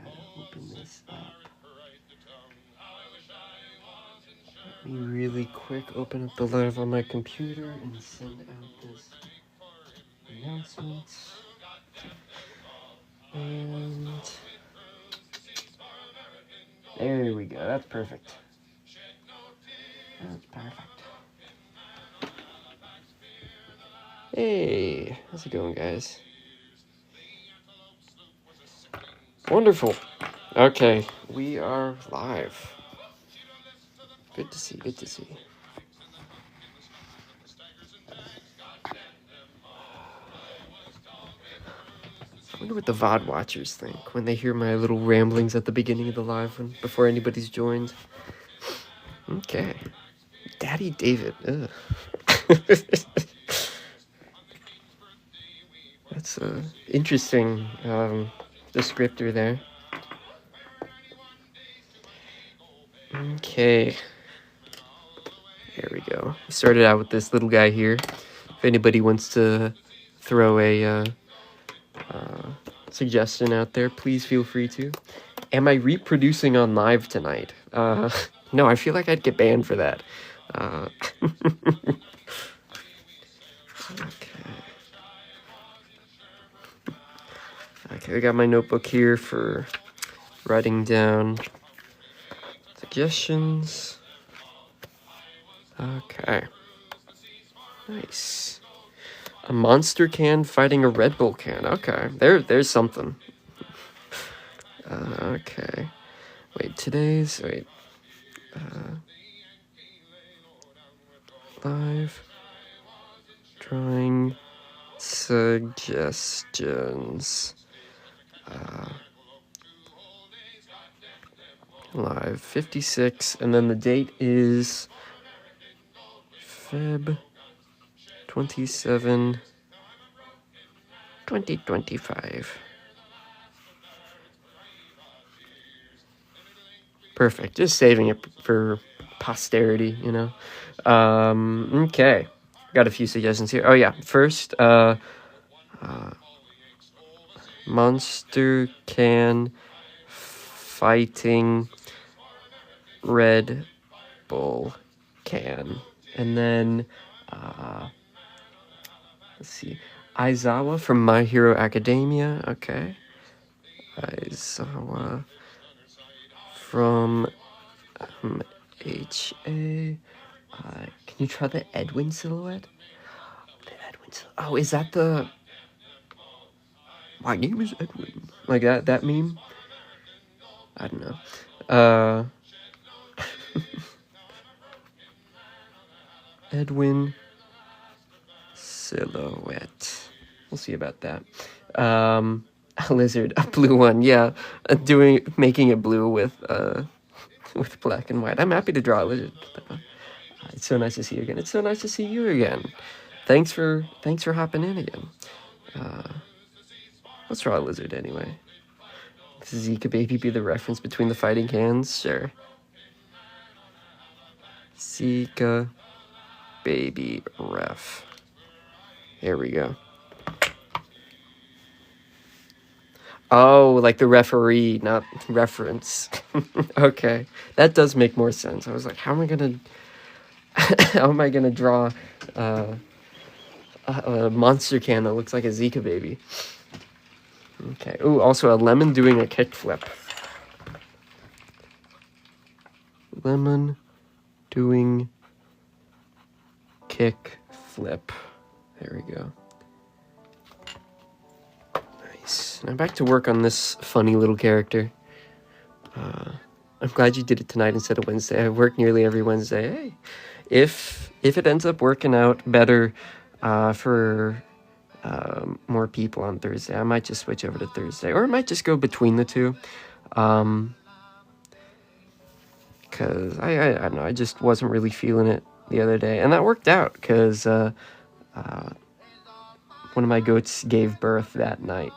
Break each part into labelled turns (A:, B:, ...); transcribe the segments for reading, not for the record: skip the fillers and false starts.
A: Gotta open this up. Let me really quick open up the live on my computer and send out this announcement. And there we go. That's perfect. That's perfect. Hey, how's it going, guys? Wonderful. Okay, we are live. Good to see, good to see. I wonder what the VOD watchers think when they hear my little ramblings at the beginning of the live before anybody's joined. Okay. Daddy David. Ugh. That's a interesting descriptor there. Okay. There we go. We started out with this little guy here. If anybody wants to throw a suggestion out there, please feel free to. Am I reproducing on live tonight? No, I feel like I'd get banned for that. Okay, I got my notebook here for writing down suggestions. Okay. Nice. A monster can fighting a Red Bull can. Okay, there's something. Okay. Wait. Live drawing suggestions. Live 56, and then the date is Feb 27, 2025. Perfect. Just saving it for posterity, you know. Okay. Got a few suggestions here. Oh yeah. First, monster can fighting Red Bull can. And then let's see. Aizawa from My Hero Academia. Okay. Aizawa from HA. Can you try the Edwin silhouette? Oh, is that the... My name is Edwin. Like that meme? I don't know. Edwin silhouette. We'll see about that. A lizard, a blue one. Yeah, making it blue with black and white. I'm happy to draw a lizard. It's so nice to see you again. It's so nice to see you again. Thanks for hopping in again. Let's draw a lizard anyway. Does Zika Baby be the reference between the fighting cans? Sure. Zika Baby ref. Here we go. Oh, like the referee, not reference. Okay, that does make more sense. I was like, how am I gonna draw a monster can that looks like a Zika baby? Okay. Ooh, also a lemon doing a kickflip. Lemon doing kickflip. There we go. Nice. Now back to work on this funny little character. I'm glad you did it tonight instead of Wednesday. I work nearly every Wednesday. Hey, if it ends up working out better for more people on Thursday, I might just switch over to Thursday, or I might just go between the two. Because I don't know, I just wasn't really feeling it the other day, and that worked out because one of my goats gave birth that night,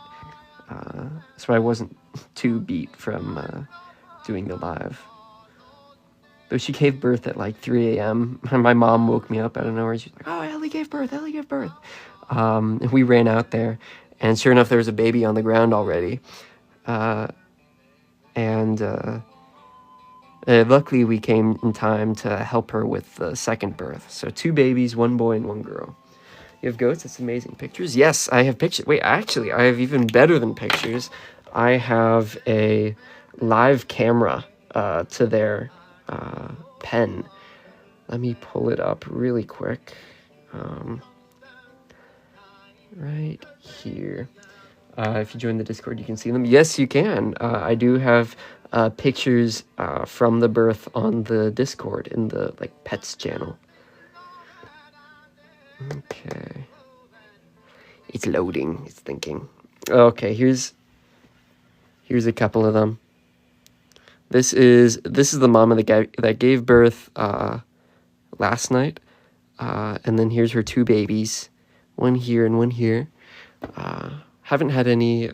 A: so I wasn't too beat from doing the live. Though she gave birth at like 3 a.m. My mom woke me up out of nowhere. She's like, "Oh, Ellie gave birth. And we ran out there, and sure enough, there was a baby on the ground already. and luckily we came in time to help her with the second birth. So 2 babies, 1 boy and 1 girl. You have goats? That's amazing. Pictures? Yes, I have pictures. Wait, actually, I have even better than pictures. I have a live camera to their pen. Let me pull it up really quick. Right here. If you join the Discord, you can see them. Yes, you can. I do have pictures from the birth on the Discord in the pets channel. Okay. It's loading. It's thinking. Okay, here's a couple of them. This is the mama that gave birth last night, and then here's her 2 babies, one here and one here. Haven't had any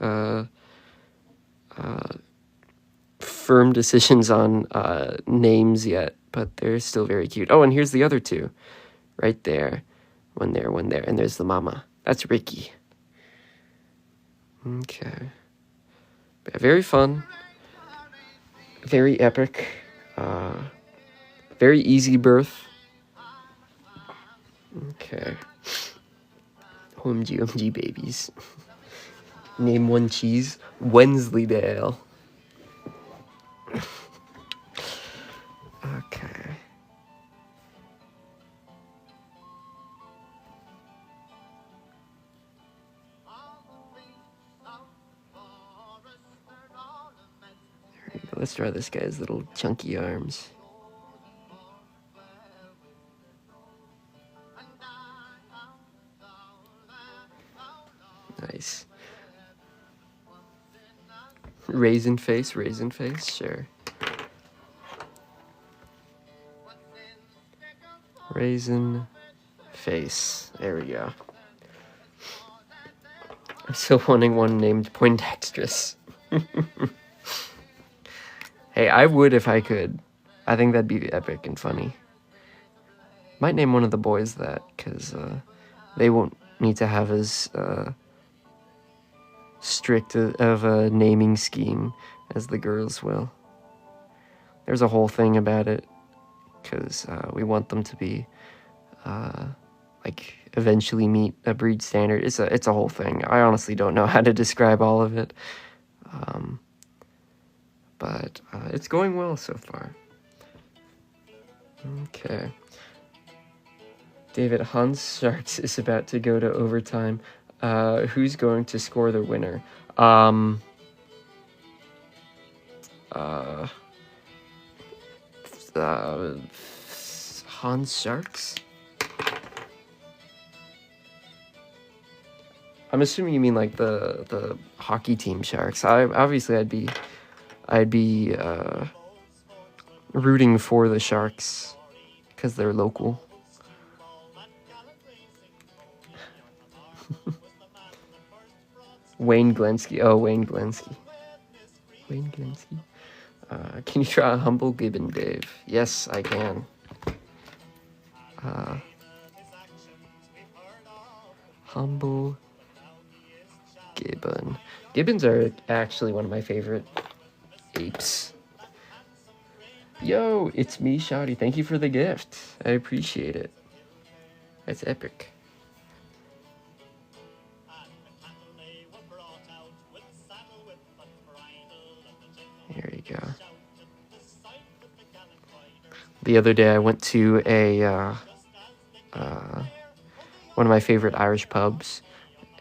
A: firm decisions on names yet, but they're still very cute. Oh, and here's the other 2, right there, one there, and there's the mama. That's Ricky. Okay. Yeah, very fun. Very epic. Very easy birth. Okay. OMG babies. Name one cheese. Wensleydale. Okay. There we go. Let's draw this guy's little chunky arms. Nice. Raisin face, sure. Raisin face. There we go. I'm still wanting one named Poindextrous. Hey, I would if I could. I think that'd be epic and funny. Might name one of the boys that, because they won't need to have as strict of a naming scheme as the girls will. There's a whole thing about it, because we want them to be eventually meet a breed standard. It's a whole thing. I honestly don't know how to describe all of it, but it's going well so far. Okay. David, Hans Sharks is about to go to overtime. Who's going to score the winner? Hans Sharks? I'm assuming you mean like the hockey team Sharks. I'd be rooting for the Sharks because they're local. Wayne Glensky. Oh, Wayne Glensky. Wayne Glensky. Can you draw a humble gibbon, Dave? Yes, I can. Humble gibbon. Gibbons are actually one of my favorite apes. Yo, it's me, Shouty. Thank you for the gift. I appreciate it. That's epic. Here you go. The other day I went to one of my favorite Irish pubs,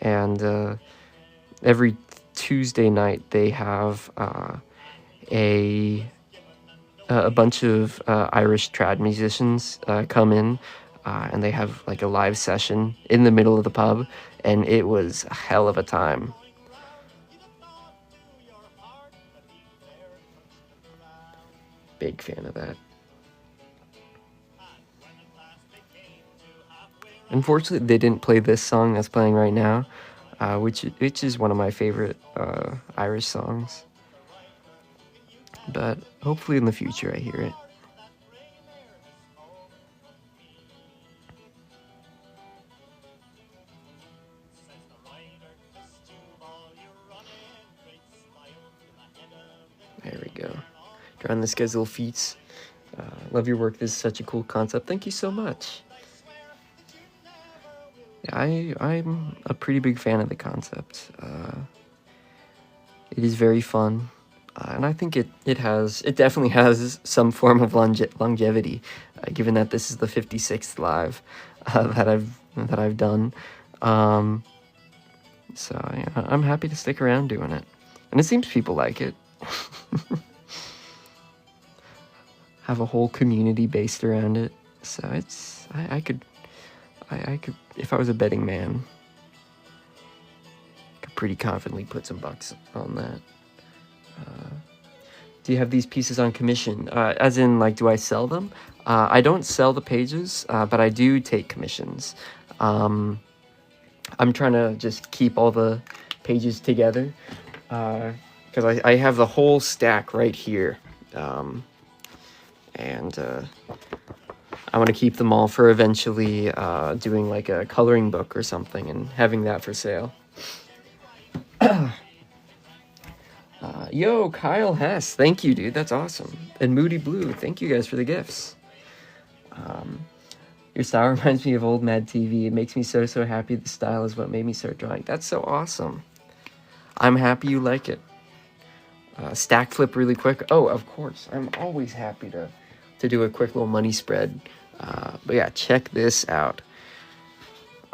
A: and every Tuesday night they have a bunch of Irish trad musicians come in, and they have like a live session in the middle of the pub, and it was a hell of a time. Big fan of that. Unfortunately, they didn't play this song that's playing right now, which is one of my favorite Irish songs. But hopefully in the future I hear it. There we drawing this guy's little feet. Love your work. This is such a cool concept. Thank you so much. Yeah, I'm a pretty big fan of the concept. It is very fun, and I think it definitely has some form of longevity, given that this is the 56th live that I've done. So yeah, I'm happy to stick around doing it, and it seems people like it. Have a whole community based around it, so it's I could if I was a betting man, could pretty confidently put some bucks on that. Do you have these pieces on commission? As in, like, do I sell them? I don't sell the pages, but I do take commissions. I'm trying to just keep all the pages together, because I have the whole stack right here. And I want to keep them all for eventually doing like a coloring book or something and having that for sale. Yo, Kyle Hess, thank you, dude. That's awesome. And Moody Blue, thank you guys for the gifts. Your style reminds me of old Mad TV. It makes me so happy. The style is what made me start drawing. That's so awesome. I'm happy you like it. Stack flip really quick. Oh, of course. I'm always happy to do a quick little money spread. But yeah, check this out.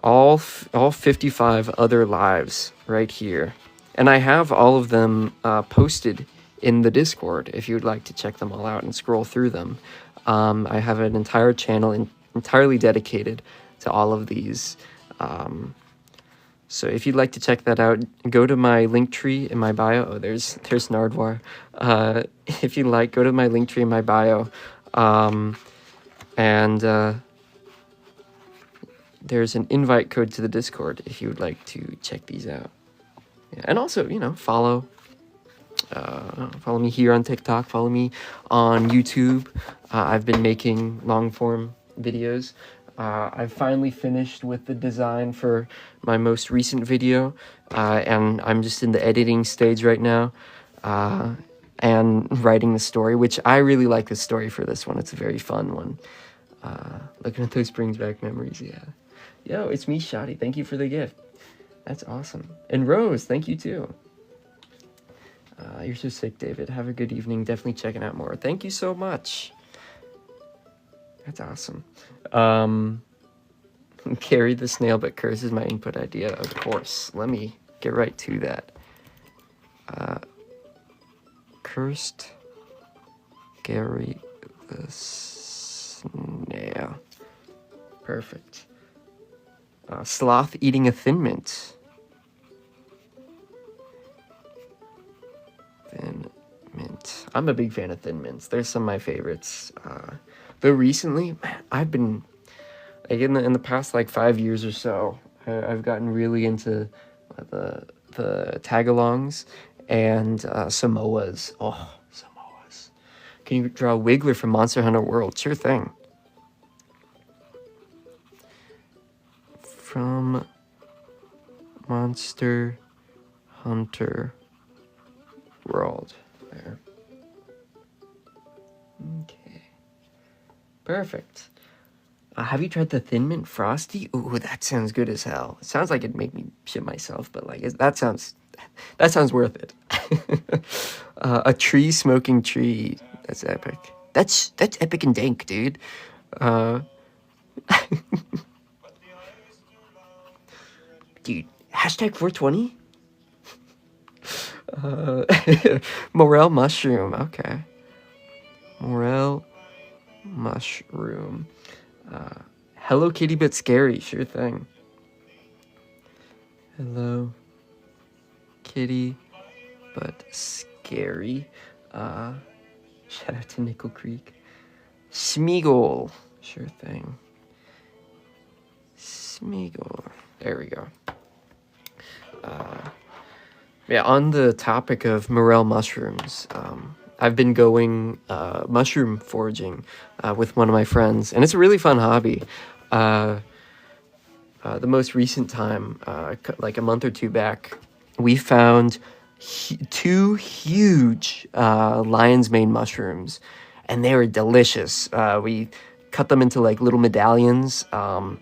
A: All 55 other lives right here. And I have all of them posted in the Discord if you'd like to check them all out and scroll through them. I have an entire channel entirely dedicated to all of these. So if you'd like to check that out, go to my link tree in my bio. Oh, there's Nardwar. If you like, go to my link tree in my bio. And there's an invite code to the Discord if you would like to check these out. Yeah, and also, follow me here on TikTok. Follow me on YouTube. I've been making long form videos. I've finally finished with the design for my most recent video, and I'm just in the editing stage right now, and writing the story, which I really like the story for this one. It's a very fun one. Looking at those brings back memories, yeah. Yo, it's me, Shotty. Thank you for the gift. That's awesome. And Rose, thank you too. You're so sick, David. Have a good evening. Definitely checking out more. Thank you so much. That's awesome. Carry the snail, but curse is my input idea. Of course. Let me get right to that. Cursed Gary the snail. Perfect. Sloth eating a Thin Mint. Thin Mint. I'm a big fan of Thin Mints. They're some of my favorites. Though recently, man, I've been, like, in the past, like, 5 years or so, I've gotten really into the tagalongs and Samoas. Oh, Samoas. Can you draw Wiggler from Monster Hunter World? Sure thing. From Monster Hunter World. There. Okay. Perfect. Have you tried the Thin Mint Frosty? Ooh, that sounds good as hell. It sounds like it'd make me shit myself, but like that sounds worth it. A tree smoking tree. That's epic. That's epic and dank, dude. Dude, hashtag 420? Morel mushroom. Okay. Morel mushroom. Hello Kitty but scary. Sure thing. Hello Kitty but scary. Shout out to Nickel Creek. Smeagol. Sure thing. Smeagol. There we go. Yeah, on the topic of morel mushrooms, I've been going mushroom foraging with one of my friends, and it's a really fun hobby. The most recent time, like a month or two back, we found two huge lion's mane mushrooms, and they were delicious. We cut them into like little medallions, and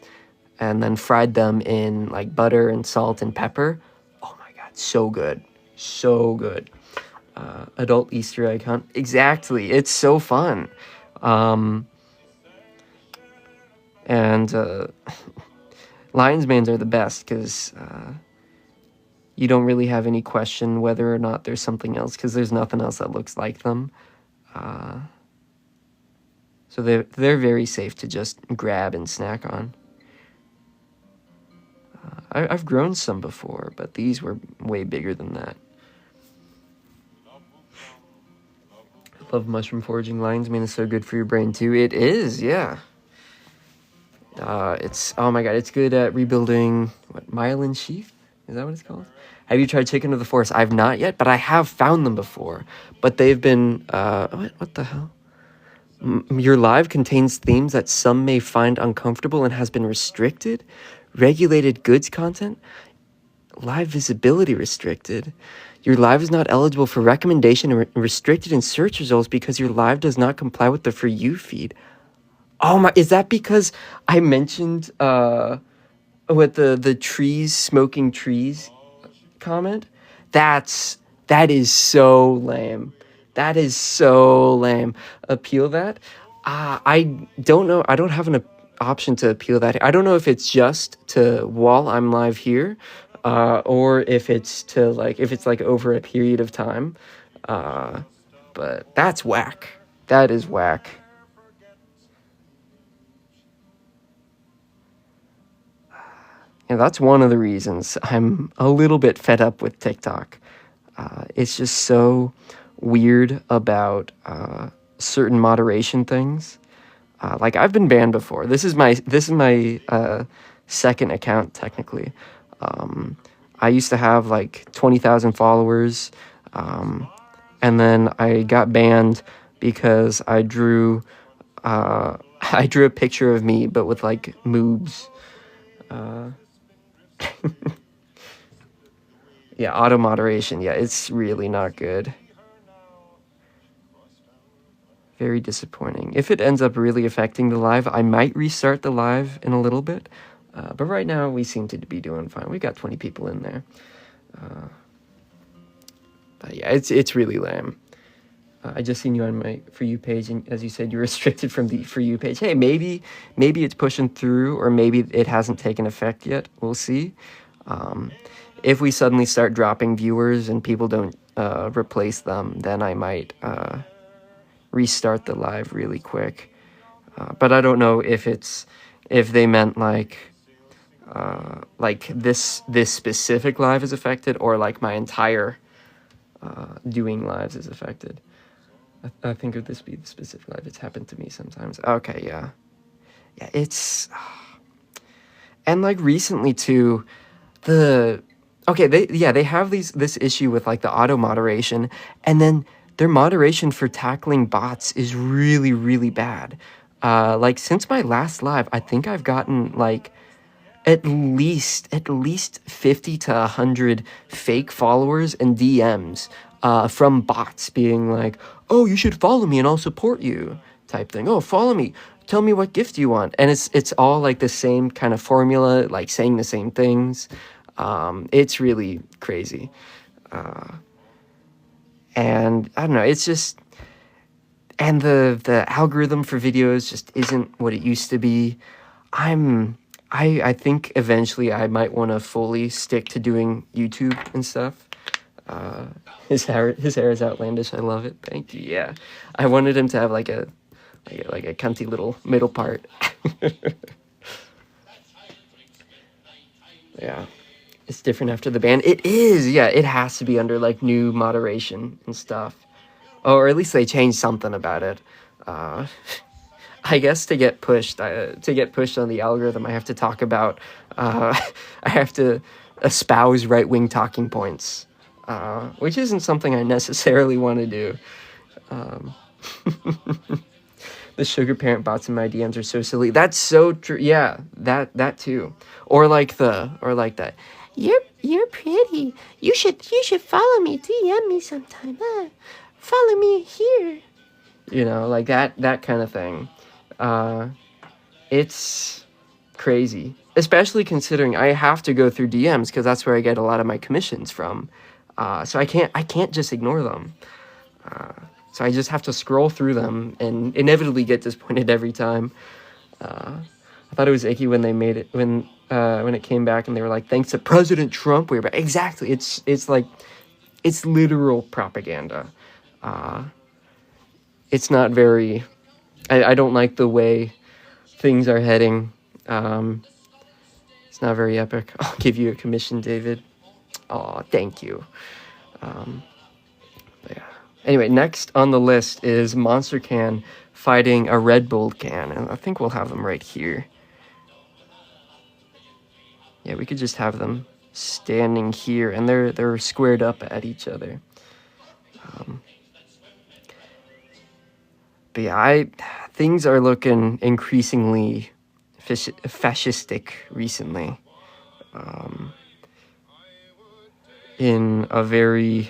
A: then fried them in like butter and salt and pepper. Oh my god, so good, so good. Adult Easter egg hunt. Exactly, it's so fun. And lion's manes are the best because you don't really have any question whether or not there's something else, because there's nothing else that looks like them. So they're very safe to just grab and snack on. I've grown some before, but these were way bigger than that. I love mushroom foraging. Lion's mane is so good for your brain too. It is, yeah. It's, oh my god, it's good at rebuilding, what, myelin sheath? Is that what it's called? Have you tried chicken of the forest? I've not yet, but I have found them before. But they've been, what the hell? Your live contains themes that some may find uncomfortable and has been restricted. Regulated goods content. Live visibility restricted. Your live is not eligible for recommendation and restricted in search results because your live does not comply with the For You feed. Oh my, is that because I mentioned with the trees, smoking trees comment? That is so lame. That is so lame. Appeal that? I don't know. I don't have an option to appeal that. I don't know if it's just to while I'm live here, or if it's to like, if it's like over a period of time. But that's whack. That is whack. And that's one of the reasons I'm a little bit fed up with TikTok. It's just so weird about certain moderation things. Like I've been banned before. This is my second account technically. I used to have like 20,000 followers, and then I got banned because I drew a picture of me but with like moobs. Yeah, auto moderation. Yeah, it's really not good. Very disappointing. If it ends up really affecting the live, I might restart the live in a little bit. But right now, we seem to be doing fine. We got 20 people in there. But yeah, it's really lame. I just seen you on my For You page, and as you said, you're restricted from the For You page. Hey, maybe it's pushing through, or maybe it hasn't taken effect yet. We'll see. If we suddenly start dropping viewers and people don't replace them, then I might restart the live really quick. But I don't know if they meant like this specific live is affected, or like my entire doing lives is affected. I think of this be the specific live. It's happened to me sometimes. Okay, yeah. Yeah, it's... And like recently too, they have this issue with like the auto moderation, and then their moderation for tackling bots is really, really bad. Like since my last live, I think I've gotten like at least 50 to 100 fake followers and DMs from bots being like, oh, you should follow me and I'll support you type thing. Oh, follow me. Tell me what gift you want. And it's all like the same kind of formula, like saying the same things. It's really crazy. And I don't know, it's just, and the algorithm for videos just isn't what it used to be. I think eventually I might want to fully stick to doing YouTube and stuff. His hair is outlandish. I love it. Thank you. Yeah, I wanted him to have like a cunty little middle part. Yeah, it's different after the ban. It is. Yeah, it has to be under like new moderation and stuff, or at least they changed something about it. I guess to get pushed on the algorithm, I have to talk about, I have to espouse right-wing talking points, which isn't something I necessarily want to do. The sugar parent bots in my DMs are so silly. That's so true. Yeah, that too. Or like that. You're pretty. You should follow me. DM me sometime. Follow me here. You know, like that kind of thing. It's crazy, especially considering I have to go through DMs because that's where I get a lot of my commissions from. So I can't just ignore them. So I just have to scroll through them and inevitably get disappointed every time. I thought it was icky when they made it when it came back and they were like, thanks to President Trump, we're back. Exactly. It's like it's literal propaganda. It's not very. I don't like the way things are heading. It's not very epic. I'll give you a commission, David. Oh, thank you. But yeah. Anyway, next on the list is Monster Can fighting a Red Bull can, and I think we'll have them right here. Yeah, we could just have them standing here, and they're squared up at each other. But yeah, things are looking increasingly fascistic recently, in a very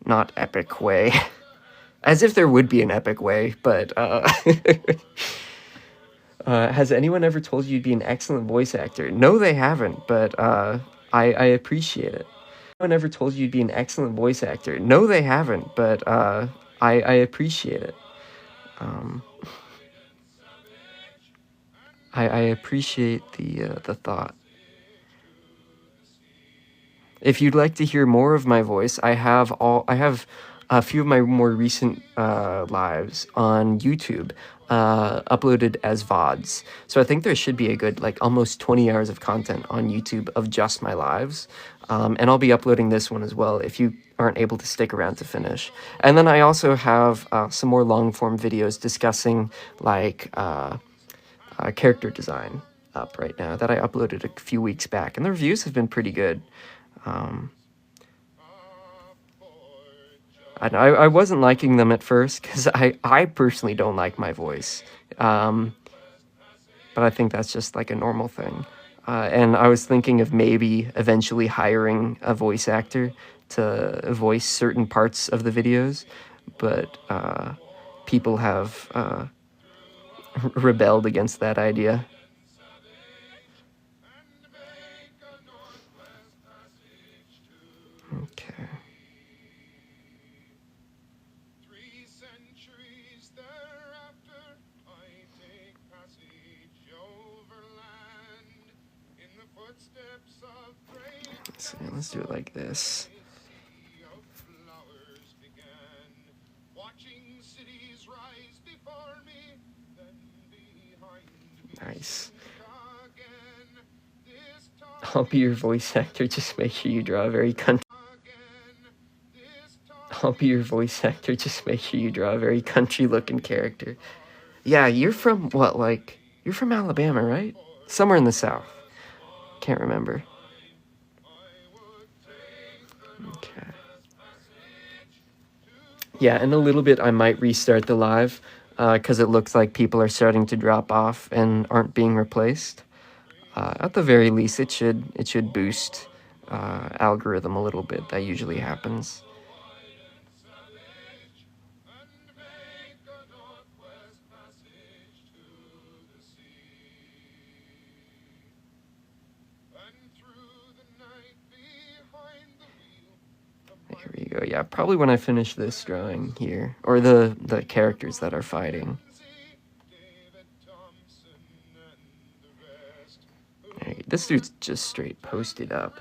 A: not epic way, as if there would be an epic way. But has anyone ever told you you'd be an excellent voice actor? No, they haven't, but I appreciate it. No one ever told you you'd be an excellent voice actor? No, they haven't, but I appreciate it. I appreciate the thought. If you'd like to hear more of my voice, I have a few of my more recent lives on YouTube, uploaded as VODs. So I think there should be a good, like, almost 20 hours of content on YouTube of just my lives. And I'll be uploading this one as well if you aren't able to stick around to finish. And then I also have some more long-form videos discussing, like, character design up right now that I uploaded a few weeks back. And the reviews have been pretty good. I wasn't liking them at first because I personally don't like my voice. But I think that's just like a normal thing. And I was thinking of maybe eventually hiring a voice actor to voice certain parts of the videos, but people have rebelled against that idea. Okay. So let's do it like this. Nice. I'll be your voice actor, just make sure you draw a very I'll be your voice actor, just make sure you draw a very country-looking character. Yeah, you're from, what, like, you're from Alabama, right? Somewhere in the South. Can't remember. Okay. Yeah, in a little bit I might restart the live, because it looks like people are starting to drop off and aren't being replaced. At the very least, it should boost algorithm a little bit. That usually happens. Here we go. Yeah, probably when I finish this drawing here, or the characters that are fighting. Hey, this dude's just straight posted up.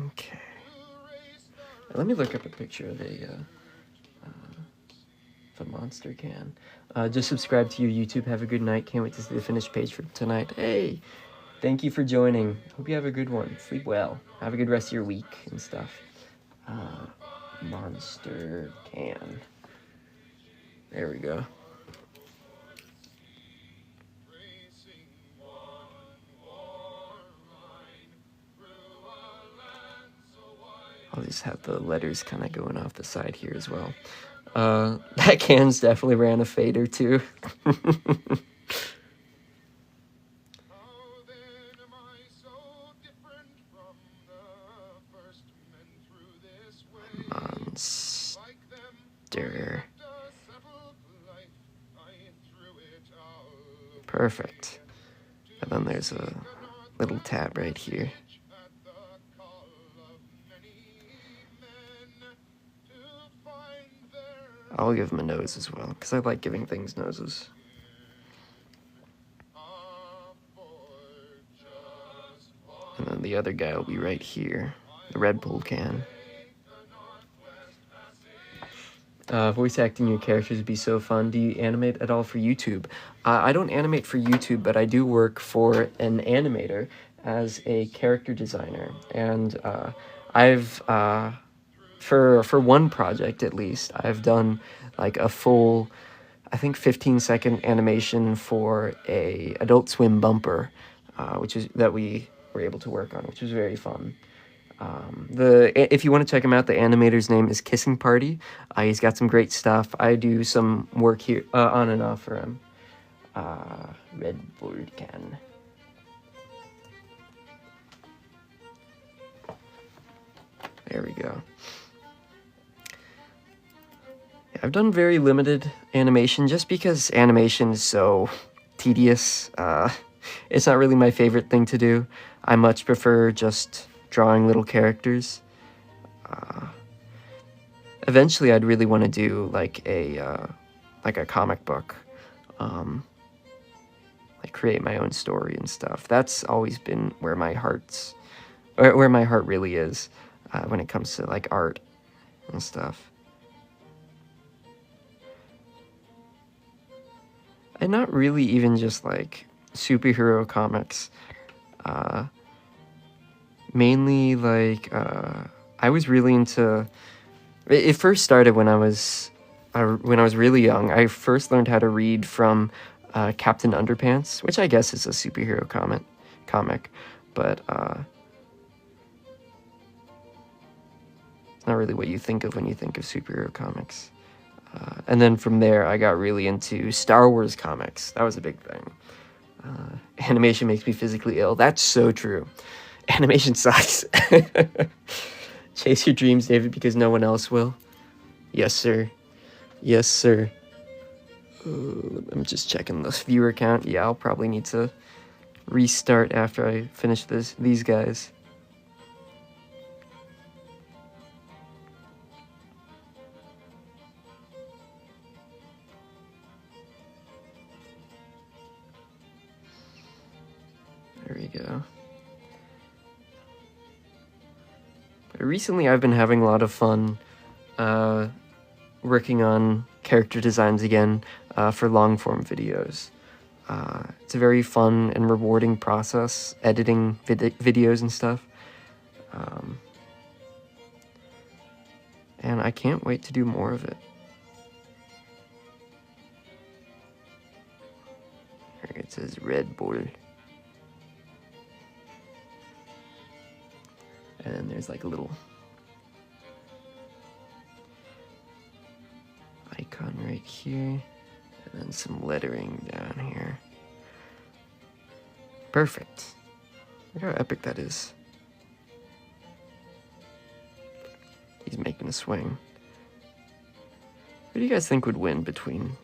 A: Okay. Let me look up a picture of the monster can. Just subscribe to your YouTube. Have a good night. Can't wait to see the finished page for tonight. Hey, thank you for joining. Hope you have a good one. Sleep well. Have a good rest of your week and stuff. Monster can. There we go. I'll just have the letters kind of going off the side here as well. That can's definitely ran a fader too. monster. Perfect. And then there's a little tab right here. I'll give him a nose as well, because I like giving things noses. And then the other guy will be right here, the Red Bull can. Voice acting your characters would be so fun. Do you animate at all for YouTube? I don't animate for YouTube, but I do work for an animator as a character designer. And I've, for one project at least, I've done like a full, I think 15-second animation for a Adult Swim bumper, that we were able to work on, which was very fun. If you want to check him out, the animator's name is Kissing Party. He's got some great stuff. I do some work here on and off for him. Red Bull can. There we go. Yeah, I've done very limited animation just because animation is so tedious. It's not really my favorite thing to do. I much prefer just drawing little characters. Eventually, I'd really want to do like a comic book, like create my own story and stuff. That's always been where my heart really is when it comes to like art and stuff. And not really even just like superhero comics. Mainly like I was really into. It first started when I was really young. I first learned how to read from Captain Underpants, which I guess is a superhero comic, but it's not really what you think of when you think of superhero comics. And then from there, I got really into Star Wars comics. That was a big thing. Animation makes me physically ill. That's so true. Animation sucks. Chase your dreams, David, because no one else will. Yes, sir. Yes, sir. I'm just checking the viewer count. Yeah, I'll probably need to restart after I finish these guys. There we go. Recently, I've been having a lot of fun working on character designs again for long-form videos. It's a very fun and rewarding process, editing videos and stuff. And I can't wait to do more of it. Here it says Red Bull. And then there's like a little icon right here, and then some lettering down here. Perfect. Look how epic that is. He's making a swing. Who do you guys think would win between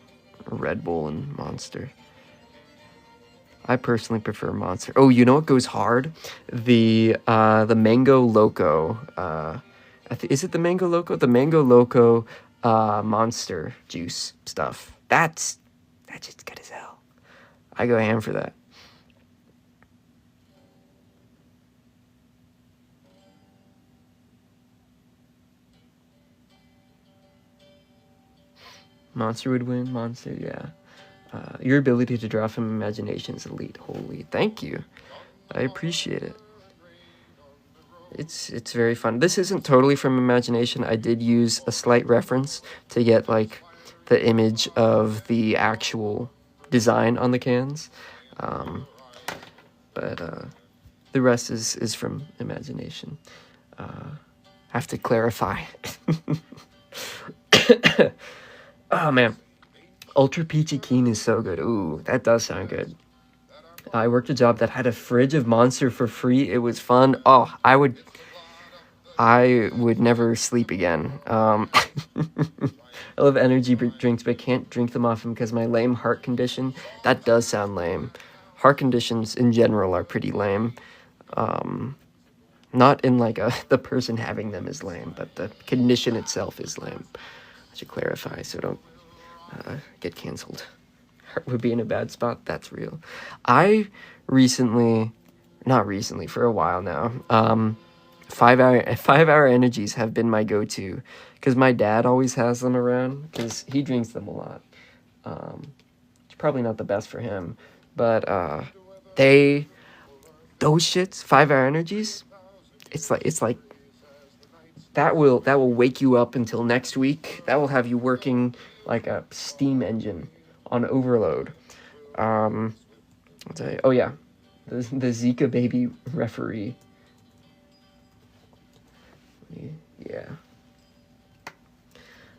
A: Red Bull and Monster? I personally prefer Monster. Oh, you know what goes hard? The Mango Loco. Is it the Mango Loco? The Mango Loco Monster juice stuff. That's just good as hell. I go ham for that. Monster would win. Monster, yeah. Your ability to draw from imagination is elite. Holy, thank you. I appreciate it. It's very fun. This isn't totally from imagination. I did use a slight reference to get like the image of the actual design on the cans. But the rest is from imagination. I have to clarify. Oh man. Ultra Peachy Keen is so good. Ooh, that does sound good. I worked a job that had a fridge of Monster for free. It was fun. Oh, I I would never sleep again. I love energy drinks, but I can't drink them often because of my lame heart condition. That does sound lame. Heart conditions in general are pretty lame. Not in like the person having them is lame, but the condition itself is lame. I should clarify so don't get canceled. Heart would be in a bad spot. That's real. I recently, not recently, for a while now, 5 hour energies have been my go-to because my dad always has them around because he drinks them a lot. It's probably not the best for him, but those shits, 5 hour energies, it's like that will wake you up until next week. That will have you working like a steam engine on overload. I'll tell you, oh yeah, the Zika baby referee. Yeah.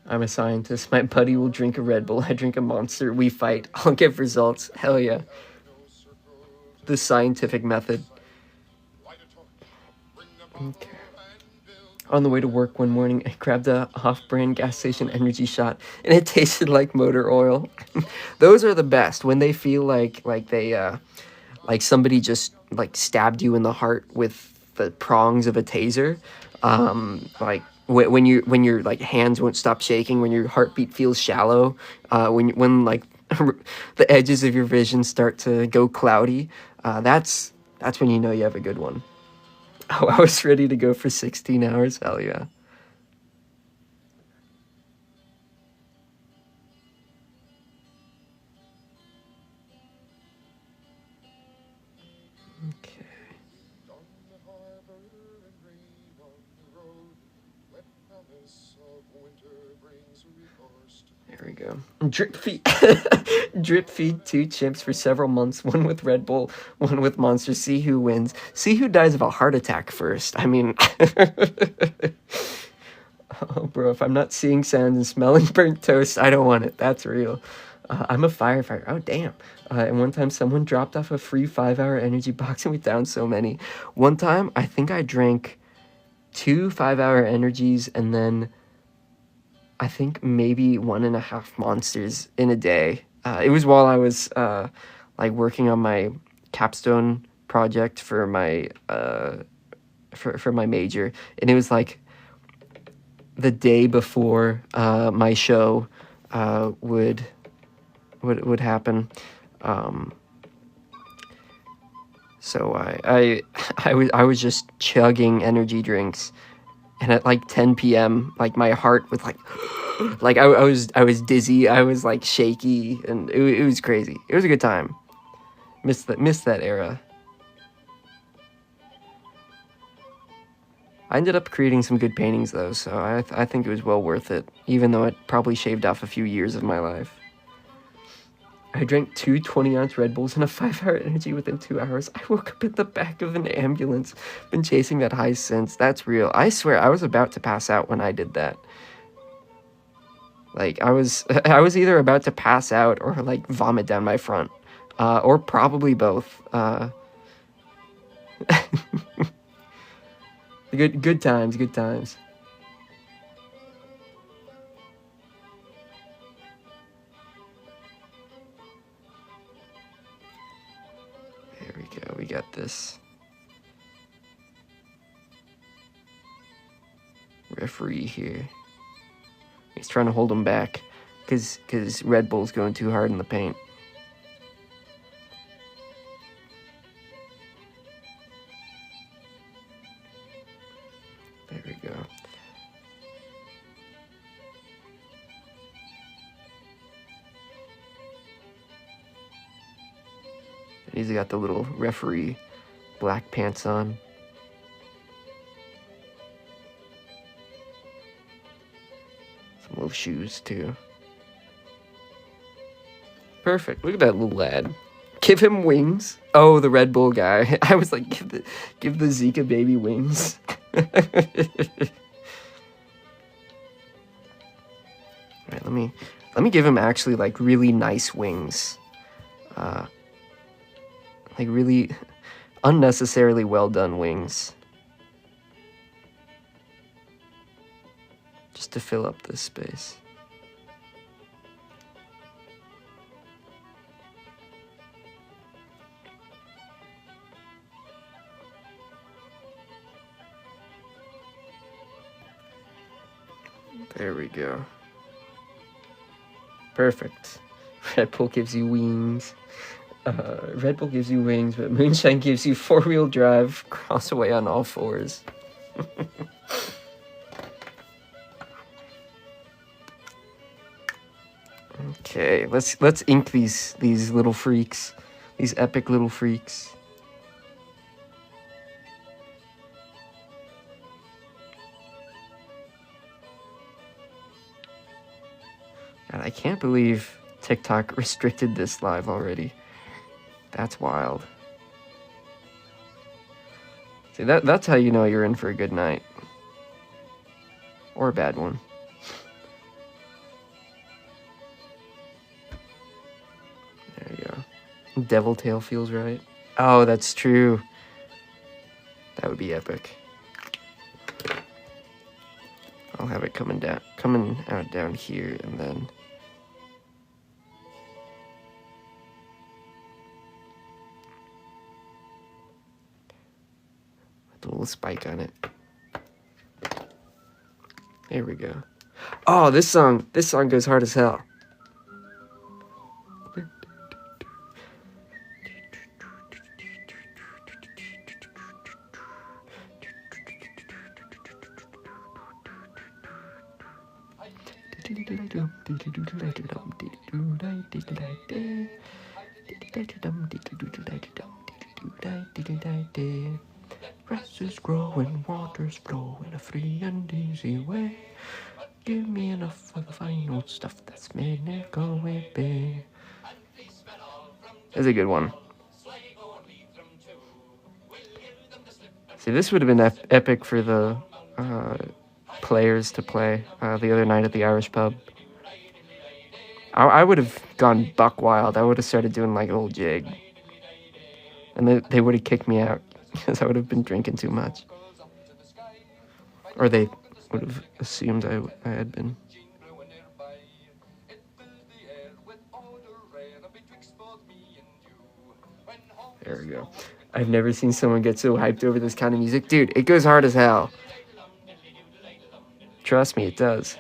A: I'm a scientist. My buddy will drink a Red Bull. I drink a Monster. We fight. I'll get results. Hell yeah. The scientific method. Okay. On the way to work one morning, I grabbed a off-brand gas station energy shot, and it tasted like motor oil. Those are the best when they feel like they like somebody just like stabbed you in the heart with the prongs of a taser. Like when your like hands won't stop shaking, when your heartbeat feels shallow, when like the edges of your vision start to go cloudy. That's when you know you have a good one. Oh, I was ready to go for 16 hours. Hell yeah. Okay. There we go. Drip feed. Drip feed 2 chimps for several months. One with Red Bull, one with Monster. See who wins. See who dies of a heart attack first. I mean, oh, bro, if I'm not seeing sounds and smelling burnt toast, I don't want it. That's real. I'm a firefighter. Oh, damn. And one time someone dropped off a free 5 hour energy box and we downed so many. One time, I think I drank 2 5 hour energies and then I think maybe 1.5 Monsters in a day. It was while I was like working on my capstone project for my for my major, and it was like the day before my show would happen. So I was just chugging energy drinks, and at like 10 p.m. like my heart was like like I was dizzy, I was like shaky, and it was crazy. It was a good time. Missed that era. I ended up creating some good paintings though, so I think it was well worth it, even though it probably shaved off a few years of my life. I drank 2 20-ounce Red Bulls and a 5 hour energy within 2 hours. I woke up in the back of an ambulance. Been chasing that high since. That's real. I swear, I was about to pass out when I did that. Like, I was either about to pass out or, like, vomit down my front. Or probably both. Good times, good times. There we go, we got this. Referee here. He's trying to hold him back because Red Bull's going too hard in the paint. There we go. And he's got the little referee black pants on. Some little shoes too. Perfect. Look at that little lad. Give him wings. Oh, the Red Bull guy. I was like, give the Zika baby wings. Alright, let me give him actually like really nice wings. Like really unnecessarily well done wings. just to fill up this space. There we go. Perfect. Red Bull gives you wings. Red Bull gives you wings, but Moonshine gives you four-wheel drive, cross away on all fours. Okay, let's ink these little freaks, these epic little freaks. God, I can't believe TikTok restricted this live already. That's wild. See, that's how you know you're in for a good night. Or a bad one. There you go. Devil Tail feels right. Oh, that's true. That would be epic. I'll have it coming out down here, and then with a little spike on it. There we go. Oh, this song goes hard as hell. Grass is growing, water's flowing, a free and easy way. Give me enough of the fine old stuff that's made me go away. That's a good one. See, this would have been epic for the players to play the other night at the Irish pub. I would have gone buck wild. I would have started doing like a little jig. And they would have kicked me out because I would have been drinking too much. Or they would have assumed I had been. There we go. I've never seen someone get so hyped over this kind of music. Dude, it goes hard as hell. Trust me, it does.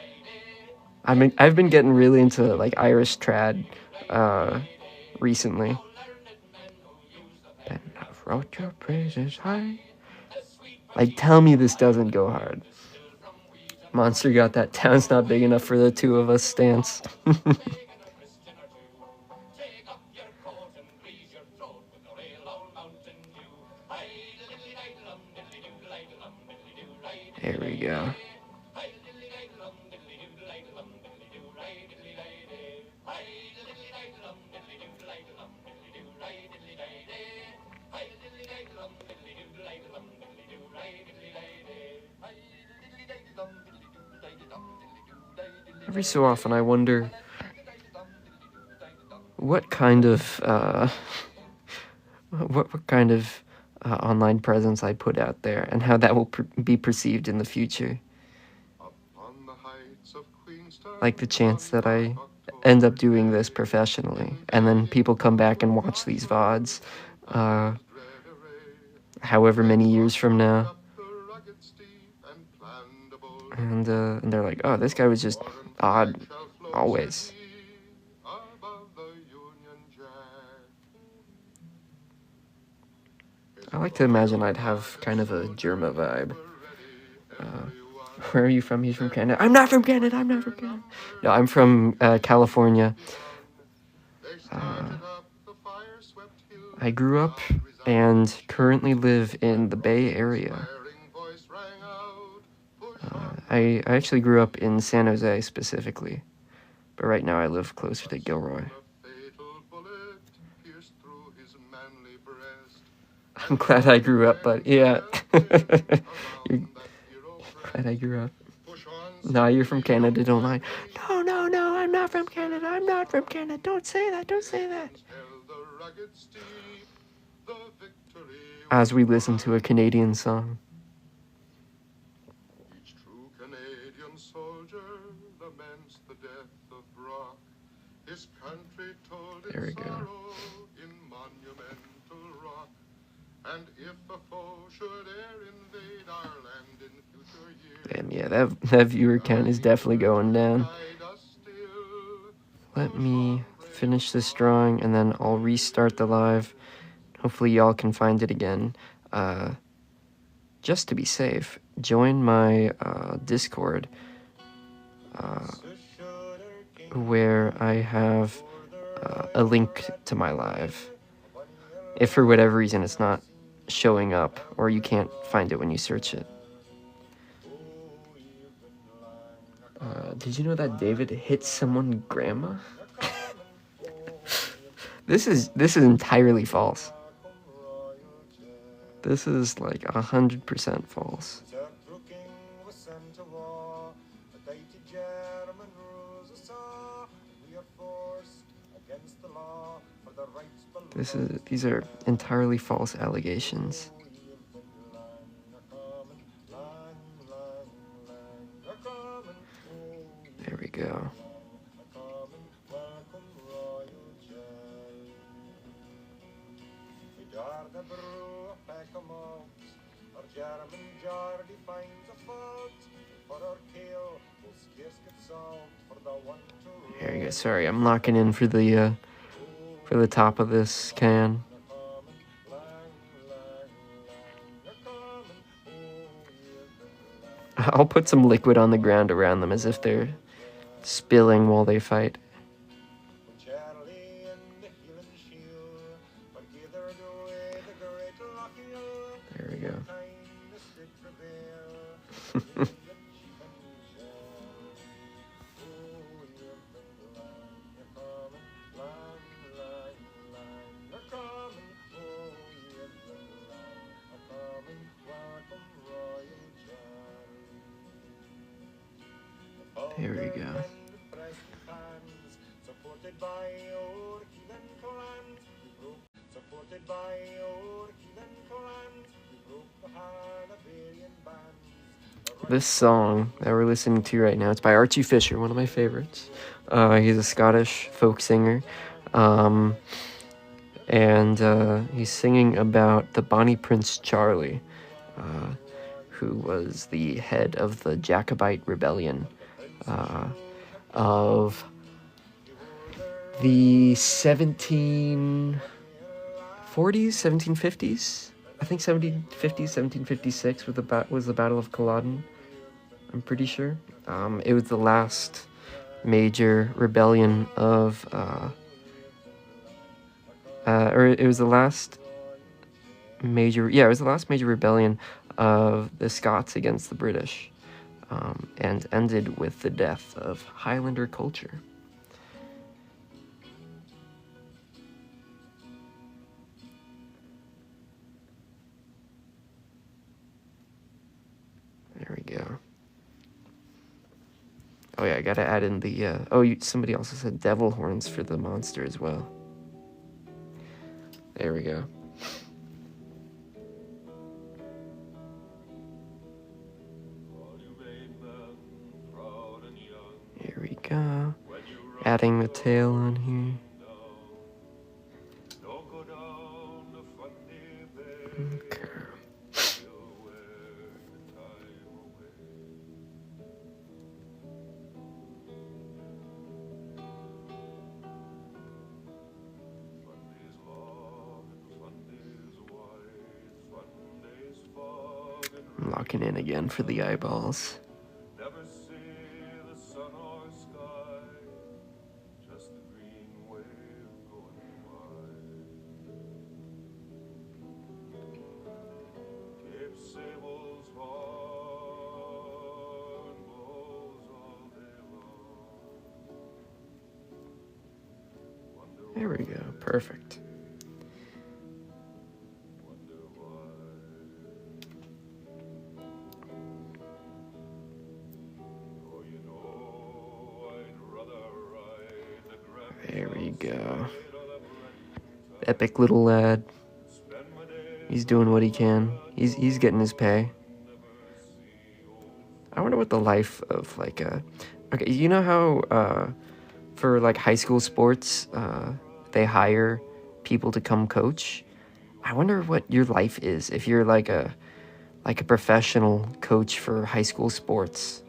A: I've been getting really into like Irish trad recently. And I've wrote your praises high. Like, tell me this doesn't go hard. Monster got that town's not big enough for the two of us stance. There we go. Every so often I wonder what kind of what kind of online presence I put out there and how that will be perceived in the future. Like the chance that I end up doing this professionally and then people come back and watch these VODs however many years from now. And they're like, oh, this guy was just odd, always. I like to imagine I'd have kind of a Germa vibe. Where are you from? He's from Canada. I'm not from Canada. No, I'm from California. I grew up and currently live in the Bay Area. I actually grew up in San Jose specifically, but right now I live closer to Gilroy. I'm glad I grew up, but yeah. You're glad I grew up. No, you're from Canada, don't lie. No, I'm not from Canada. Don't say that. As we listen to a Canadian song. Each true Canadian soldier There we go. Damn, yeah, that viewer count is definitely going down. Let me finish this drawing, and then I'll restart the live. Hopefully y'all can find it again. Just to be safe, join my Discord, where I have a link to my live. If for whatever reason it's not showing up, or you can't find it when you search it. Did you know that David hit someone grandma? This is entirely false. This is like 100% false. These are entirely false allegations. There we go. There you go. Sorry, I'm locking in for the top of this can. I'll put some liquid on the ground around them as if they're spilling while they fight. There we go. There we go. This song that we're listening to right now, it's by Archie Fisher, one of my favorites. He's a Scottish folk singer. And he's singing about the Bonnie Prince Charlie, who was the head of the Jacobite rebellion of the 1740s, 1750s. I think 1750s, 1756 was the Battle of Culloden. I'm pretty sure. It was the last major rebellion of, or it was the last major, yeah, it was the last major rebellion of the Scots against the British, and ended with the death of Highlander culture. There we go. Oh yeah, I gotta add in the, somebody also said devil horns for the monster as well. There we go. Here we go. Adding the tail on here. Okay. I'm locking in again for the eyeballs. There we go, perfect. There we go. Epic little lad. He's doing what he can. He's getting his pay. I wonder what the life of like okay, you know how for like high school sports, they hire people to come coach. I wonder what your life is if you're like a professional coach for high school sports.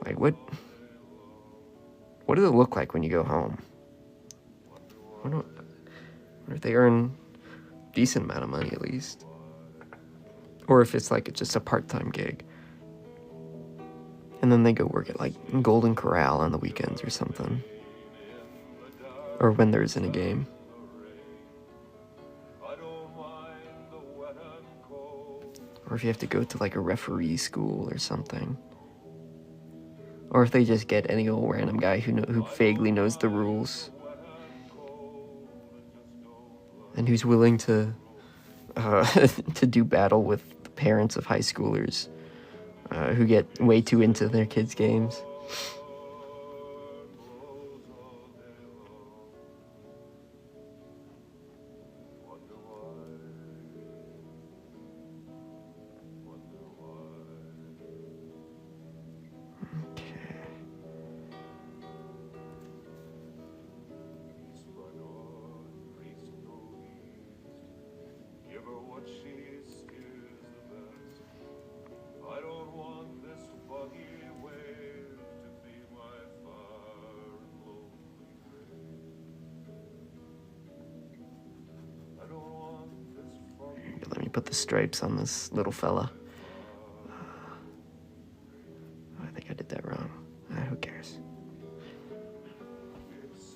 A: Like what does it look like when you go home? I wonder if they earn a decent amount of money at least. Or if it's like just a part-time gig. And then they go work at like Golden Corral on the weekends or something. Or when there isn't a game. Or if you have to go to like a referee school or something. Or if they just get any old random guy who vaguely knows the rules. And who's willing to to do battle with the parents of high schoolers who get way too into their kids' games. Let me put the stripes on this little fella. I think I did that wrong. Who cares?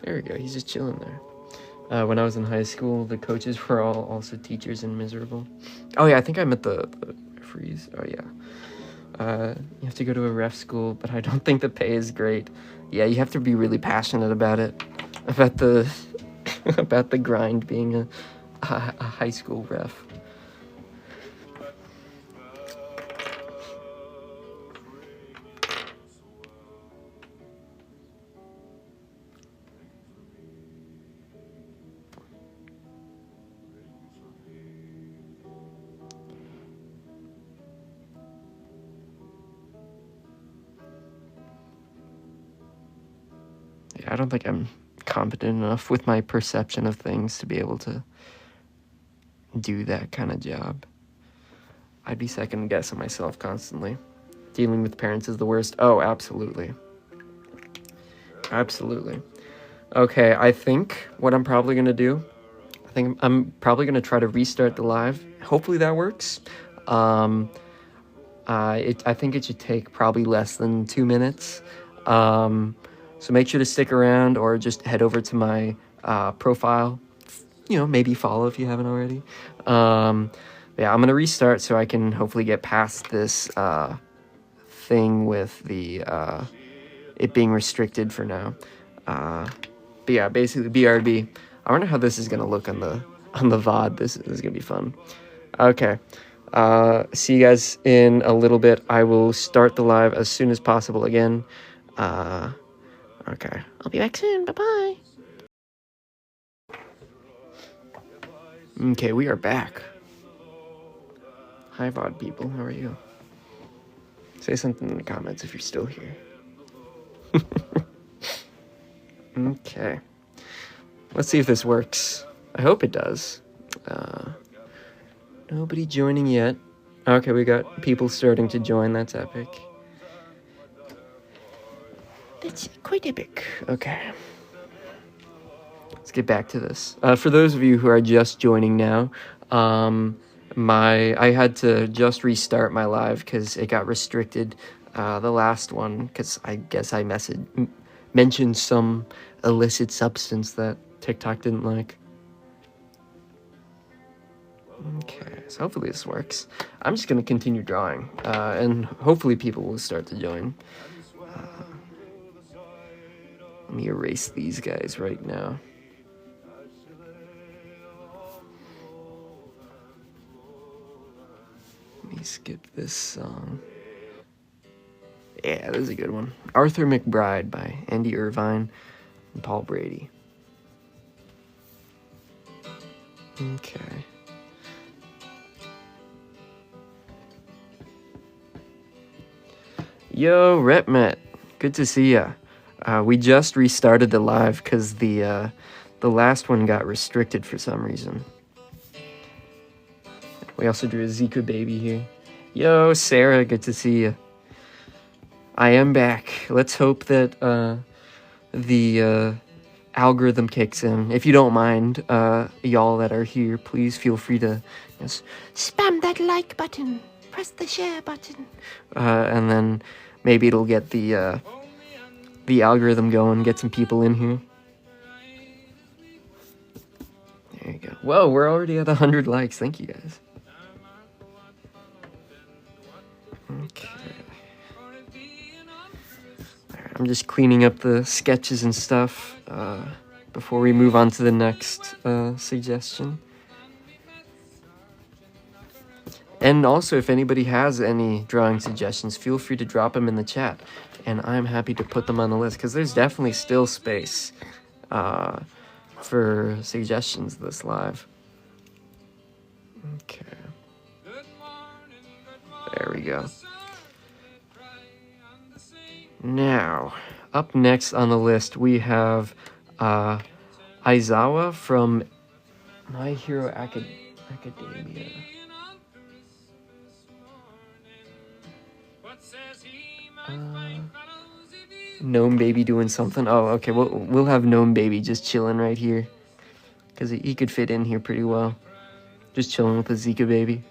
A: There we go. He's just chilling there. When I was in high school, the coaches were all also teachers and miserable. Oh yeah, I think I met the referees. Oh yeah. You have to go to a ref school, but I don't think the pay is great. Yeah, you have to be really passionate about it, about the about the grind being a high school ref. I don't think I'm competent enough with my perception of things to be able to do that kind of job. I'd be second guessing myself constantly. Dealing with parents is the worst. Oh, absolutely. Absolutely. Okay, I think what I'm probably going to do, I'm probably going to try to restart the live. Hopefully that works. I think it should take probably less than 2 minutes. So make sure to stick around or just head over to my profile. Maybe follow if you haven't already. Yeah, I'm going to restart so I can hopefully get past this thing with the it being restricted for now. But yeah, basically BRB. I wonder how this is going to look on the VOD. This is going to be fun. Okay. See you guys in a little bit. I will start the live as soon as possible again. Okay. I'll be back soon. Bye-bye. Okay, we are back. Hi, VOD people. How are you? Say something in the comments if you're still here. Okay. Let's see if this works. I hope it does. Nobody joining yet. Okay, we got people starting to join. That's epic. That's quite epic. Okay. Let's get back to this. For those of you who are just joining now, I had to just restart my live because it got restricted, the last one, because I guess I mentioned some illicit substance that TikTok didn't like. Okay, so hopefully this works. I'm just going to continue drawing, and hopefully people will start to join. Let me erase these guys right now. Let me skip this song. Yeah, this is a good one. Arthur McBride by Andy Irvine and Paul Brady. Okay. Yo, RepMet. Good to see ya. We just restarted the live because the last one got restricted for some reason. We also drew a Zika baby here. Yo, Sarah, good to see you. I am back. Let's hope that the algorithm kicks in. If you don't mind, y'all that are here, please feel free to just spam that like button, press the share button, and then maybe it'll get the algorithm going, get some people in here. There you go. Whoa, we're already at 100 likes. Thank you, guys. Okay. I'm just cleaning up the sketches and stuff before we move on to the next suggestion. And also, if anybody has any drawing suggestions, feel free to drop them in the chat, and I'm happy to put them on the list, because there's definitely still space for suggestions this live. Okay. There we go. Now, up next on the list, we have Aizawa from My Hero Academia. Gnome Baby doing something. Oh, okay. We'll have Gnome Baby just chilling right here, because he could fit in here pretty well. Just chilling with the Zika baby.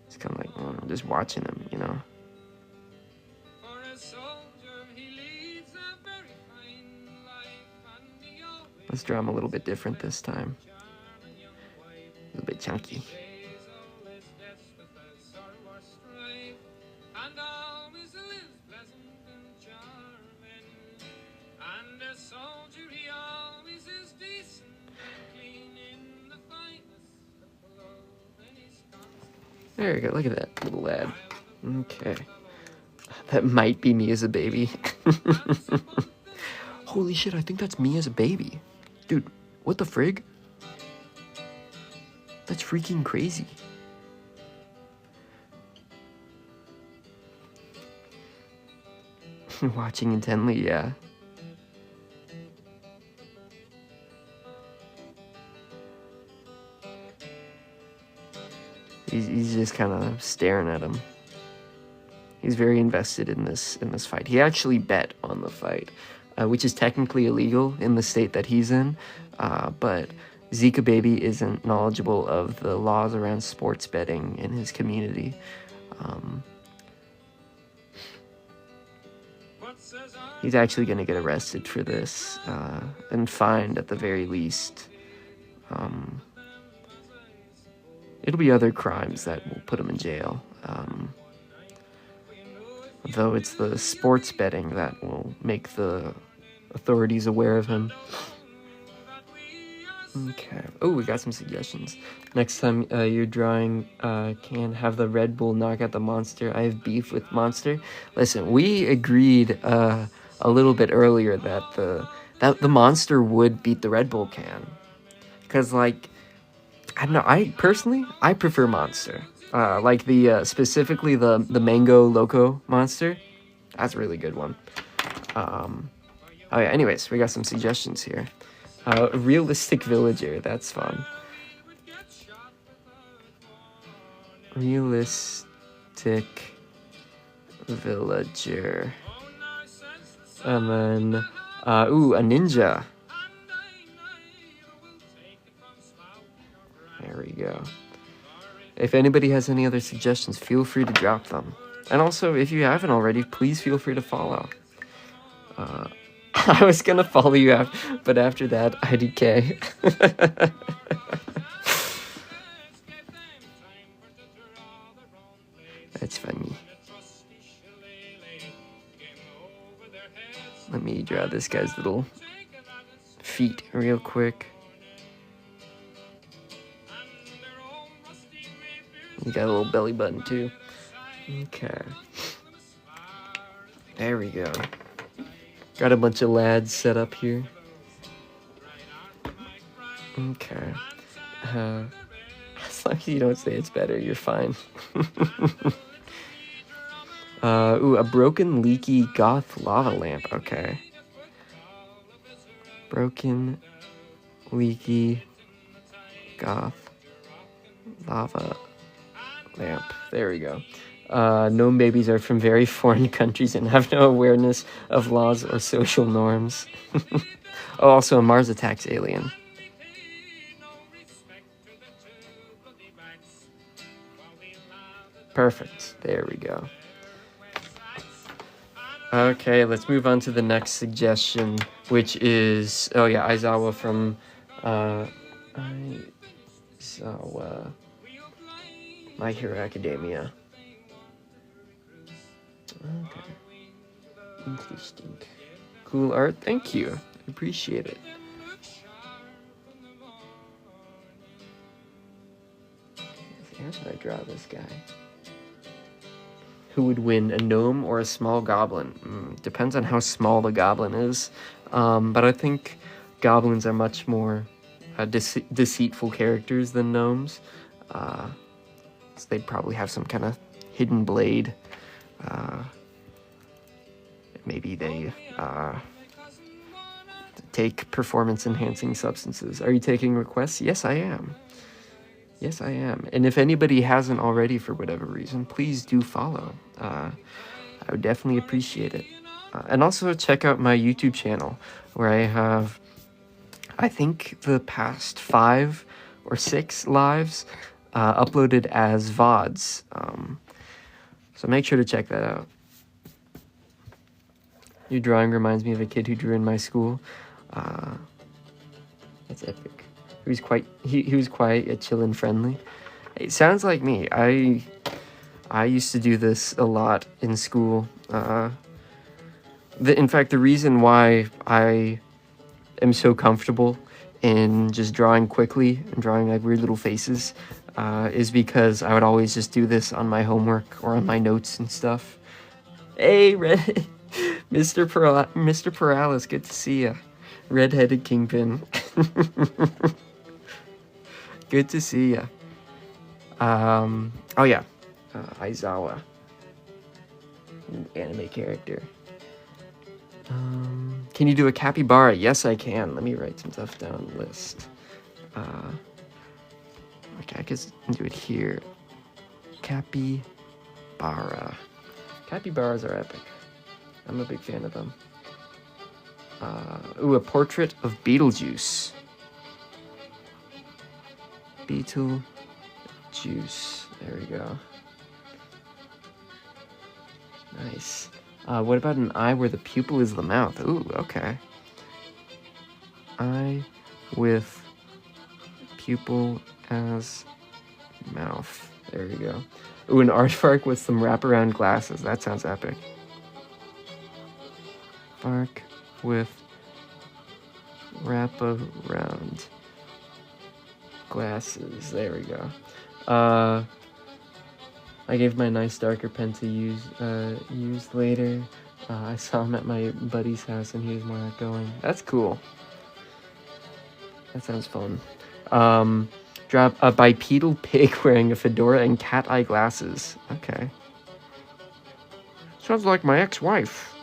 A: It's kind of like just watching him, you know. Let's draw him a little bit different this time. A little bit chunky. There you go, look at that little lad. Okay. That might be me as a baby. Holy shit, I think that's me as a baby. Dude, what the frig? That's freaking crazy. Watching intently, yeah. He's just kind of staring at him. He's very invested in this fight. He actually bet on the fight, which is technically illegal in the state that he's in, but Zika Baby isn't knowledgeable of the laws around sports betting in his community. He's actually going to get arrested for this and fined at the very least. It'll be other crimes that will put him in jail. Though it's the sports betting that will make the authorities aware of him. Okay. Oh, we got some suggestions. Next time you're drawing, can have the Red Bull knock out the monster. I have beef with monster. Listen, we agreed a little bit earlier that the monster would beat the Red Bull can. Because, like, I don't know, I prefer monster. Like specifically the Mango Loco monster. That's a really good one. Oh yeah, anyways, we got some suggestions here. Realistic villager, that's fun. Realistic villager. And then, ooh, a ninja. There we go. If anybody has any other suggestions, feel free to drop them. And also, if you haven't already, please feel free to follow. I was gonna follow you, but after that, IDK. That's funny. Let me draw this guy's little feet real quick. He got a little belly button too. Okay. There we go. Got a bunch of lads set up here. Okay. As long as you don't say it's better, you're fine. Ooh, a broken, leaky goth lava lamp. Okay. Broken, leaky, goth lava lamp. There we go. Gnome babies are from very foreign countries and have no awareness of laws or social norms. Oh, also a Mars Attacks alien. Perfect. There we go. Okay, let's move on to the next suggestion, which is, oh yeah, Aizawa from, Aizawa, My Hero Academia. Okay. Interesting. Cool art, thank you. Appreciate it. How should I draw this guy? Who would win, a gnome or a small goblin? Depends on how small the goblin is. But I think goblins are much more deceitful characters than gnomes. So they'd probably have some kind of hidden blade. Maybe they take performance-enhancing substances. Are you taking requests? Yes, I am. Yes, I am. And if anybody hasn't already for whatever reason, please do follow. I would definitely appreciate it. And also check out my YouTube channel, where I have, I think, the past 5 or 6 lives uploaded as VODs. So make sure to check that out. Your drawing reminds me of a kid who drew in my school. That's epic. He was quite chill and friendly. It sounds like me. I used to do this a lot in school. In fact, the reason why I am so comfortable in just drawing quickly and drawing like weird little faces is because I would always just do this on my homework or on my notes and stuff. Hey, Red, Mr. Perales, good to see ya. Red-headed kingpin. Good to see ya. Oh yeah, Aizawa, an anime character. Can you do a capybara? Yes, I can. Let me write some stuff down on the list. Okay, I can do it here. Capybara. Capybaras are epic. I'm a big fan of them. Ooh, a portrait of Beetlejuice. Beetlejuice. There we go. Nice. What about an eye where the pupil is the mouth? Ooh, okay. Eye with pupil as mouth. There we go. Ooh, an aardvark with some wraparound glasses. That sounds epic. Vark with wraparound glasses. There we go. I gave my nice darker pen to use later. I saw him at my buddy's house and he was more outgoing. That's cool. That sounds fun. Drop a bipedal pig wearing a fedora and cat eye glasses. Okay. Sounds like my ex-wife.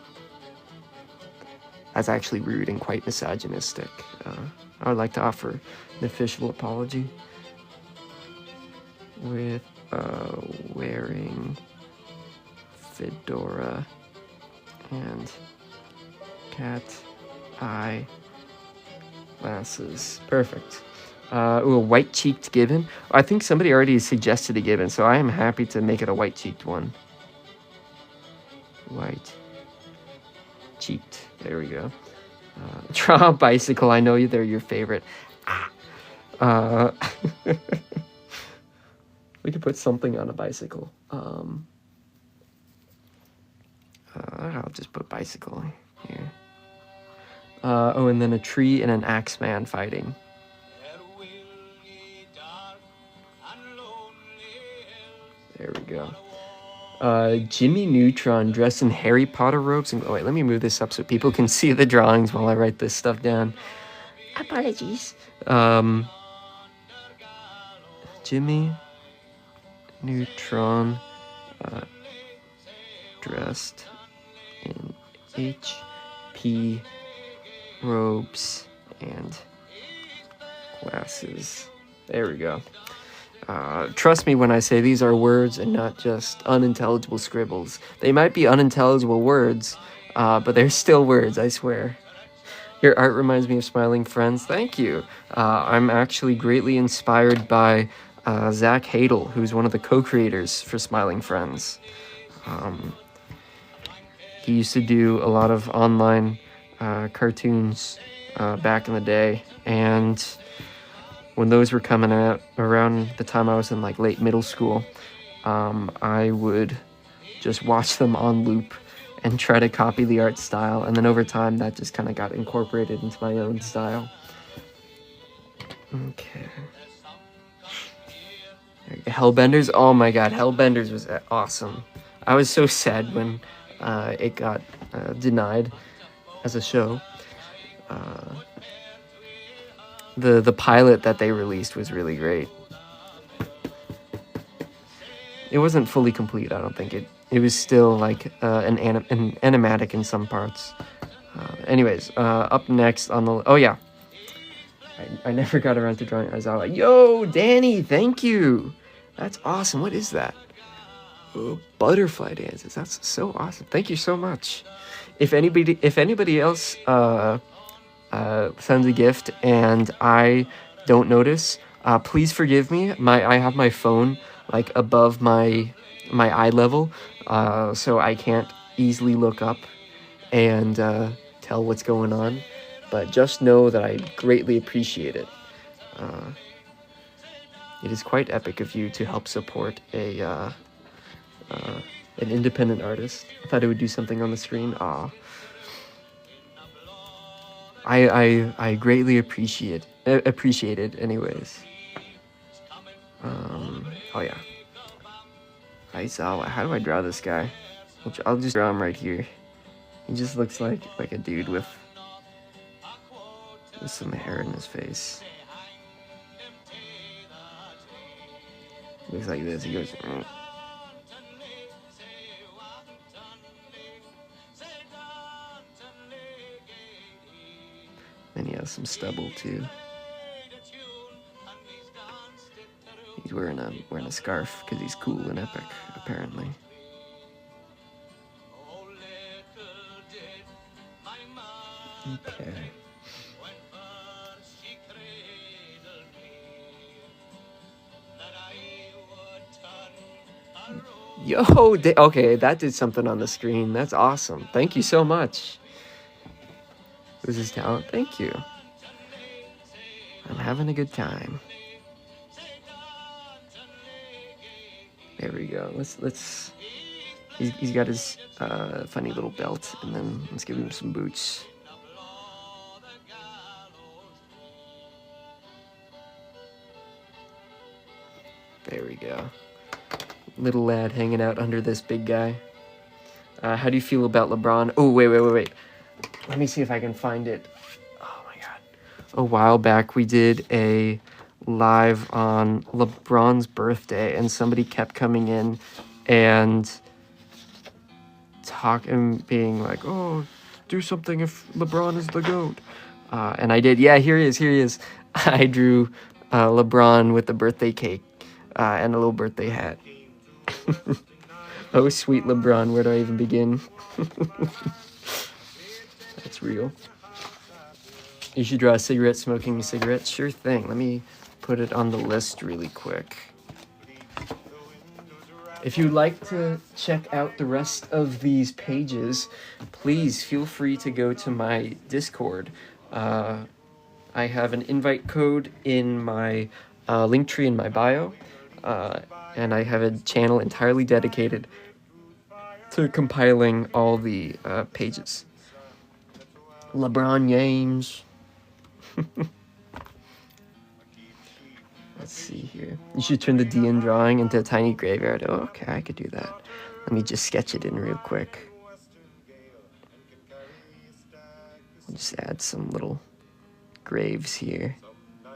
A: That's actually rude and quite misogynistic. I would like to offer an official apology. With wearing fedora and cat eye glasses. Perfect. Ooh, a white-cheeked gibbon. I think somebody already suggested a gibbon, so I am happy to make it a white-cheeked one. White-cheeked. There we go. Draw a bicycle. I know they're your favorite. We could put something on a bicycle. I'll just put bicycle here. Oh, and then a tree and an axe man fighting. There we go. Jimmy Neutron dressed in Harry Potter robes. And, oh, wait, let me move this up so people can see the drawings while I write this stuff down. Apologies. Jimmy Neutron dressed in HP robes and glasses. There we go. Trust me when I say these are words and not just unintelligible scribbles. They might be unintelligible words, but they're still words, I swear. Your art reminds me of Smiling Friends. Thank you. I'm actually greatly inspired by Zach Hadel, who's one of the co-creators for Smiling Friends. He used to do a lot of online cartoons back in the day, and when those were coming out around the time I was in like late middle school, I would just watch them on loop and try to copy the art style, and then over time that just kind of got incorporated into my own style. Okay. Hellbenders, oh my god, Hellbenders was awesome. I was so sad when it got denied as a show. The pilot that they released was really great. It wasn't fully complete, I don't think. It was still like an animatic in some parts. Anyways, up next on the... Oh yeah. I never got around to drawing Aizawa. Yo, Danny, thank you! That's awesome. What is that? Oh, butterfly dances. That's so awesome. Thank you so much. If anybody else sends a gift and I don't notice, please forgive me. I have my phone like above my eye level, so I can't easily look up and tell what's going on. But just know that I greatly appreciate it. It is quite epic of you to help support an independent artist. I thought it would do something on the screen. I greatly appreciate it anyways. Oh yeah. Aizawa. How do I draw this guy? I'll just draw him right here. He just looks like a dude with some hair in his face. Looks like this. He goes. Then he has some stubble too. He's wearing a scarf because he's cool and epic, apparently. Okay. Yo, okay, that did something on the screen. That's awesome. Thank you so much. Who's his talent? Thank you. I'm having a good time. There we go. Let's. He's got his funny little belt, and then let's give him some boots. There we go. Little lad hanging out under this big guy. How do you feel about LeBron? Oh, wait. Let me see if I can find it. Oh my god. A while back we did a live on LeBron's birthday, and somebody kept coming in and being like, oh, do something if LeBron is the GOAT. And I did. Yeah, here he is. I drew LeBron with the birthday cake and a little birthday hat. Oh, sweet LeBron, where do I even begin? That's real. You should draw a cigarette smoking a cigarette. Sure thing. Let me put it on the list really quick. If you'd like to check out the rest of these pages, please feel free to go to my Discord. I have an invite code in my link tree in my bio. And I have a channel entirely dedicated to compiling all the pages. LeBron James. Let's see here. You should turn the D in drawing into a tiny graveyard. Oh, okay, I could do that. Let me just sketch it in real quick. I'll just add some little graves here. A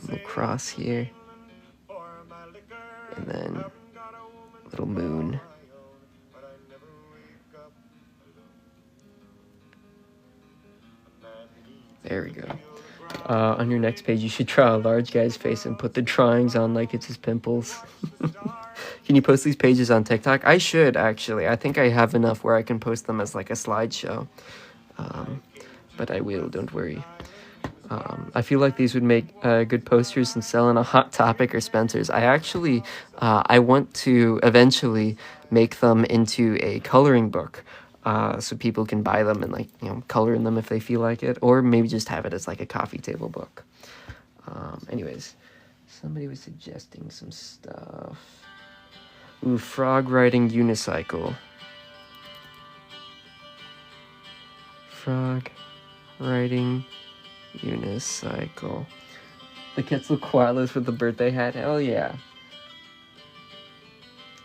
A: little cross here. And then a little moon There we go. On your next page, you should draw a large guy's face and put the drawings on like it's his pimples. Can you post these pages on TikTok? I should, actually. I think I have enough where I can post them as like a slideshow. But I will, don't worry. I feel like these would make good posters and sell in a Hot Topic or Spencer's. I want to eventually make them into a coloring book. So people can buy them and, like, you know, color in them if they feel like it, or maybe just have it as like a coffee table book. Anyways, somebody was suggesting some stuff. Ooh, frog riding unicycle. Frog riding unicycle. The Quetzalcoatlus with the birthday hat. Hell yeah.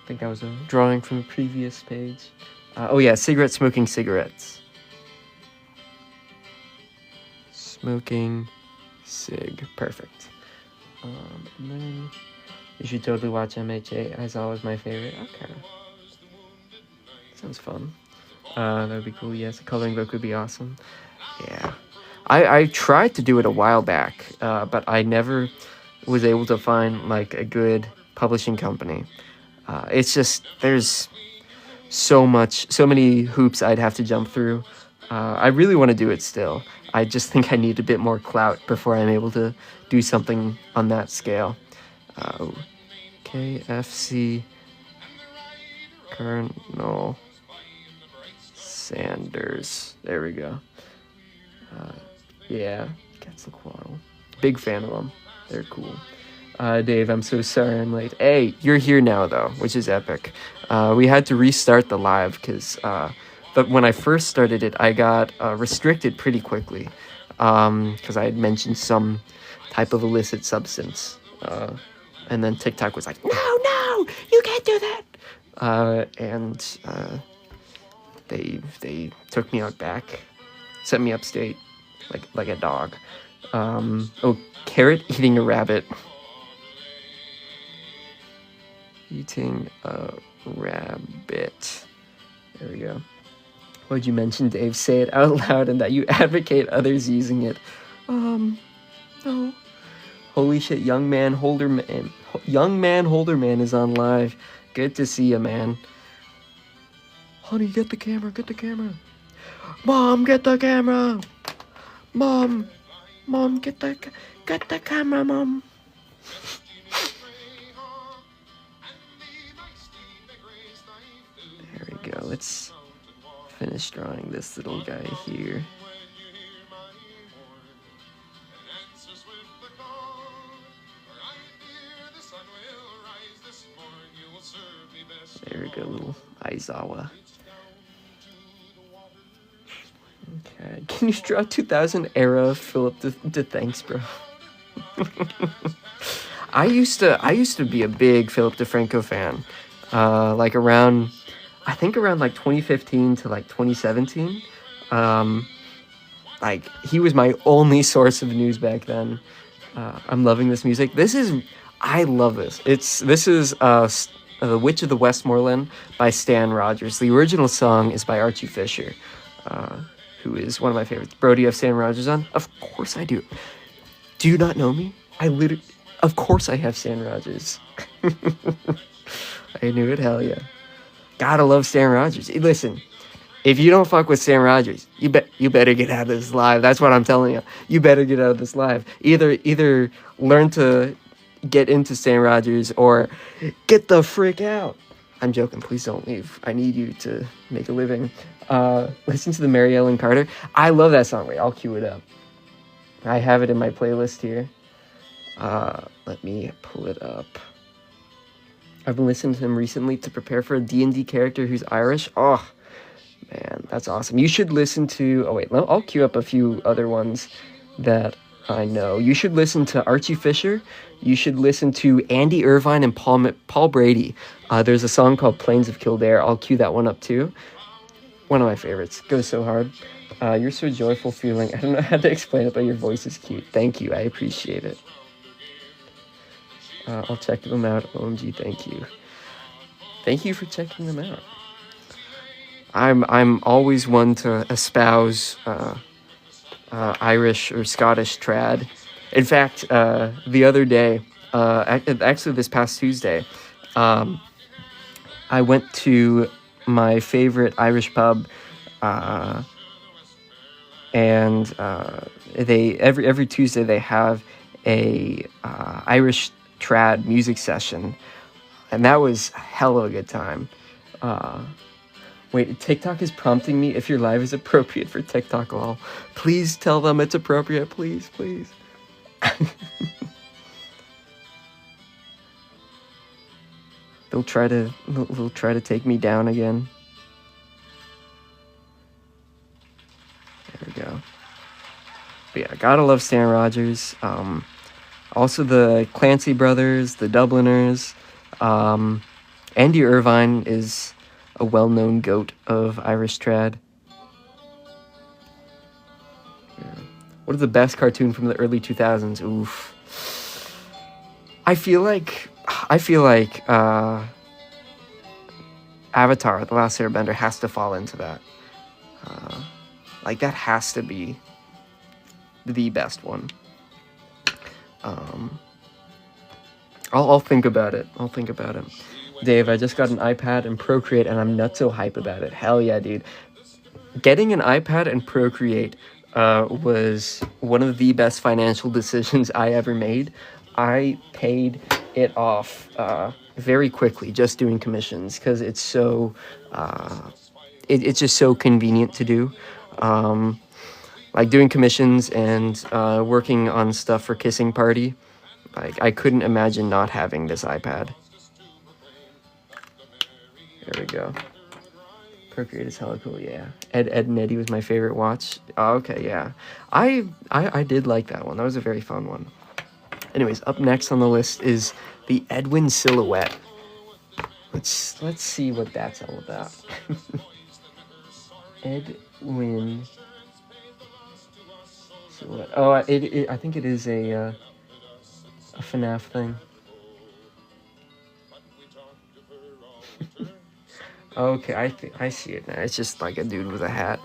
A: I think that was a drawing from a previous page. Oh yeah, smoking cigarettes. Smoking cig. Perfect. And then you should totally watch MHA. As always, my favorite. Okay. Sounds fun. That would be cool. Yes, a coloring book would be awesome. Yeah. I tried to do it a while back, but I never was able to find like a good publishing company. It's just, there's so many hoops I'd have to jump through. I really want to do it still. I just think I need a bit more clout before I'm able to do something on that scale. KFC Colonel Sanders. There we go. Yeah, Quetzalcoatl. Big fan of them. They're cool. Dave, I'm so sorry I'm late. Hey, you're here now, though, which is epic. We had to restart the live because but when I first started it, I got restricted pretty quickly because I had mentioned some type of illicit substance. And then TikTok was like, no, you can't do that. And they took me out back, sent me upstate like a dog. Oh, carrot eating a rabbit. Eating a rabbit. There we go. What'd you mention, Dave? Say it out loud and that you advocate others using it. No. Holy shit, Young Man Holder Man is on live. Good to see you, man. Honey, get the camera. Mom, get the camera. Mom, get the camera, Mom. There we go. Let's finish drawing this little guy here. There we go, little Aizawa. Okay, can you draw 2000 era Philip to thanks, bro? I used to be a big Philip DeFranco fan. Like around like 2015 to like 2017. Like he was my only source of news back then. I'm loving this music. I love this. This is The Witch of the Westmoreland by Stan Rogers. The original song is by Archie Fisher, who is one of my favorites. Bro, do you have Stan Rogers on? Of course I do. Do you not know me? Of course I have Stan Rogers. I knew it, hell yeah. Gotta love Stan Rogers. Listen, if you don't fuck with Stan Rogers, you better get out of this live. That's what I'm telling you. You better get out of this live. Either learn to get into Stan Rogers or get the frick out. I'm joking. Please don't leave. I need you to make a living. Listen to the Mary Ellen Carter. I love that song. Wait, I'll cue it up. I have it in my playlist here. Let me pull it up. I've been listening to him recently to prepare for a D&D character who's Irish. Oh, man, that's awesome. You should listen to... Oh, wait, I'll cue up a few other ones that I know. You should listen to Archie Fisher. You should listen to Andy Irvine and Paul Brady. There's a song called Plains of Kildare. I'll cue that one up, too. One of my favorites. Goes so hard. You're so joyful feeling. I don't know how to explain it, but your voice is cute. Thank you. I appreciate it. I'll check them out. OMG, thank you. Thank you for checking them out. I'm always one to espouse Irish or Scottish trad. In fact, the other day, actually this past Tuesday, I went to my favorite Irish pub, and they every Tuesday they have a Irish trad music session, and that was hella a good time. Wait, TikTok is prompting me if your live is appropriate for TikTok. Lol. Please tell them it's appropriate, please, please. They'll try to take me down again. There we go. But yeah, gotta love Stan Rogers. Also the Clancy brothers, the Dubliners. Andy Irvine is a well-known goat of Irish trad. Yeah. What is the best cartoon from the early 2000s? Oof. I feel like Avatar: The Last Airbender has to fall into that. Like that has to be the best one. I'll think about it. Dave, I just got an iPad and Procreate, and I'm not so hype about it. Hell yeah, dude. Getting an iPad and Procreate was one of the best financial decisions I ever made. I paid it off very quickly just doing commissions, because it's so it's just so convenient to do. Like doing commissions and working on stuff for Kissing Party. Like, I couldn't imagine not having this iPad. There we go. Procreate is hella cool, yeah. Ed and Eddie was my favorite watch. Oh, okay, yeah. I did like that one. That was a very fun one. Anyways, up next on the list is the Edwin Silhouette. Let's see what that's all about. Edwin Silhouette. Oh, I think it is a FNAF thing. Okay, I see it now. It's just like a dude with a hat.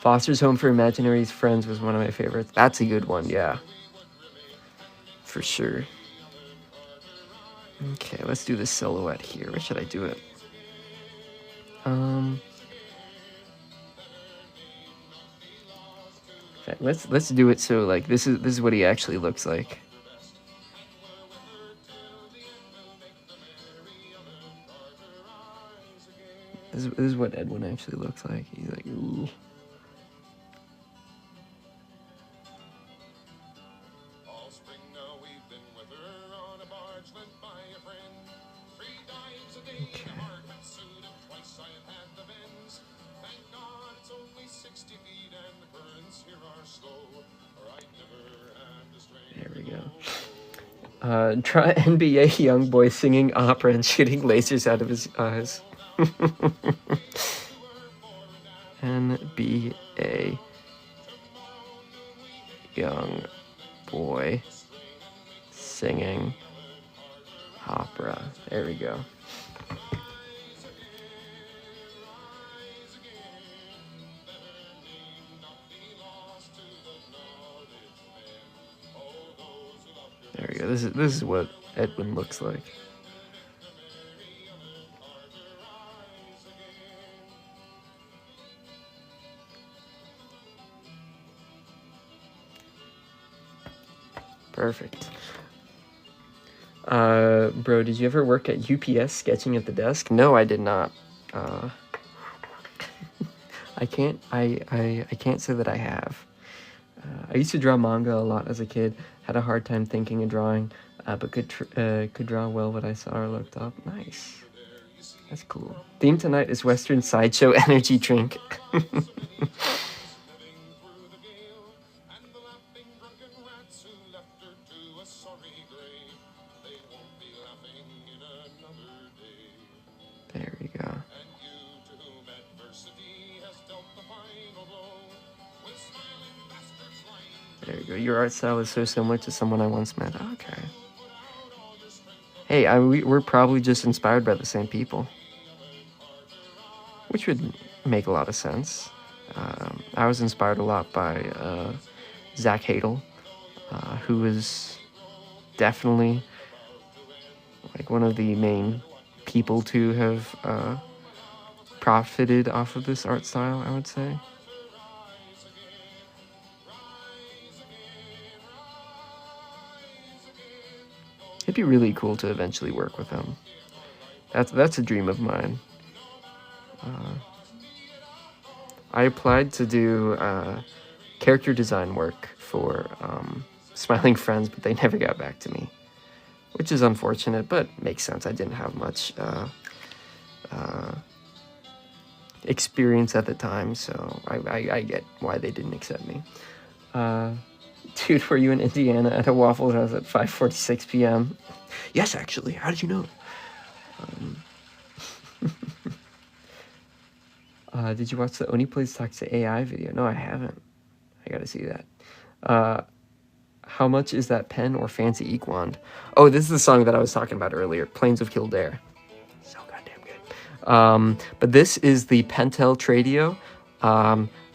A: Foster's Home for Imaginary Friends was one of my favorites. That's a good one, yeah. For sure. Okay, let's do the silhouette here. Where should I do it? In fact, let's do it so like this is what he actually looks like. This is what Edwin actually looks like. He's like, ooh. Okay. There we go. Try NBA YoungBoy singing opera and shooting lasers out of his eyes. NBA young boy singing opera. There we go. There we go. This is what Edwin looks like. Perfect. Bro, did you ever work at UPS sketching at the desk? No, I did not. I can't say that I have. I used to draw manga a lot as a kid. Had a hard time thinking and drawing, but could draw well what I saw or looked up. Nice. That's cool. Theme tonight is Western Sideshow Energy Drink. There we go. There you go. Your art style is so similar to someone I once met. Okay. Hey, we're probably just inspired by the same people. Which would make a lot of sense. I was inspired a lot by Zach Hadel, who is definitely like one of the main people to have profited off of this art style, I would say. It'd be really cool to eventually work with him. That's a dream of mine. I applied to do character design work for Smiling Friends, but they never got back to me, which is unfortunate, but makes sense. I didn't have much experience at the time, so I get why they didn't accept me. Dude, were you in Indiana at a Waffle House at 5:46 p.m.? Yes, actually. How did you know? Did you watch the Oni Plays Talks to AI video? No, I haven't. I gotta see that. How much is that pen or fancy ink wand? Oh, this is the song that I was talking about earlier, Plains of Kildare. So goddamn good. But this is the Pentel Tradio.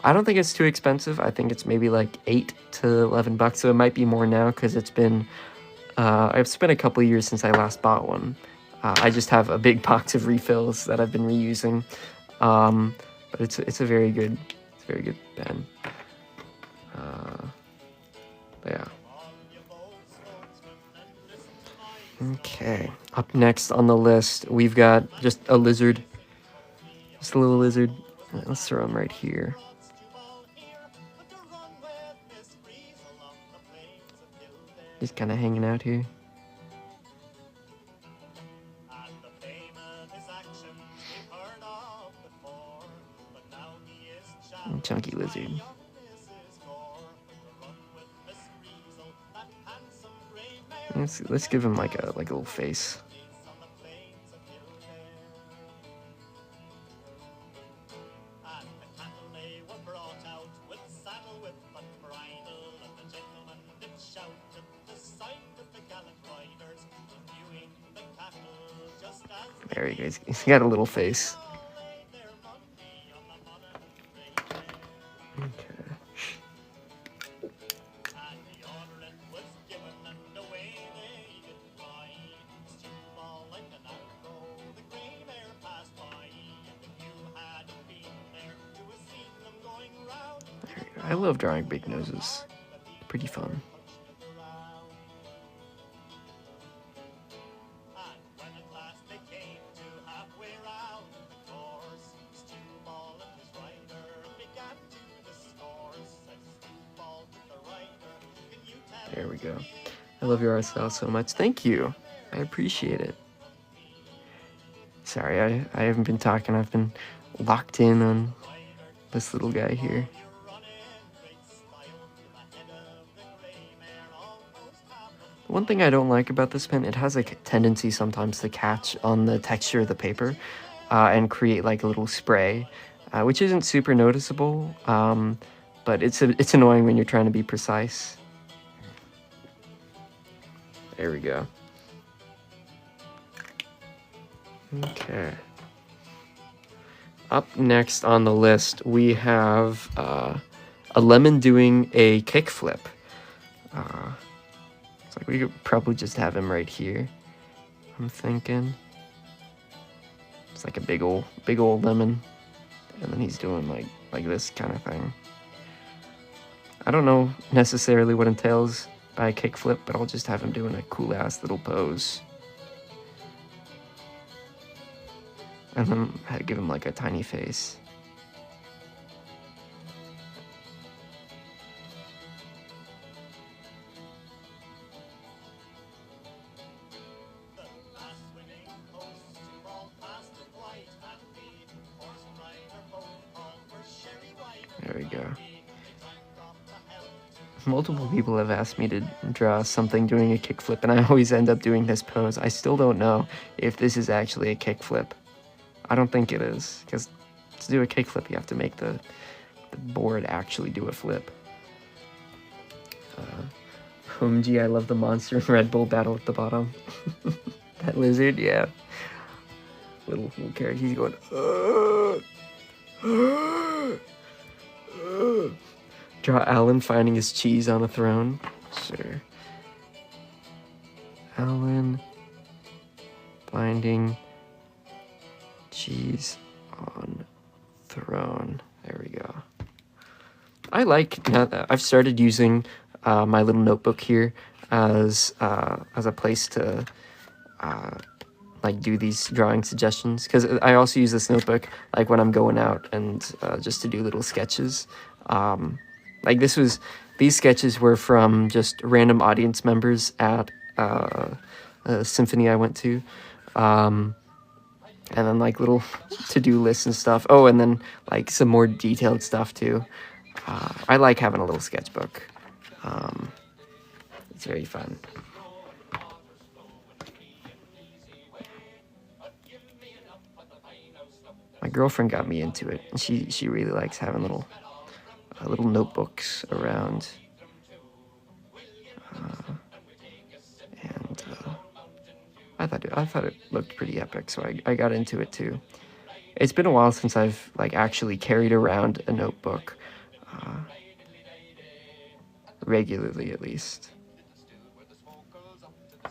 A: I don't think it's too expensive. I think it's maybe like $8 to $11, so it might be more now because it's been, it's been a couple of years since I last bought one. I just have a big box of refills that I've been reusing. But it's a very good pen. But yeah. Okay, up next on the list, we've got just a lizard. Just a little lizard. Let's throw him right here. Just kind of hanging out here. Chunky lizard. Let's give him like a little face. There he goes. He's got a little face. I love drawing big noses. Pretty fun. There we go. I love your art style so much. Thank you. I appreciate it. Sorry, I haven't been talking. I've been locked in on this little guy here. One thing I don't like about this pen, it has a tendency sometimes to catch on the texture of the paper and create like a little spray, which isn't super noticeable, but it's annoying when you're trying to be precise. There we go. Okay. Up next on the list, we have a lemon doing a kickflip. It's like we could probably just have him right here, I'm thinking. It's like a big old lemon, and then he's doing like this kind of thing. I don't know necessarily what entails by a kickflip, but I'll just have him doing a cool ass little pose. And then I give him like a tiny face. There we go. Multiple people have asked me to draw something doing a kickflip, and I always end up doing this pose. I still don't know if this is actually a kickflip. I don't think it is, because to do a kickflip, you have to make the board actually do a flip. Gee, I love the Monster and Red Bull battle at the bottom. That lizard, yeah. Little character, he's going, Draw Alan finding his cheese on a throne. Sure. Alan finding cheese on throne. There we go. I like, now that I've started using my little notebook here as a place to like do these drawing suggestions, because I also use this notebook like when I'm going out and just to do little sketches. Like these sketches were from just random audience members at a symphony I went to, and then like little to-do lists and stuff. Oh, and then like some more detailed stuff too. I like having a little sketchbook. It's very fun. My girlfriend got me into it, and she really likes having little notebooks around. And I thought it looked pretty epic, so I got into it too. It's been a while since I've like actually carried around a notebook, regularly at least.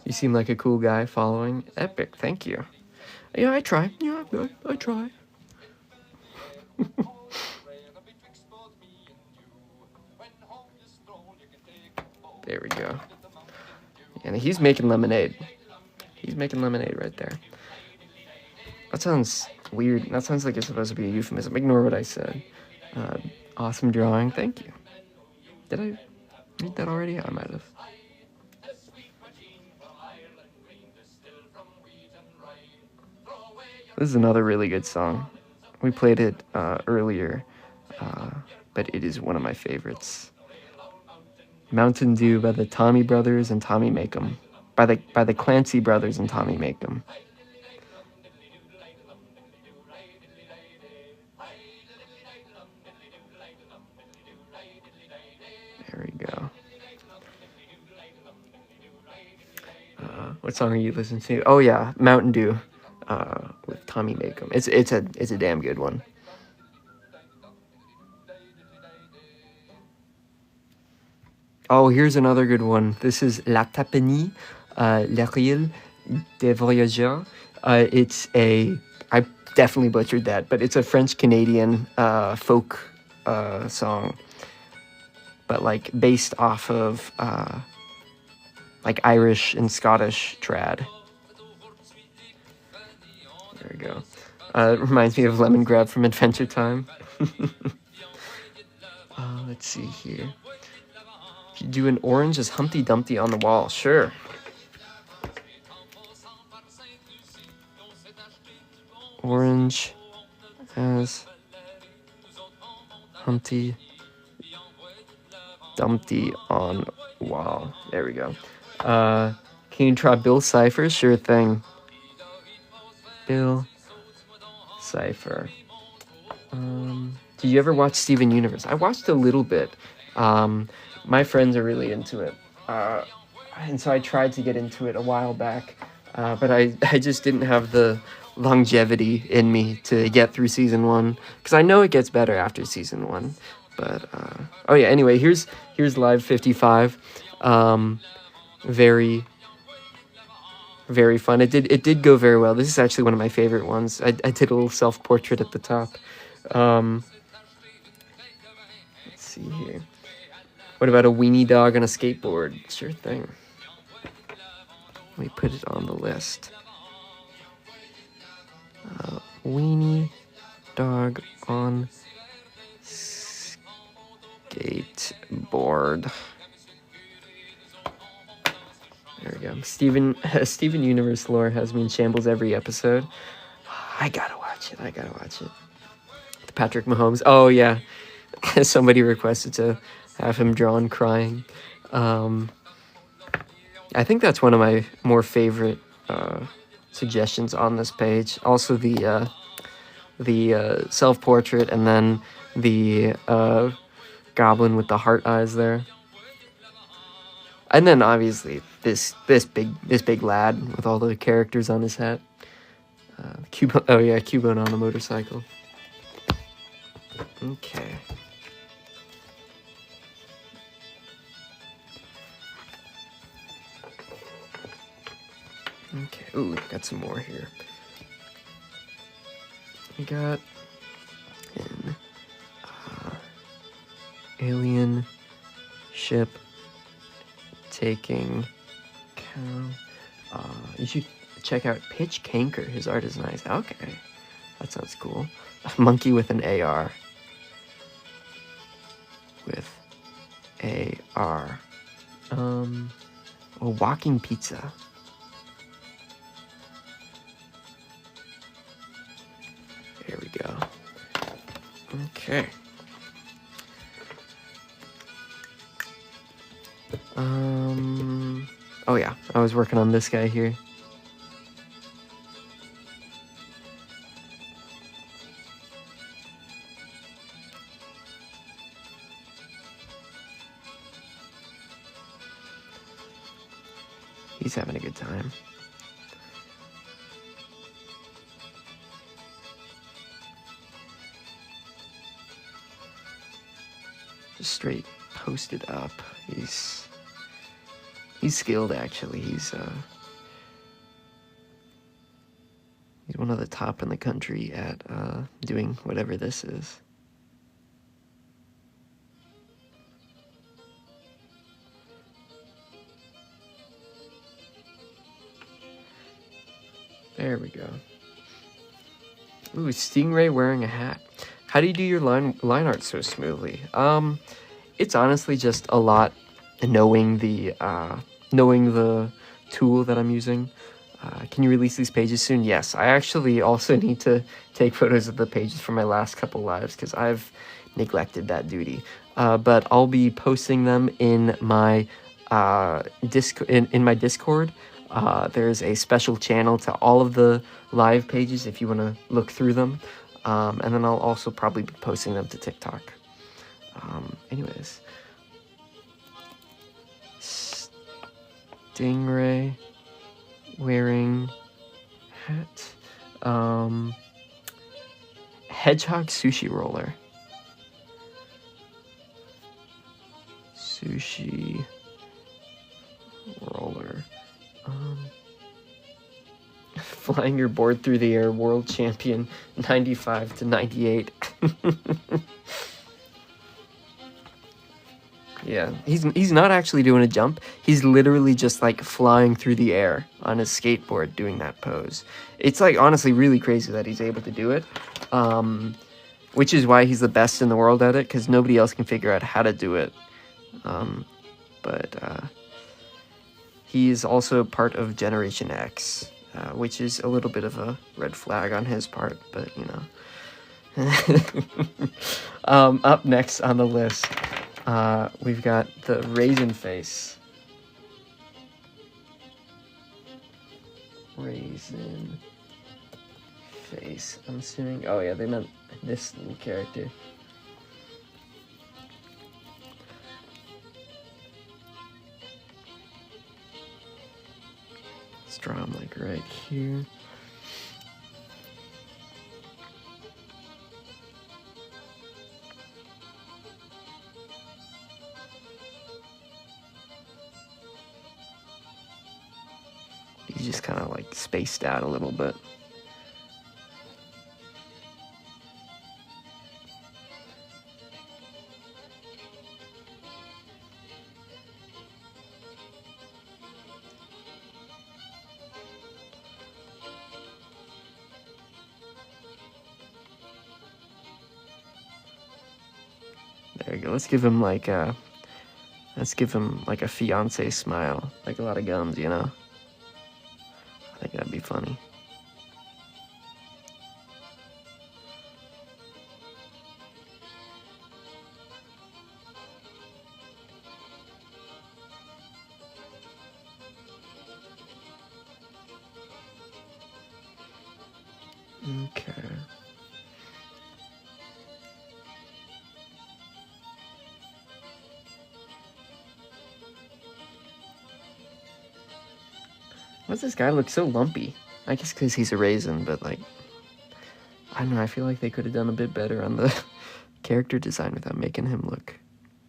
A: You seem like a cool guy following. Epic, thank you. Yeah, I try. Yeah, I try. There we go. And he's making lemonade. He's making lemonade right there. That sounds weird. That sounds like it's supposed to be a euphemism. Ignore what I said. Awesome drawing. Thank you. Did I read that already? I might have. This is another really good song. We played it earlier, but it is one of my favorites. Mountain Dew by the Tommy Brothers and Tommy Makem. By the Clancy Brothers and Tommy Makem. There we go. What song are you listening to? Oh yeah, Mountain Dew with Tommy Makem. It's a damn good one. Oh, here's another good one. This is La Tapenie, L'Arrière des Voyageurs. I definitely butchered that, but it's a French-Canadian folk song, but like based off of like Irish and Scottish trad. There we go. It reminds me of Lemon Grab from Adventure Time. Let's see here. You do an orange as Humpty Dumpty on the wall. Sure. Orange as Humpty Dumpty on wall. There we go. Can you try Bill Cipher? Sure thing. Bill Cipher. Did you ever watch Steven Universe? I watched a little bit. My friends are really into it, and so I tried to get into it a while back, but I just didn't have the longevity in me to get through season 1, because I know it gets better after season 1. But oh yeah, anyway, here's Live 55. Very fun. It did go very well. This is actually one of my favorite ones. I did a little self-portrait at the top. Let's see here. What about a weenie dog on a skateboard? Sure thing. Let me put it on the list. Weenie dog on skateboard. There we go. Steven Universe lore has me in shambles every episode. I gotta watch it. The Patrick Mahomes. Oh yeah. Somebody requested to have him drawn crying. I think that's one of my more favorite suggestions on this page. Also the self-portrait, and then the goblin with the heart eyes there. And then obviously this big lad with all the characters on his hat. Cubone on a motorcycle. Okay. Okay, ooh, got some more here. We got an alien ship taking cow. You should check out Pitch Canker. His art is nice. Okay, that sounds cool. A monkey with an AR. With AR. A walking pizza. There we go. Okay. Oh yeah, I was working on this guy here. He's having a good time. Just straight posted up. He's skilled, actually. He's one of the top in the country at doing whatever this is. There we go. Ooh, Stingray wearing a hat. How do you do your line art so smoothly? It's honestly just a lot knowing the tool that I'm using. Can you release these pages soon? Yes. I actually also need to take photos of the pages for my last couple lives because I've neglected that duty. But I'll be posting them in my in my Discord. There's a special channel to all of the live pages if you want to look through them. And then I'll also probably be posting them to TikTok. Anyways. Stingray wearing hat. Hedgehog sushi roller. Sushi roller. Flying your board through the air, world champion, 95 to 98. Yeah, he's not actually doing a jump. He's literally just like flying through the air on his skateboard doing that pose. It's like honestly really crazy that he's able to do it. Which is why he's the best in the world at it, because nobody else can figure out how to do it. But he is also part of Generation X, which is a little bit of a red flag on his part, but you know. Up next on the list, we've got the Raisin Face. Raisin Face. I'm assuming. Oh yeah, they meant this little character. Let's draw him like right here. He's just kind of like spaced out a little bit. There you go. Let's give him like a fiance smile, like a lot of gums, you know. I think that'd be funny. Okay. Why does this guy look so lumpy? I guess because he's a raisin, but like, I don't know, I feel like they could have done a bit better on the character design without making him look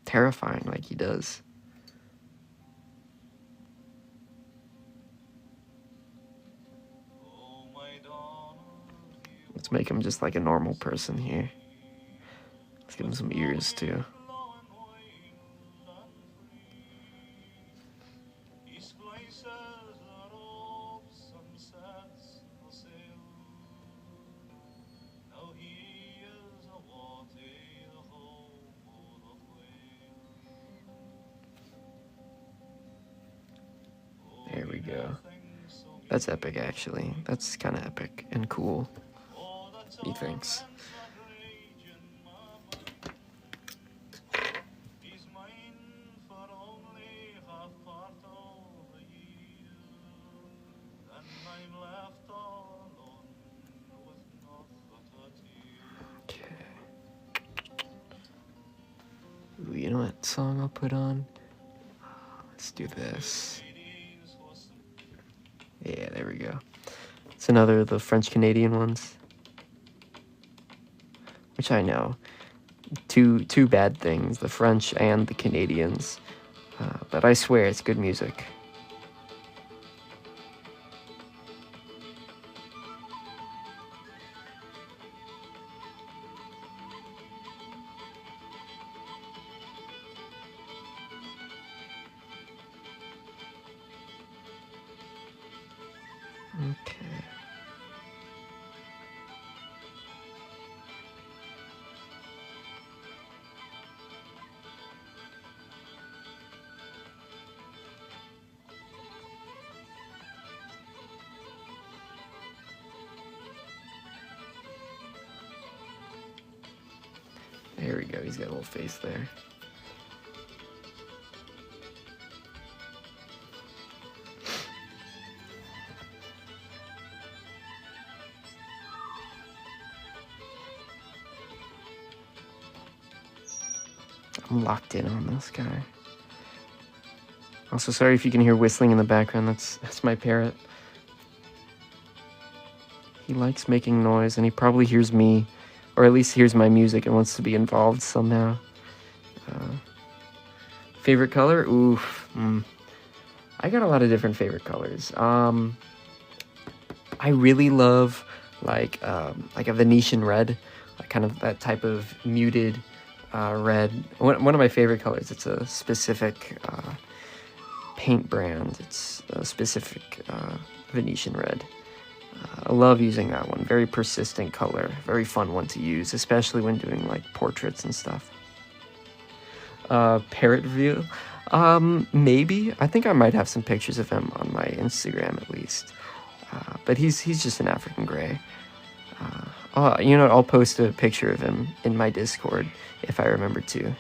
A: terrifying like he does. make him just like a normal person here. Let's give him some ears too. There we go. That's epic, actually. That's kind of epic and cool. Methinks. Ooh, you know what song I'll put on? Let's do this. Yeah, there we go. It's another of the French-Canadian ones. Which I know. Two bad things, the French and the Canadians. But I swear it's good music. Okay. There we go, he's got a little face there. I'm locked in on this guy. Also, sorry if you can hear whistling in the background, that's my parrot. He likes making noise, and he probably hears me, or at least hears my music and wants to be involved somehow. Favorite color? Oof. I got a lot of different favorite colors. I really love like a Venetian red, like kind of that type of muted red. One of my favorite colors. It's a specific paint brand. It's a specific Venetian red. I love using that one. Very persistent color. Very fun one to use, especially when doing like portraits and stuff. Parrot view? Maybe. I think I might have some pictures of him on my Instagram at least. But he's just an African gray. You know, I'll post a picture of him in my Discord if I remember to.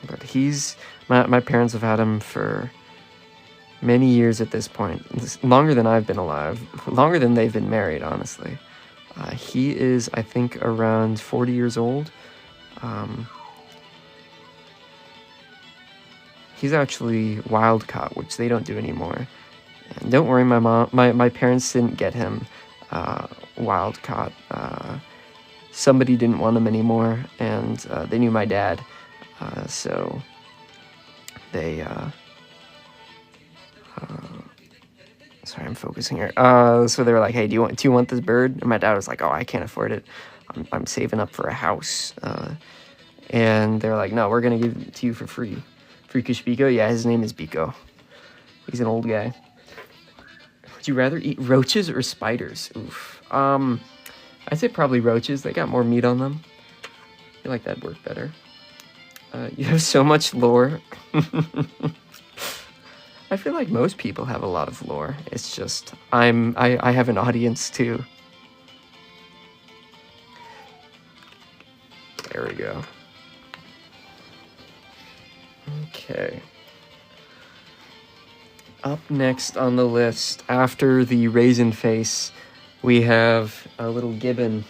A: But he's... My parents have had him for many years at this point. Longer than I've been alive. Longer than they've been married, honestly. He is, I think, around 40 years old. He's actually wild caught, which they don't do anymore. And don't worry, my parents didn't get him wild caught. Somebody didn't want him anymore, and they knew my dad, so they. Sorry, I'm focusing here. So they were like, "Hey, do you want this bird?" And my dad was like, "Oh, I can't afford it. I'm saving up for a house." And they're like, "No, we're gonna give it to you for free." Freakish Biko? Yeah, his name is Biko. He's an old guy. Would you rather eat roaches or spiders? Oof. I'd say probably roaches. They got more meat on them. I feel like that'd work better. You have so much lore. I feel like most people have a lot of lore. It's just I have an audience too. There we go. Okay. Up next on the list, after the raisin face, we have a little gibbon.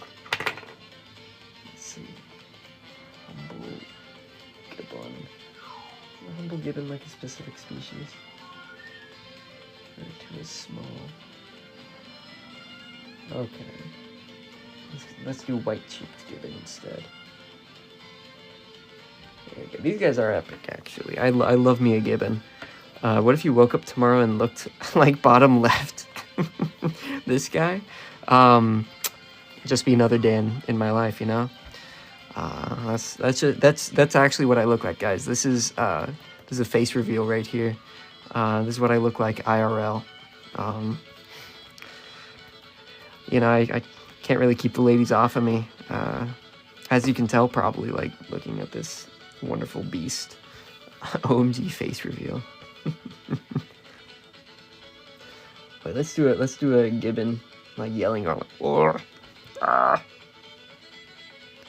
A: Let's see. Humble gibbon. Is a humble gibbon like a specific species? Or too small? Okay. Let's do white-cheeked gibbon instead. There you go. These guys are epic, actually. I love me a gibbon. What if you woke up tomorrow and looked like bottom left? This guy? Just be another day in my life, you know? That's actually what I look like, guys. This is a face reveal right here. This is what I look like IRL. You know, I can't really keep the ladies off of me. As you can tell, probably, like, looking at this wonderful beast. OMG face reveal. Wait, let's do a gibbon, like, yelling on, like,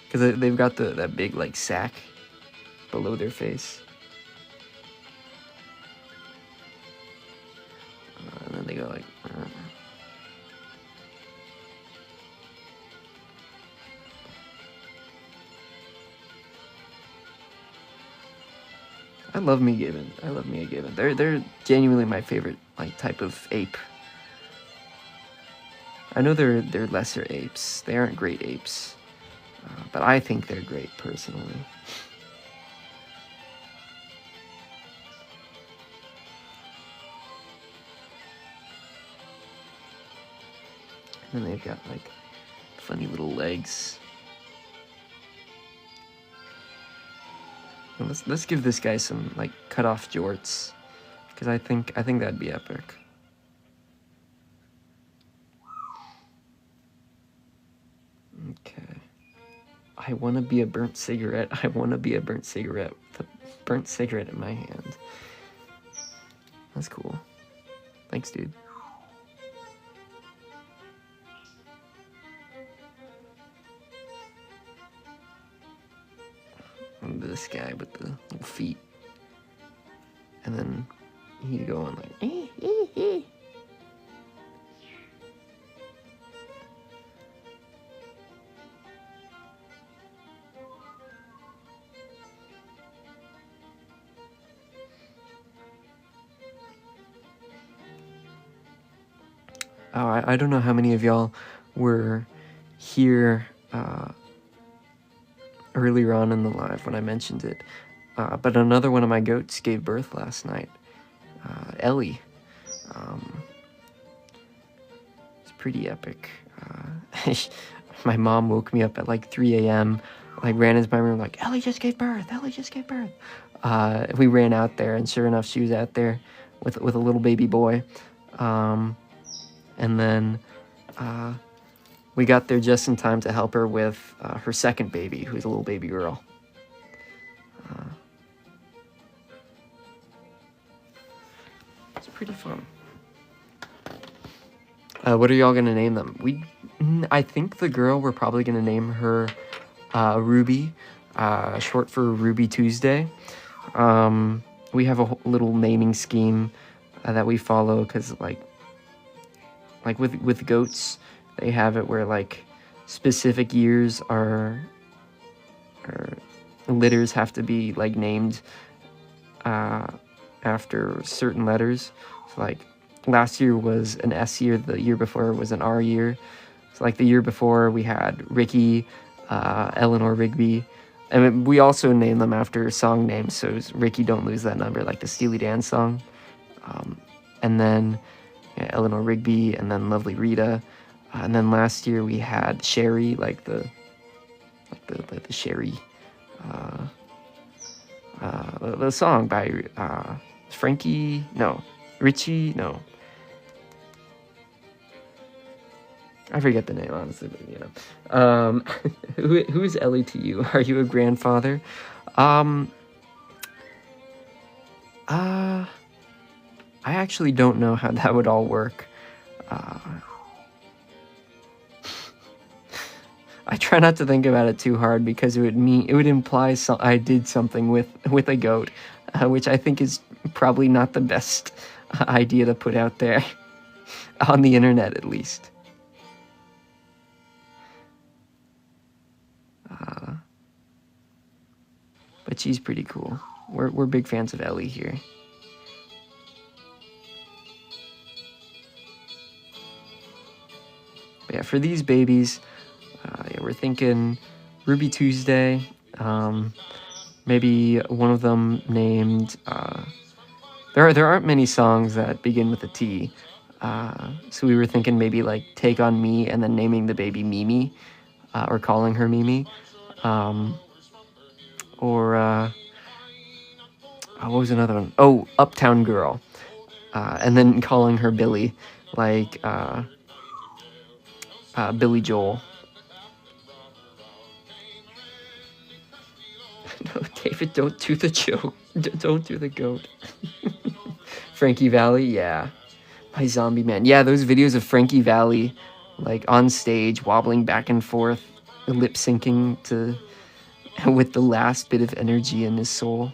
A: because they've got that big, like, sack below their face. And then they go like, I love me gibbon. I love me a gibbon. They're genuinely my favorite, like, type of ape. I know they're lesser apes. They aren't great apes, but I think they're great personally. And they've got, like, funny little legs. And let's give this guy some, like, cut off jorts, because I think that'd be epic. Okay. I want to be a burnt cigarette. I want to be a burnt cigarette with a burnt cigarette in my hand. That's cool. Thanks, dude. And this guy with the little feet. And then he going like, eh, eh, eh. Oh, I don't know how many of y'all were here earlier on in the live when I mentioned it, but another one of my goats gave birth last night. Ellie. It's pretty epic. My mom woke me up at like 3 a.m., like ran into my room like, Ellie just gave birth, Ellie just gave birth. We ran out there, and sure enough, she was out there with a little baby boy. And then we got there just in time to help her with her second baby, who's a little baby girl. It's pretty fun. What are y'all gonna name them? I think the girl, we're probably gonna name her Ruby, short for Ruby Tuesday. We have a little naming scheme that we follow, because like with goats, they have it where like specific years or litters have to be like named after certain letters. So like last year was an S year, the year before was an R year. So like the year before we had Ricky, Eleanor Rigby, and we also named them after song names. So it was Ricky Don't Lose That Number, like the Steely Dan song, and then Eleanor Rigby, and then Lovely Rita, and then last year we had Sherry, like the Sherry, the song by Richie, no, I forget the name honestly, but you know, who is Ellie to you? Are you a grandfather? I actually don't know how that would all work. I try not to think about it too hard, because it would imply I did something with a goat, which I think is probably not the best idea to put out there on the internet, at least. But she's pretty cool. We're big fans of Ellie here. But yeah, for these babies, we're thinking Ruby Tuesday. Maybe one of them named There aren't many songs that begin with a T. So we were thinking maybe like Take on Me and then naming the baby Mimi, or calling her Mimi. Or what was another one? Oh, Uptown Girl. And then calling her Billy, like Billy Joel. No, David, don't do the joke. Don't do the goat. Frankie Valli, yeah. My Zombie Man. Yeah, those videos of Frankie Valli, like on stage, wobbling back and forth, lip syncing to with the last bit of energy in his soul.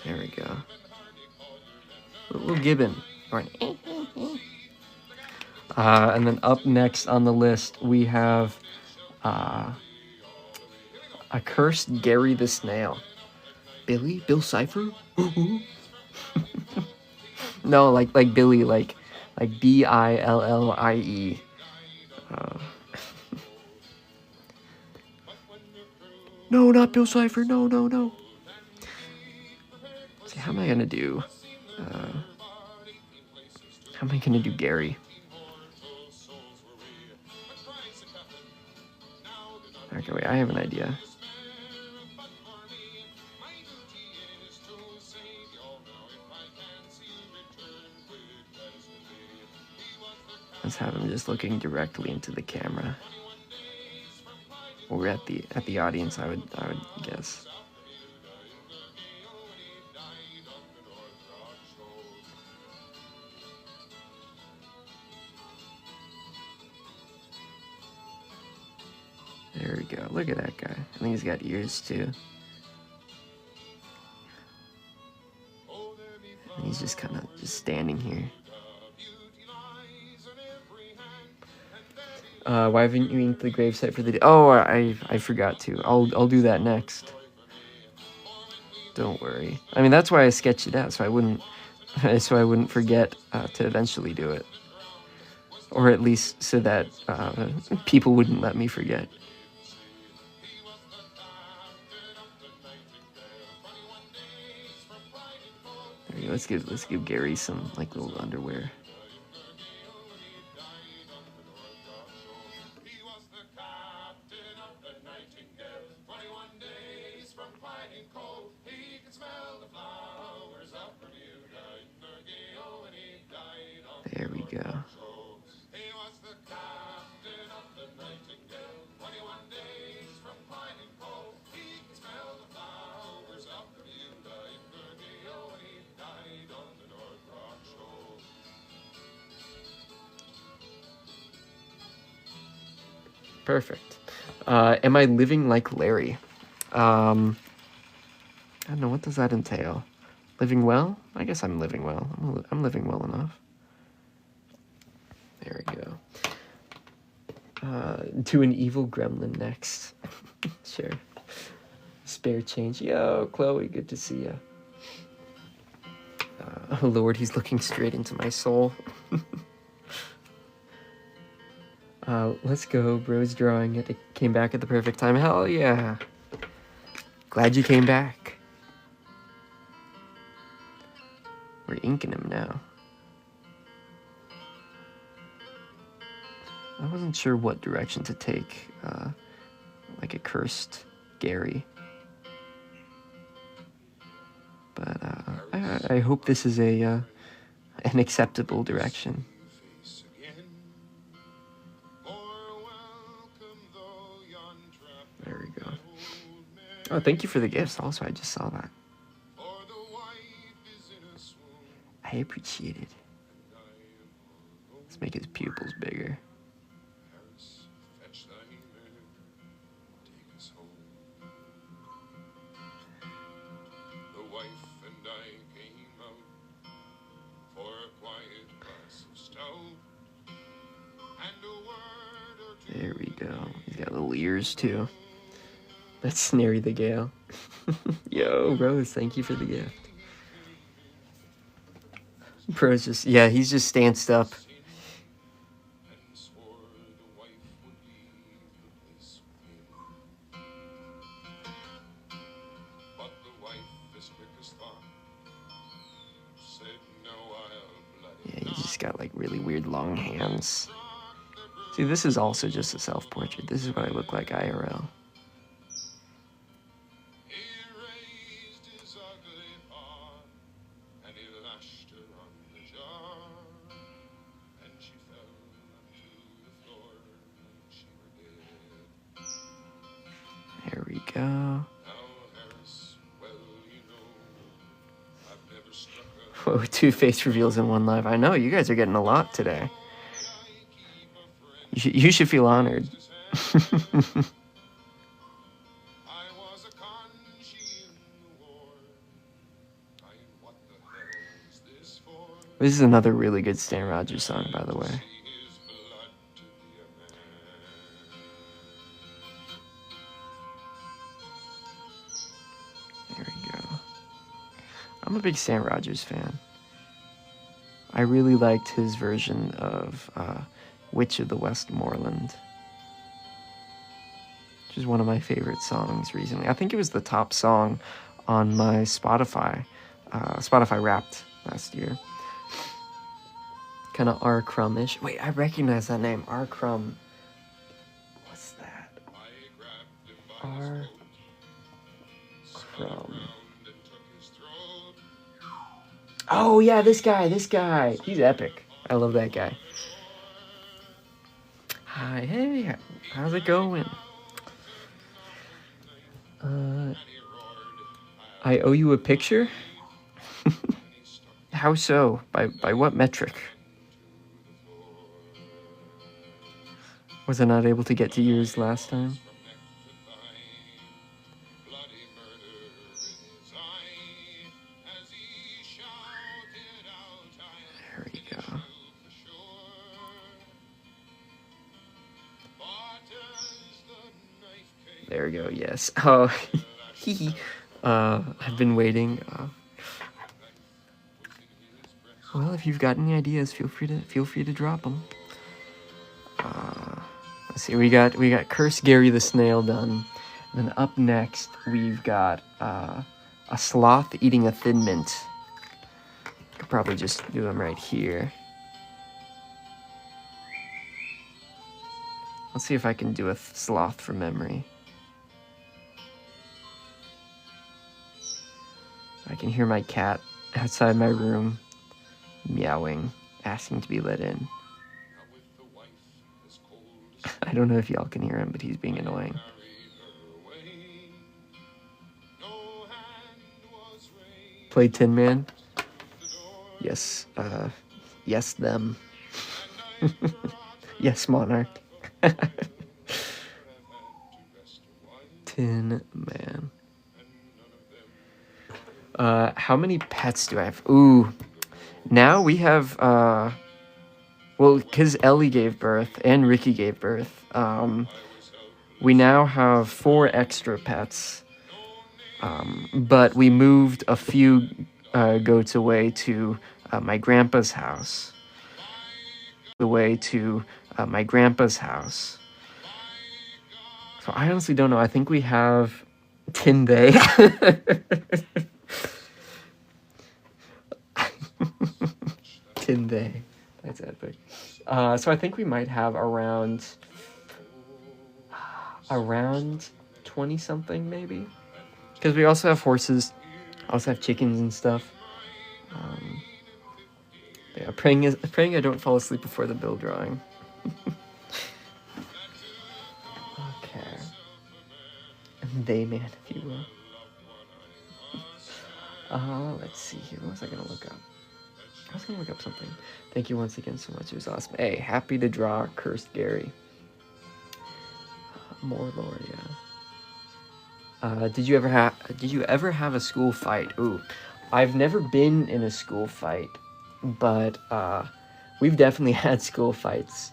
A: There we go. Little Gibbon. And then up next on the list, we have A Cursed Gary the Snail. Billy? Bill Cipher? No, like Billy, like Billie. No, not Bill Cipher. No. See, how am I gonna do? How am I gonna do Gary? Okay, wait, I have an idea. Let's have him just looking directly into the camera, or at the audience. I would guess. There we go. Look at that guy. I think he's got ears too. And he's just kind of just standing here. Why haven't you inked the gravesite for the day? Oh, I forgot to. I'll do that next. Don't worry. I mean, that's why I sketched it out, so I wouldn't forget to eventually do it, or at least so that people wouldn't let me forget. There we go. Let's give Gary some like little underwear. There we go. Perfect. Am I living like Larry? I don't know. What does that entail? Living well? I guess I'm living well. I'm living well enough. There we go. To an evil gremlin next. Sure. Spare change. Yo, Chloe, good to see you. Oh Lord, he's looking straight into my soul. Let's go. Bro's drawing it. It came back at the perfect time. Hell yeah. Glad you came back. We're inking him now. I wasn't sure what direction to take, like a cursed Gary. But I hope this is an acceptable direction. There we go. Oh, thank you for the gifts. Also, I just saw that. I appreciate it. Let's make his pupils bigger. There we go. He's got little ears too. That's Snary the Gale. Yo, Rose, thank you for the gift. Bro's just, yeah, he's just stanced up. got like really weird long hands. See, this is also just a self-portrait. This is what I look like IRL. There we go. Whoa, 2 face reveals in one live. I know, you guys are getting a lot today. You should feel honored. This is another really good Stan Rogers song, by the way. There we go. I'm a big Stan Rogers fan. I really liked his version of Witch of the Westmoreland, which is one of my favorite songs recently. I think it was the top song on my Spotify Wrapped last year. Kind of R. Crumb-ish. Wait, I recognize that name. R. Crumb. What's that? R. Crumb. Oh, yeah, this guy. He's epic. I love that guy. Hi, hey, how's it going? I owe you a picture? How so? By what metric? Was I not able to get to yours last time? There we go. There we go, yes. Oh, I've been waiting. Well, if you've got any ideas, feel free to drop them. Let's see, we got Curse Gary the Snail done. And then up next, we've got a sloth eating a Thin Mint. Could probably just do them right here. Let's see if I can do a sloth from memory. I can hear my cat outside my room meowing, asking to be let in. I don't know if y'all can hear him, but he's being annoying. Play Tin Man? Yes, yes them. Yes, Monarch. Tin Man. How many pets do I have? Ooh, now we have, well, because Ellie gave birth and Ricky gave birth, we now have 4 extra pets, but we moved a few goats away to my grandpa's house. So I honestly don't know. I think we have Tinday. Tinday. That's epic. So I think we might have around 20 something maybe, because we also have horses, also have chickens and stuff. Yeah, praying I don't fall asleep before the bill drawing. Okay. They man, if you will. Let's see here. What was I gonna look up? I was gonna look up something. Thank you once again so much. It was awesome. Hey, happy to draw Cursed Gary. More lore, yeah. Did you ever have a school fight? Ooh, I've never been in a school fight, but we've definitely had school fights.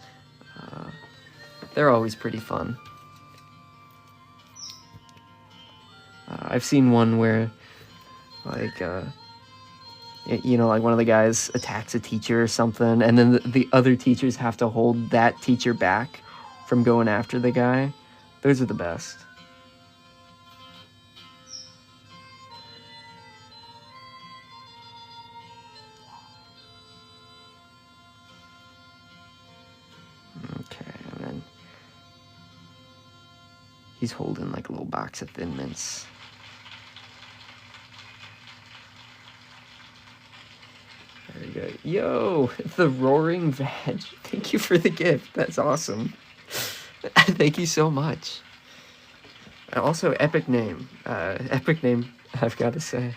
A: They're always pretty fun. I've seen one where, like, you know, like one of the guys attacks a teacher or something, and then the other teachers have to hold that teacher back from going after the guy. Those are the best. He's holding like a little box of Thin Mints. There we go. Yo, the Roaring Veg. Thank you for the gift. That's awesome. Thank you so much. Also, epic name. Epic name, I've got to say.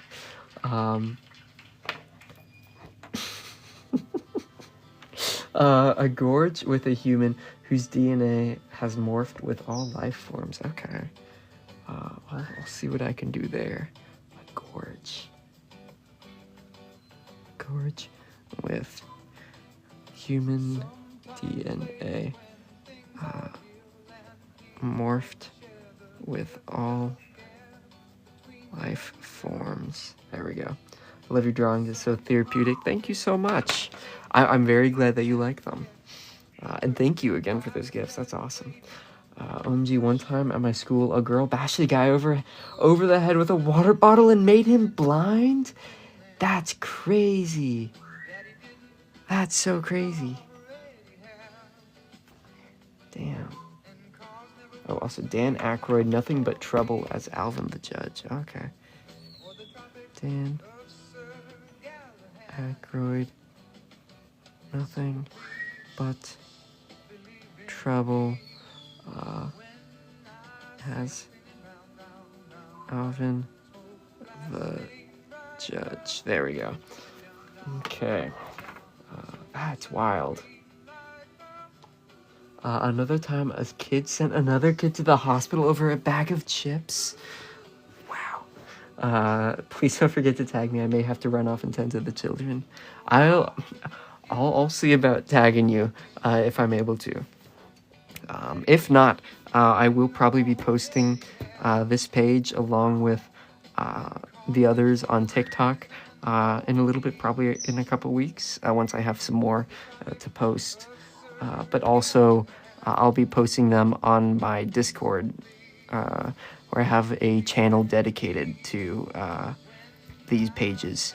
A: A gorge with a human whose DNA has morphed with all life forms. Okay. I'll see what I can do there. A gorge. Gorge with human DNA. Morphed with all life forms. There we go. I love your drawings. It's so therapeutic. Thank you so much. I'm very glad that you like them. And thank you again for those gifts. That's awesome. OMG, one time at my school, a girl bashed a guy over the head with a water bottle and made him blind? That's crazy. That's so crazy. Damn. Oh, also Dan Aykroyd, nothing but trouble as Alvin the Judge. Okay. Dan Aykroyd, nothing but trouble as Alvin the Judge. There we go. Okay. That's wild. Another time, a kid sent another kid to the hospital over a bag of chips. Wow. Please don't forget to tag me. I may have to run off and tend to the children. I'll see about tagging you if I'm able to. If not, I will probably be posting this page along with the others on TikTok in a little bit, probably in a couple weeks, once I have some more to post. But also, I'll be posting them on my Discord, where I have a channel dedicated to these pages.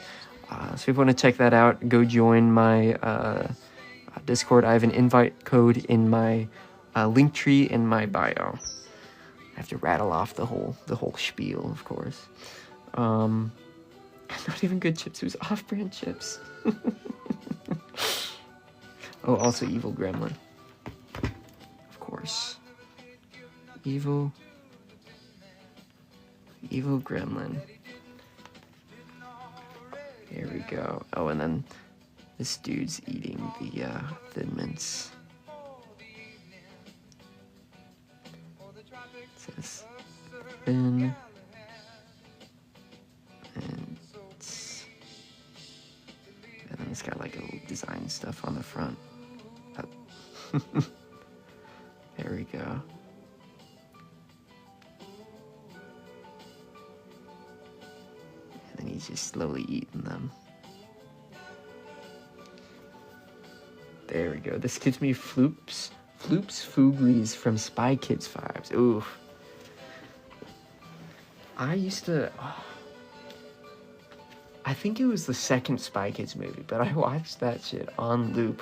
A: So if you want to check that out, go join my Discord. I have an invite code in my link tree in my bio. I have to rattle off the whole spiel, of course. Not even good chips. It was off-brand chips. Oh, also Evil Gremlin. Of course. Evil Gremlin. Here we go. Oh, and then this dude's eating the Thin Mints. It says Thin Mints. And then it's got like a little design stuff on the front. There we go. And then he's just slowly eating them. There we go. This gives me Floops Fooglies from Spy Kids 5s. Ooh. I used to... I think it was the second Spy Kids movie, but I watched that shit on loop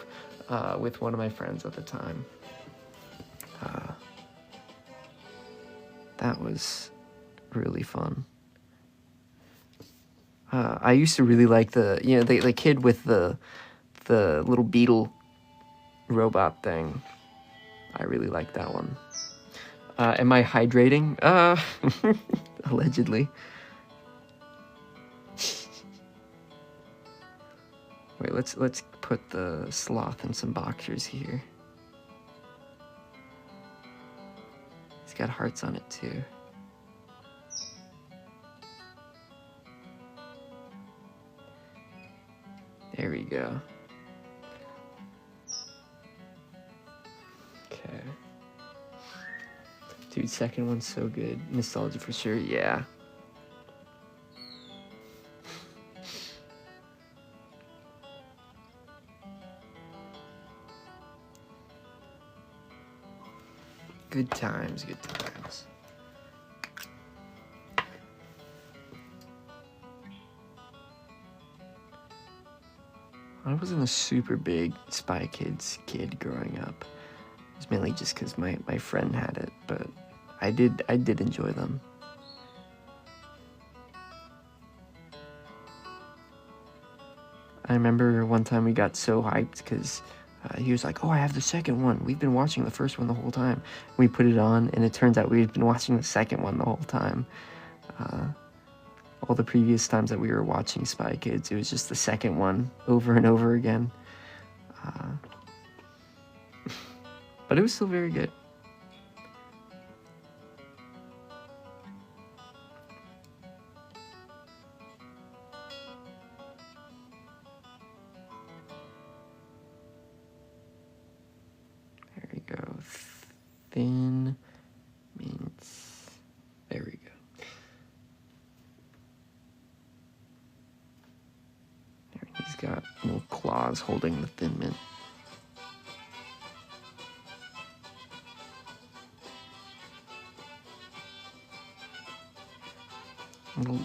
A: with one of my friends at the time. That was really fun. I used to really like the kid with the little beetle robot thing. I really liked that one. Am I hydrating? Allegedly. Wait, let's put the sloth in some boxers here. He's got hearts on it too. There we go. Okay. Dude, second one's so good. Nostalgia for sure, yeah. Good times, good times. I wasn't a super big Spy Kids kid growing up. It was mainly just because my friend had it, but I did enjoy them. I remember one time we got so hyped because he was like, "Oh, I have the second one. We've been watching the first one the whole time." We put it on, and it turns out we've been watching the second one the whole time. All the previous times that we were watching Spy Kids, it was just the second one over and over again. But it was still very good. There we go. Thin mints. There we go. There, he's got little claws holding the Thin Mint.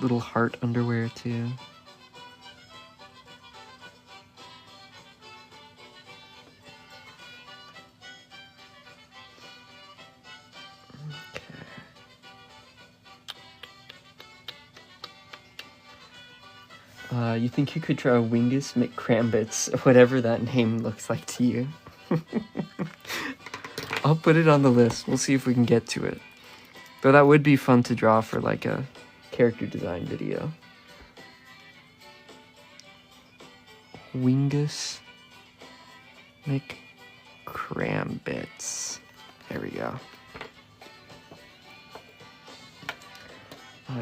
A: Little heart underwear too. You think you could draw Wingus McCrambits, whatever that name looks like to you? I'll put it on the list. We'll see if we can get to it. Though that would be fun to draw for like a character design video. Wingus McCrambits. There we go.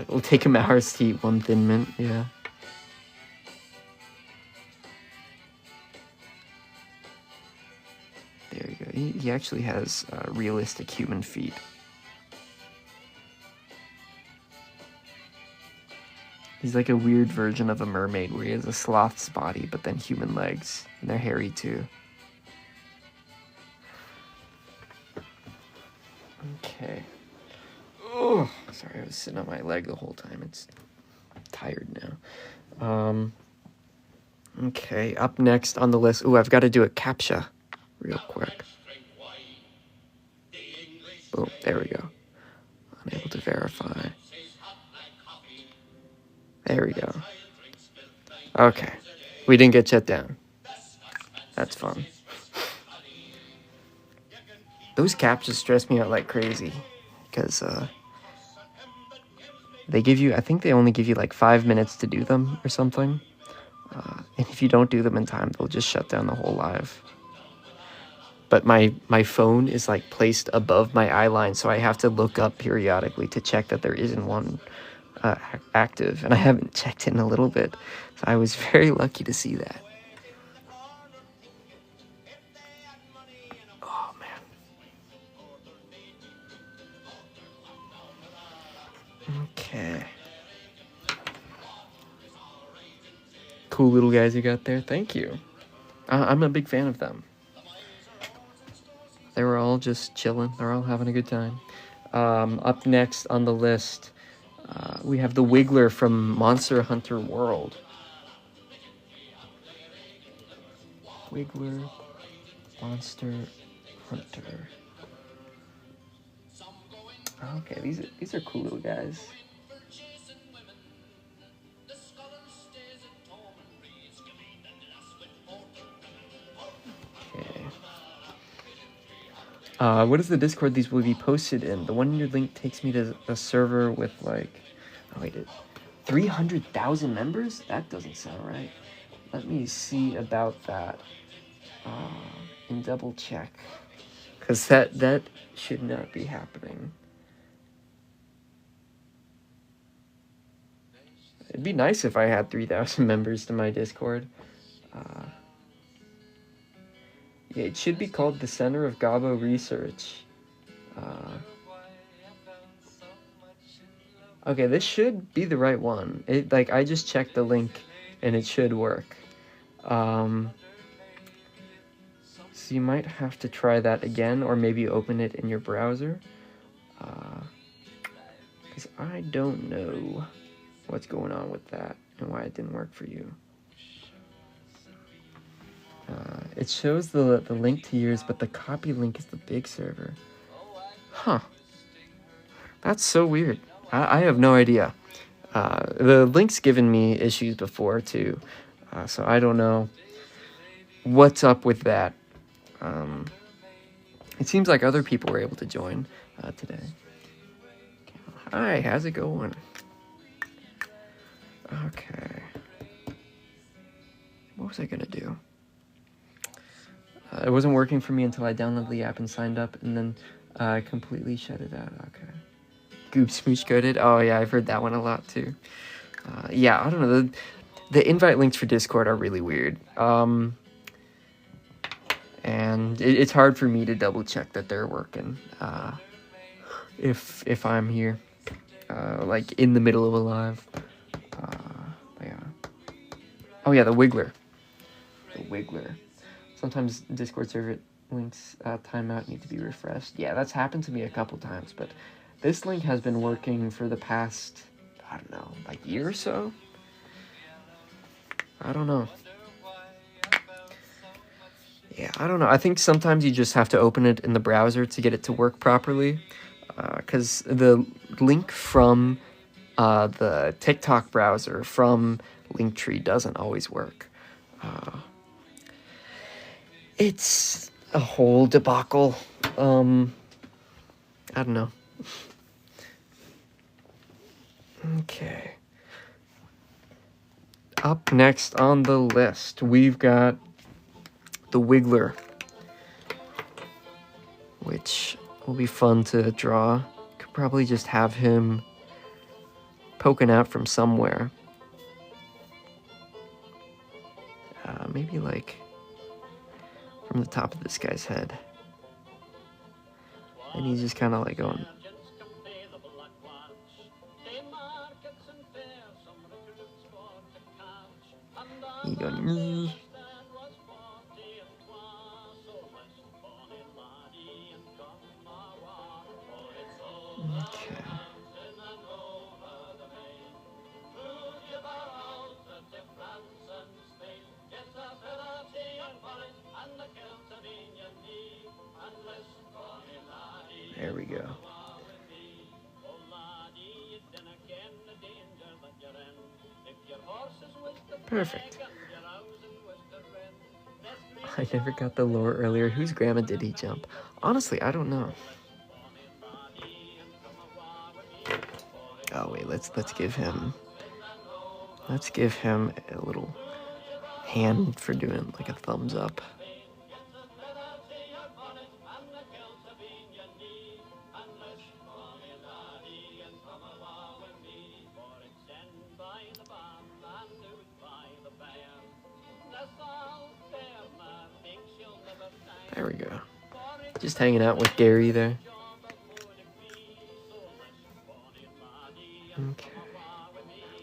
A: It'll take him hours to eat one Thin Mint, yeah. There you go. He actually has realistic human feet. He's like a weird version of a mermaid where he has a sloth's body, but then human legs. And they're hairy too. Okay. Oh, sorry, I was sitting on my leg the whole time. It's tired now. Okay, up next on the list. Ooh, I've got to do a CAPTCHA real quick. Boom, there we go. Unable to verify. There we go. Okay, we didn't get shut down. That's fun. Those CAPTCHAs stress me out like crazy because they give you, I think they only give you like 5 minutes to do them or something. And if you don't do them in time, they'll just shut down the whole live. But my phone is like placed above my eye line, so I have to look up periodically to check that there isn't one active. And I haven't checked in a little bit, so I was very lucky to see that. Oh, man. Okay. Cool little guys you got there. Thank you. I'm a big fan of them. They were all just chilling. They're all having a good time. Up next on the list, we have the Wiggler from Monster Hunter World. Wiggler, Monster Hunter. Okay, these are cool little guys. What is the Discord these will be posted in? The one in your link takes me to a server with like, 300,000 members? That doesn't sound right. Let me see about that and double check. Because that should not be happening. It'd be nice if I had 3,000 members to my Discord. Yeah, it should be called the Center of Gabo Research. Okay, this should be the right one. I just checked the link, and it should work. So you might have to try that again, or maybe open it in your browser. Because I don't know what's going on with that, and why it didn't work for you. It shows the link to yours, but the copy link is the big server. Huh. That's so weird. I have no idea. The link's given me issues before too, so I don't know what's up with that. It seems like other people were able to join today. Hi, how's it going? Okay. What was I gonna do? It wasn't working for me until I downloaded the app and signed up, and then I completely shut it out. Okay. Goop Smooch coded. Oh yeah, I've heard that one a lot too. Yeah, I don't know. The invite links for Discord are really weird. And it's hard for me to double check that they're working. If I'm here, like in the middle of a live. Yeah. Oh yeah, the Wiggler. The Wiggler. Sometimes Discord server links timeout need to be refreshed. Yeah, that's happened to me a couple times, but this link has been working for the past, I don't know, like year or so? I don't know. Yeah, I don't know. I think sometimes you just have to open it in the browser to get it to work properly. Because the link from the TikTok browser from Linktree doesn't always work. It's a whole debacle. I don't know. Okay. Up next on the list, we've got the Wiggler, which will be fun to draw. Could probably just have him poking out from somewhere. Maybe like from the top of this guy's head. And he's just kind of like going. He's going. Mee. Okay. There we go. Perfect. I never got the lore earlier. Whose grandma did he jump? Honestly, I don't know. Oh wait, let's give him a little hand for doing like a thumbs up. There we go. Just hanging out with Gary there. Okay.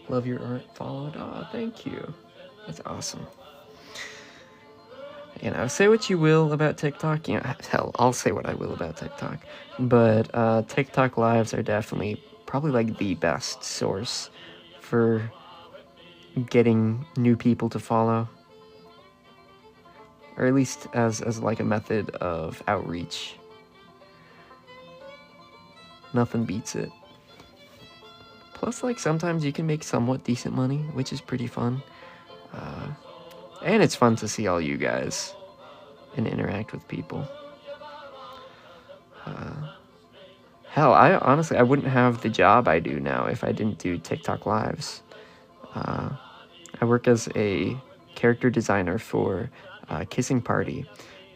A: Love your art followed. Oh, thank you. That's awesome. You know, say what you will about TikTok. You know, hell, I'll say what I will about TikTok. But TikTok lives are definitely probably like the best source for getting new people to follow. Or at least as like a method of outreach. Nothing beats it. Plus, like, sometimes you can make somewhat decent money, which is pretty fun. And it's fun to see all you guys and interact with people. Hell, I wouldn't have the job I do now if I didn't do TikTok lives. I work as a character designer for Kissing Party,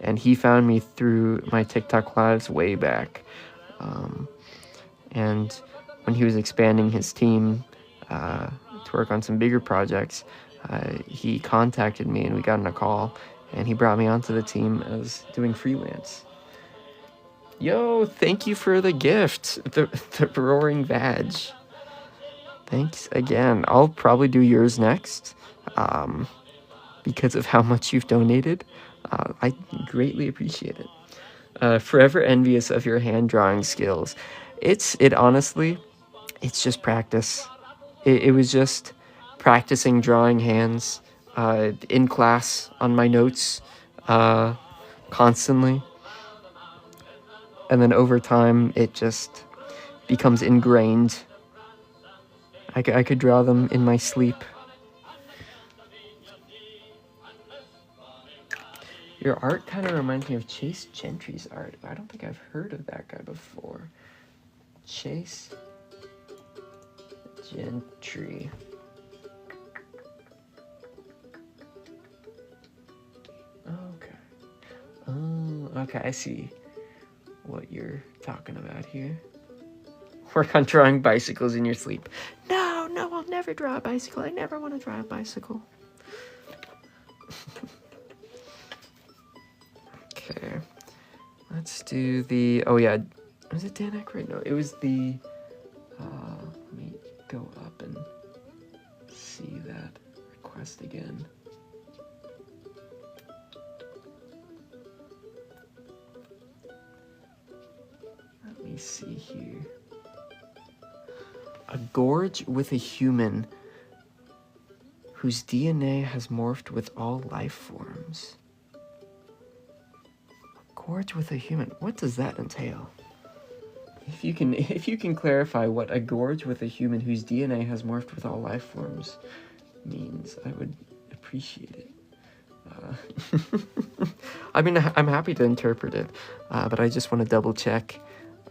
A: and he found me through my TikTok lives way back. And when he was expanding his team to work on some bigger projects, he contacted me and we got on a call, and he brought me onto the team as doing freelance. Yo, thank you for the gift, the roaring badge. Thanks again. I'll probably do yours next, because of how much you've donated. I greatly appreciate it. Forever envious of your hand drawing skills. Honestly, it's just practice. It was just practicing drawing hands in class on my notes constantly. And then over time, it just becomes ingrained. I could draw them in my sleep. Your art kind of reminds me of Chase Gentry's art. I don't think I've heard of that guy before. Chase Gentry. Okay. Oh, okay, I see what you're talking about here. Work on drawing bicycles in your sleep. No, I'll never draw a bicycle. I never want to draw a bicycle. Okay. Let's do the... Oh, yeah. Was it Dan Aykroyd? No, it was the... let me go up and see that request again. Let me see here. A gorge with a human whose DNA has morphed with all life forms. A gorge with a human. What does that entail? If you can clarify what a gorge with a human whose DNA has morphed with all life forms means, I would appreciate it. I mean, I'm happy to interpret it, but I just want to double check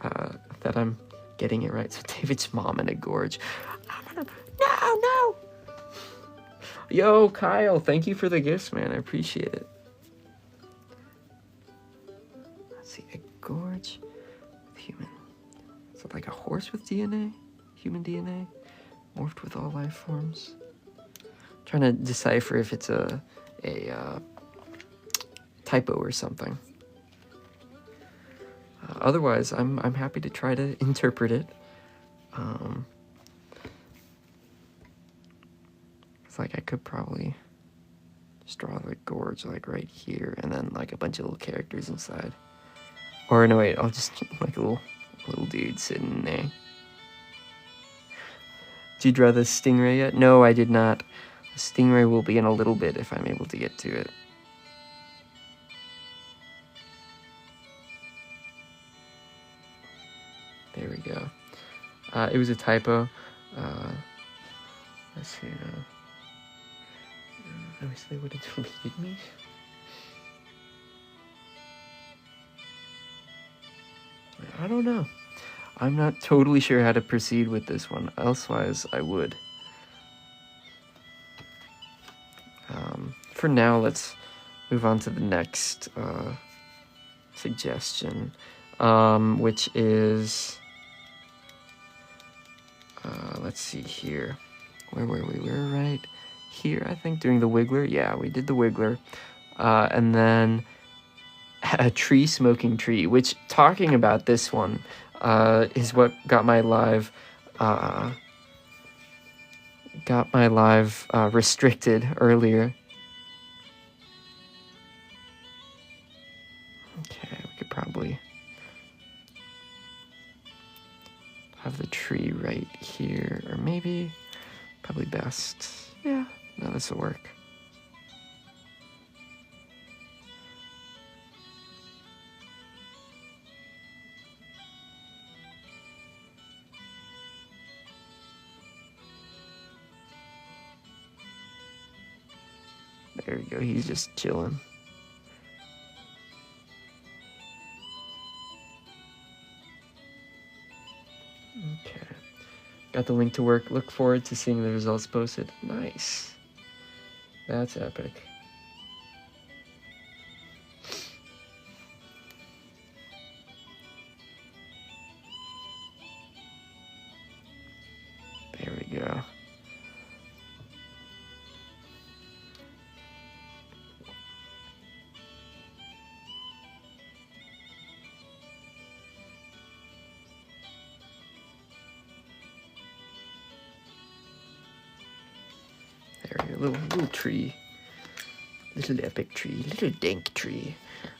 A: that I'm getting it right. So David's mom in a gorge. No! Yo, Kyle, thank you for the gifts, man. I appreciate it. Let's see, a gorge with human. Is it like a horse with DNA? Human DNA? Morphed with all life forms? I'm trying to decipher if it's a typo or something. Otherwise, I'm happy to try to interpret it. It's like I could probably just draw the gorge like right here, and then like a bunch of little characters inside. Or no, wait, I'll just like a little dude sitting there. Did you draw the stingray yet? No, I did not. The stingray will be in a little bit if I'm able to get to it. There we go. It was a typo. Let's see now. I wish they would have deleted me. I don't know. I'm not totally sure how to proceed with this one. Elsewise, I would. For now, let's move on to the next suggestion, which is... let's see here. Where were we? We were right here, I think, doing the Wiggler. Yeah, we did the Wiggler. And then a tree smoking tree, which, talking about this one, is what got my live restricted earlier. Okay, we could probably have the tree right here, or maybe, probably best. Yeah, no, this will work. There we go, he's just chilling. Okay. Got the link to work. Look forward to seeing the results posted. Nice. That's epic. There we go. There we go. Little tree. Little epic tree. Little dank tree.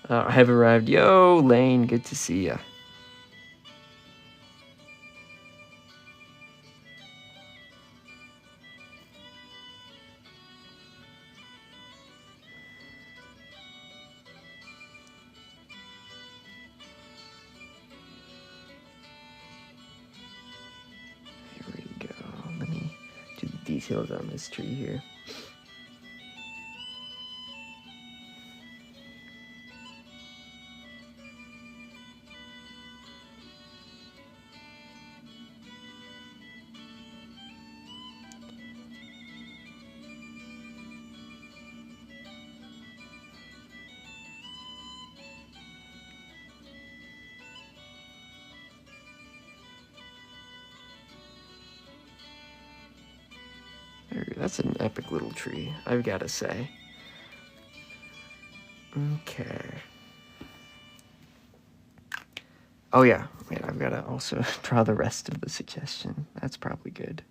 A: I have arrived. Yo, Lane. Good to see ya. details on this tree here. That's an epic little tree, I've got to say. Okay. Oh yeah, wait, I've got to also draw the rest of the suggestion. That's probably good.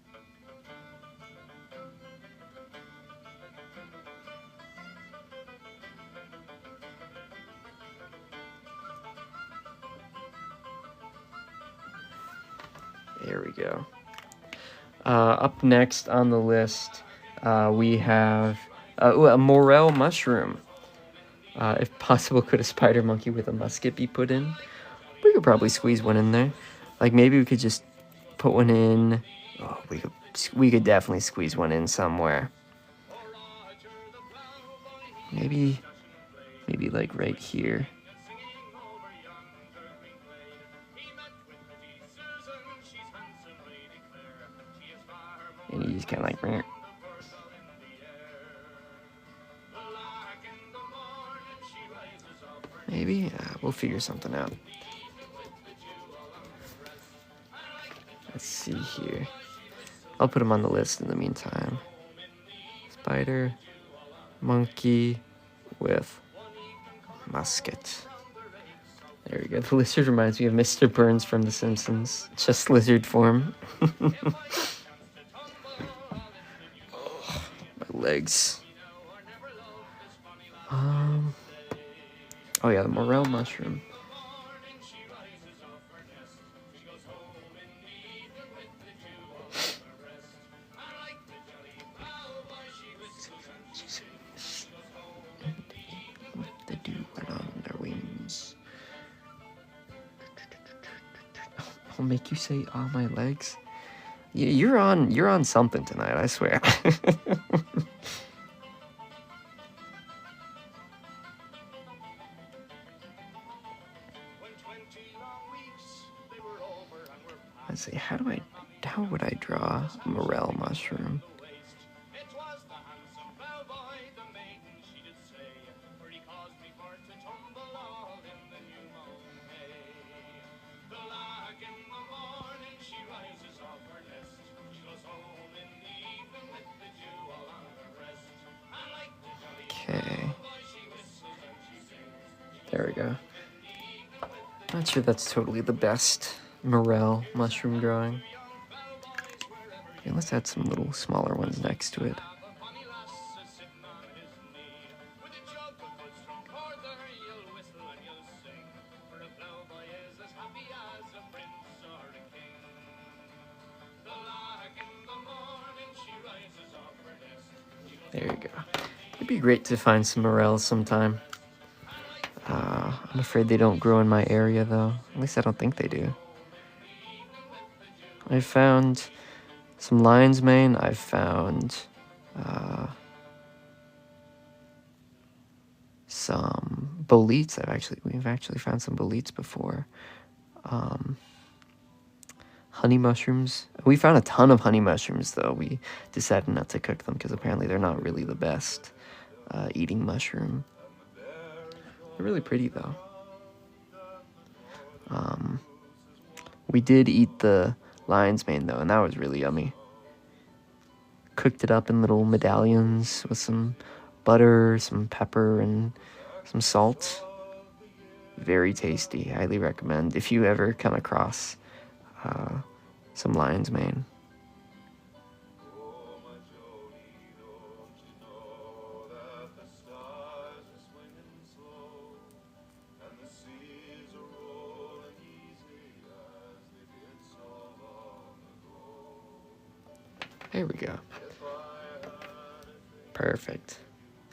A: There we go. Up next on the list, we have a morel mushroom. If possible, could a spider monkey with a musket be put in? We could probably squeeze one in there. Like, maybe we could just put one in. Oh, we could definitely squeeze one in somewhere. Maybe like right here. And you just kind of like, meh. Maybe we'll figure something out. Let's see here. I'll put them on the list in the meantime. Spider, monkey with musket. There we go. The lizard reminds me of Mr. Burns from The Simpsons. Just lizard form. Oh, my legs. Oh yeah, the morel mushroom. The dew went on their wings. I'll make you say, "Oh, my legs." You're on something tonight, I swear. Let's see, how would I draw a morel mushroom? Okay. There we go. Not sure that's totally the best morel mushroom drawing. Okay, let's add some little smaller ones next to it. There you go. It'd be great to find some morels sometime. I'm afraid they don't grow in my area, though. At least I don't think they do. I found some lion's mane. I've found some boletes. We've actually found some boletes before. Honey mushrooms. We found a ton of honey mushrooms, though. We decided not to cook them because apparently they're not really the best eating mushroom. They're really pretty, though. We did eat the lion's mane, though, and that was really yummy. Cooked it up in little medallions with some butter, some pepper, and some salt. Very tasty. Highly recommend if you ever come across some lion's mane. There we go. Perfect.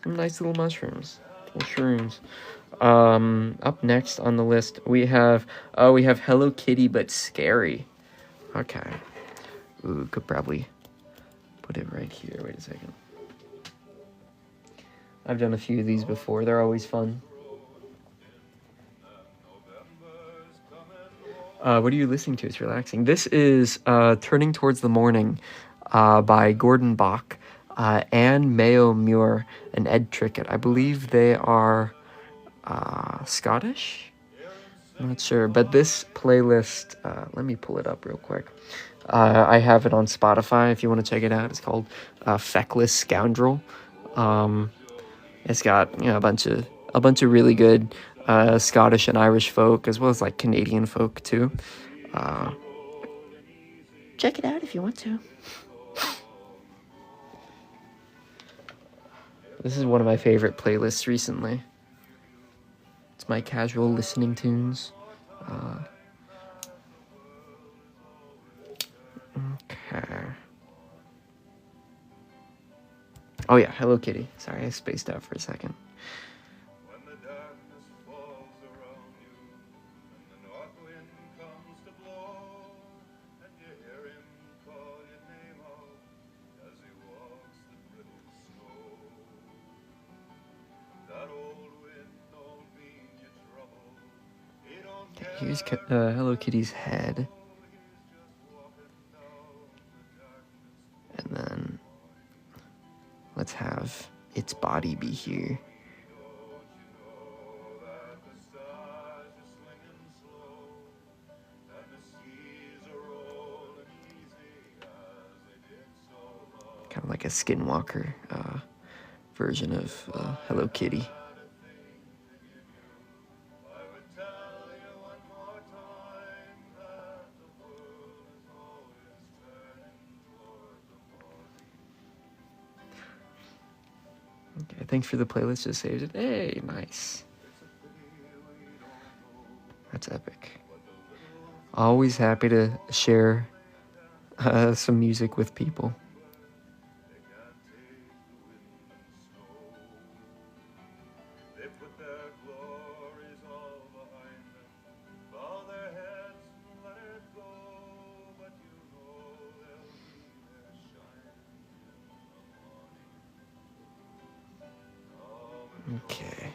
A: Some nice little mushrooms. Little shrooms. Up next on the list, we have Hello Kitty, but scary. Okay. Ooh, could probably put it right here. Wait a second. I've done a few of these before. They're always fun. What are you listening to? It's relaxing. This is Turning Towards the Morning by Gordon Bach, Anne Mayo Muir, and Ed Trickett. I believe they are Scottish? I'm not sure. But this playlist, let me pull it up real quick. I have it on Spotify if you want to check it out. It's called Feckless Scoundrel. It's got, you know, a bunch of really good Scottish and Irish folk, as well as like Canadian folk too. Check it out if you want to. This is one of my favorite playlists recently. It's my casual listening tunes. Okay. Oh yeah, Hello Kitty. Sorry, I spaced out for a second. Here's Hello Kitty's head. And then let's have its body be here. Kind of like a Skinwalker version of Hello Kitty. Okay, thanks for the playlist. Just saved it. Hey, nice. That's epic. Always happy to share some music with people. Okay.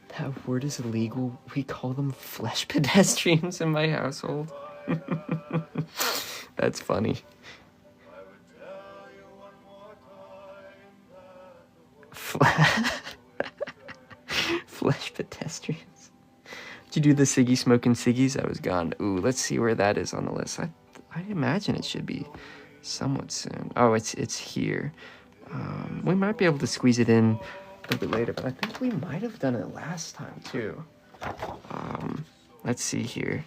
A: That word is illegal. We call them flesh pedestrians in my household. That's funny. Flesh pedestrians. Did you do the Siggy smoking ciggies? I was gone. Ooh, let's see where that is on the list. I imagine it should be somewhat soon. Oh, it's here. We might be able to squeeze it in a little bit later, but I think we might have done it last time too. Let's see here.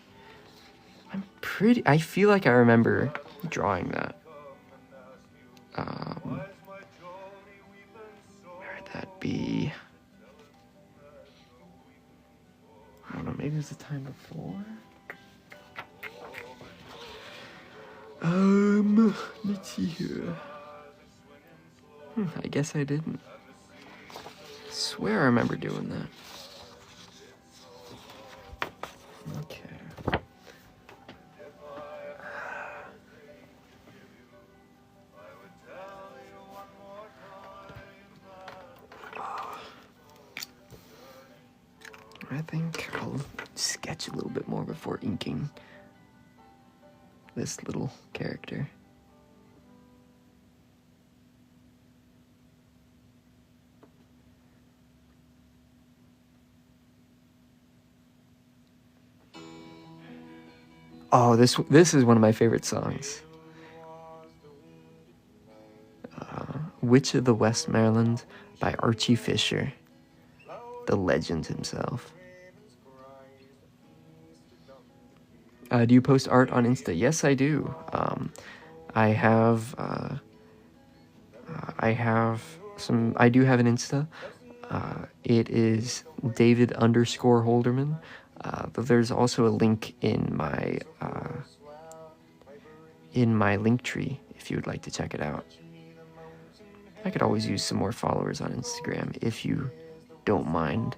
A: I feel like I remember drawing that. Where'd that be? I don't know, maybe it was the time before? Let's see here. I guess I didn't. I swear I remember doing that. Okay. I think I'll sketch a little bit more before inking this little character. Oh, this is one of my favorite songs. Witch of the West Maryland by Archie Fisher, the legend himself. Do you post art on Insta? Yes, I do. I do have an Insta. It is David_Holderman. But there's also a link in my link tree if you would like to check it out. I could always use some more followers on Instagram if you don't mind.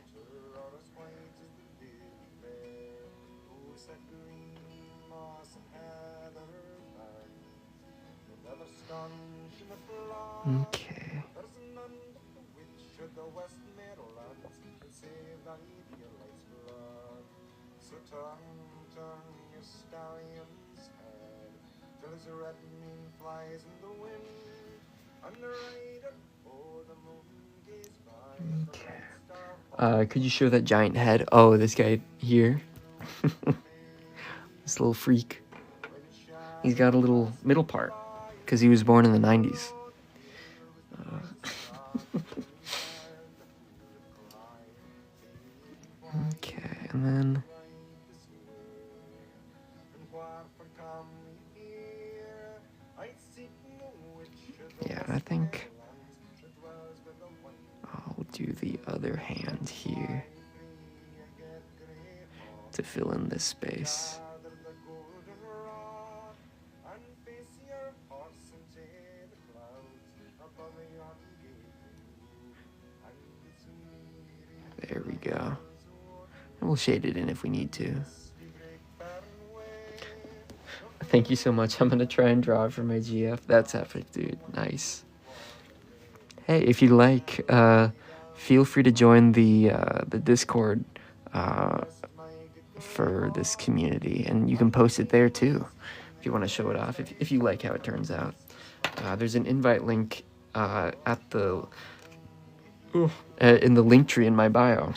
A: Okay. Could you show that giant head? Oh, this guy here. This little freak. He's got a little middle part because he was born in the 90s. Okay, and then... yeah, I think I'll do the other hand here to fill in this space. There we go. And we'll shade it in if we need to. Thank you so much. I'm gonna try and draw it for my GF. That's epic, dude. Nice. Hey, if you like, feel free to join the Discord for this community, and you can post it there too if you want to show it off. If you like how it turns out, there's an invite link at the in the link tree in my bio.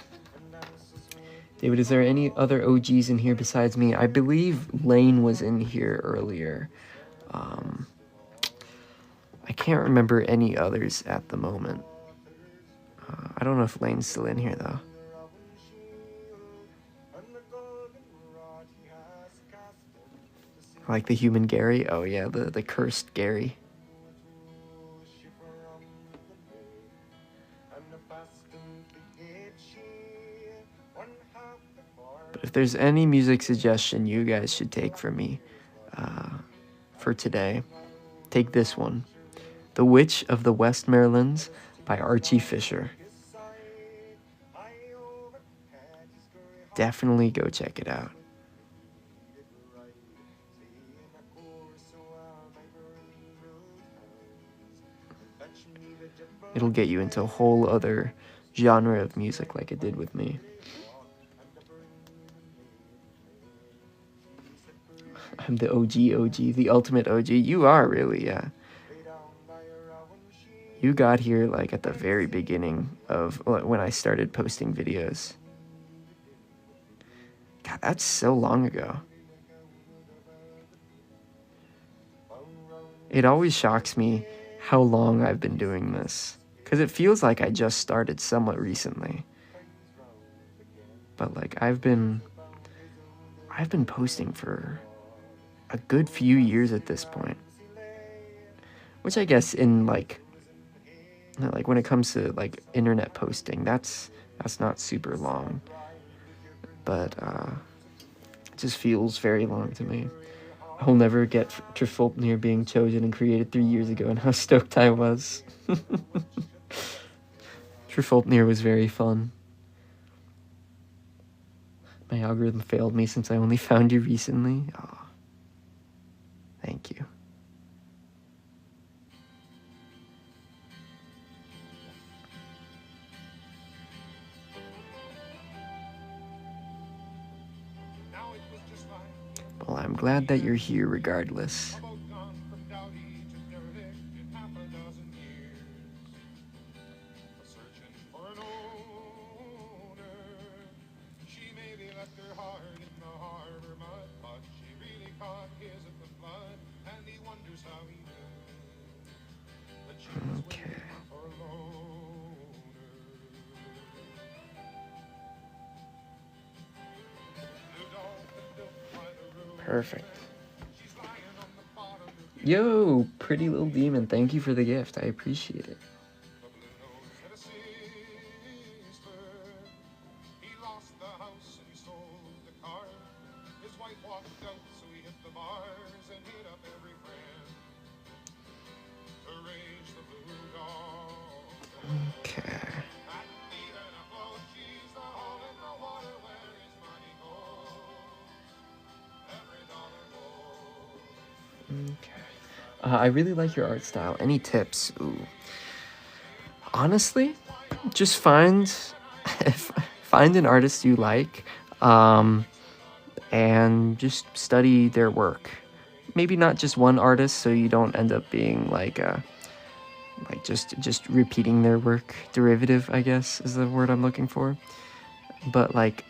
A: David, is there any other OGs in here besides me? I believe Lane was in here earlier. I can't remember any others at the moment. I don't know if Lane's still in here, though. Like the human Gary? Oh, yeah, the cursed Gary. But if there's any music suggestion you guys should take from me for today, take this one. The Witch of the West Marylands by Archie Fisher. Definitely go check it out. It'll get you into a whole other genre of music like it did with me. I'm the OG, the ultimate OG. You are really, yeah. You got here like at the very beginning of when I started posting videos. God, that's so long ago. It always shocks me how long I've been doing this, because it feels like I just started somewhat recently. But like I've been posting for a good few years at this point. Which I guess in like when it comes to like internet posting, that's not super long. But it just feels very long to me. I'll never get Trifulpnir being chosen and created 3 years ago and how stoked I was. Trifulpnir was very fun. My algorithm failed me since I only found you recently. Oh, thank you. Well, I'm glad that you're here regardless. Okay. Perfect. Yo, pretty little demon, thank you for the gift. I appreciate it. Okay. I really like your art style. Any tips? Ooh. Honestly, just find find an artist you like, and just study their work. Maybe not just one artist, so you don't end up being like just repeating their work. Derivative, I guess, is the word I'm looking for. But like,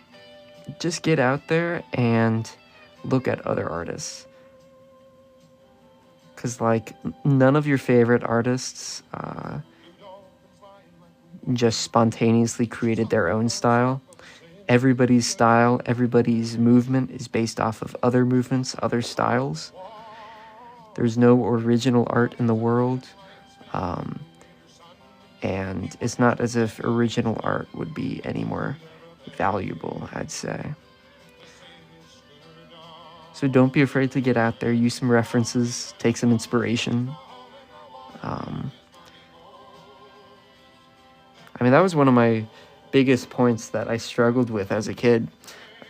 A: just get out there and look at other artists. Because like, none of your favorite artists just spontaneously created their own style. Everybody's style, everybody's movement is based off of other movements, other styles. There's no original art in the world. And it's not as if original art would be any more valuable, I'd say. So don't be afraid to get out there, use some references, take some inspiration. I mean, that was one of my biggest points that I struggled with as a kid.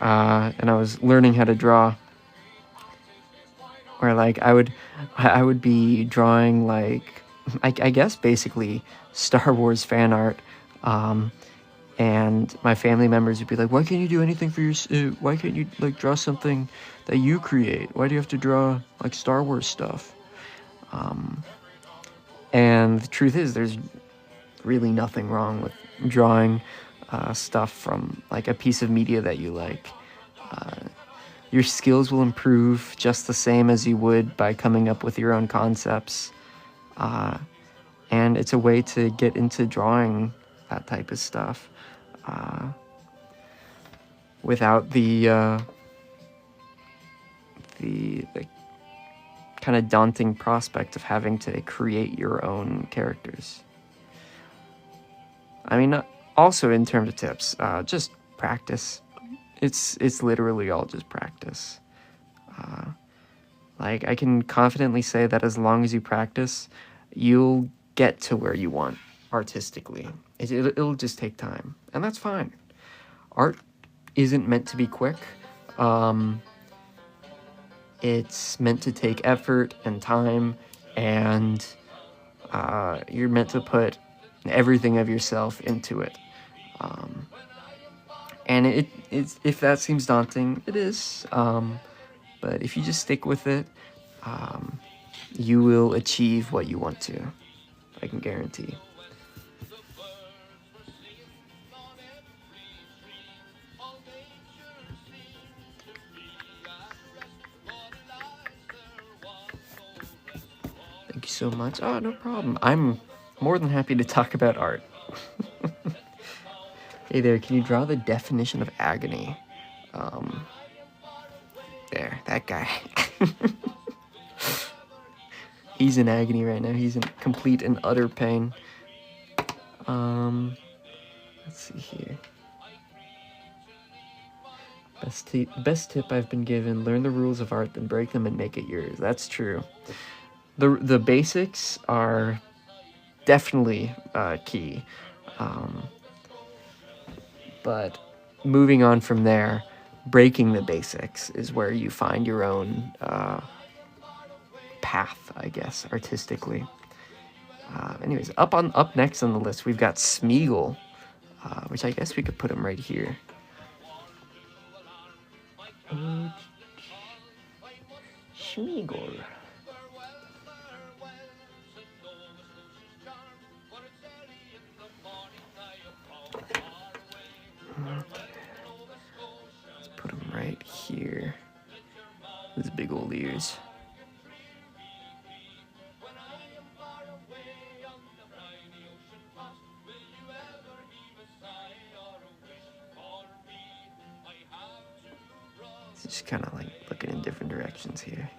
A: And I was learning how to draw. Where like I would be drawing like, I guess basically Star Wars fan art. And my family members would be like, why can't you do anything for your, why can't you like draw something that you create? Why do you have to draw like Star Wars stuff? And the truth is, there's really nothing wrong with drawing stuff from like a piece of media that you like. Your skills will improve just the same as you would by coming up with your own concepts. And it's a way to get into drawing that type of stuff without the kind of daunting prospect of having to create your own characters. I mean, also in terms of tips, just practice. It's literally all just practice. Like, I can confidently say that as long as you practice, you'll get to where you want artistically. It'll just take time, and that's fine. Art isn't meant to be quick. It's meant to take effort and time, and you're meant to put everything of yourself into it. And it's, if that seems daunting, it is. But if you just stick with it, you will achieve what you want to. I can guarantee. Thank you so much. Oh, no problem. I'm more than happy to talk about art. Hey there, can you draw the definition of agony? There, that guy. He's in agony right now. He's in complete and utter pain. Let's see here. Best tip I've been given: learn the rules of art, then break them and make it yours. That's true. The basics are definitely key. But moving on from there, breaking the basics is where you find your own path, I guess, artistically. Anyways, up next on the list, we've got Smeagol, which I guess we could put him right here. Smeagol. Let's put him right here. His big old ears. Just kind of like looking in different directions here.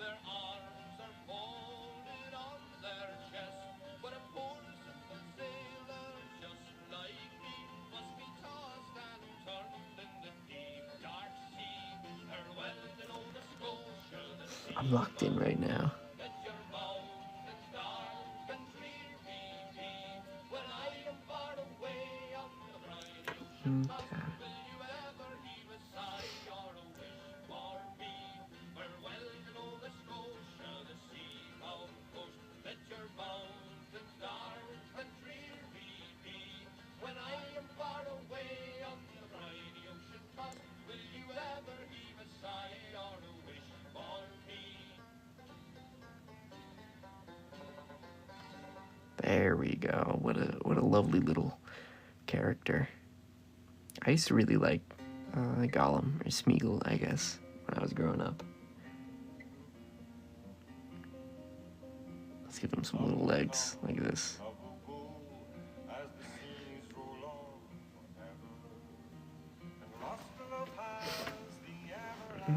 A: I'm locked in right now. Okay. we go. What a lovely little character. I used to really like Gollum, or Smeagol, I guess, when I was growing up. Let's give him some little legs like this.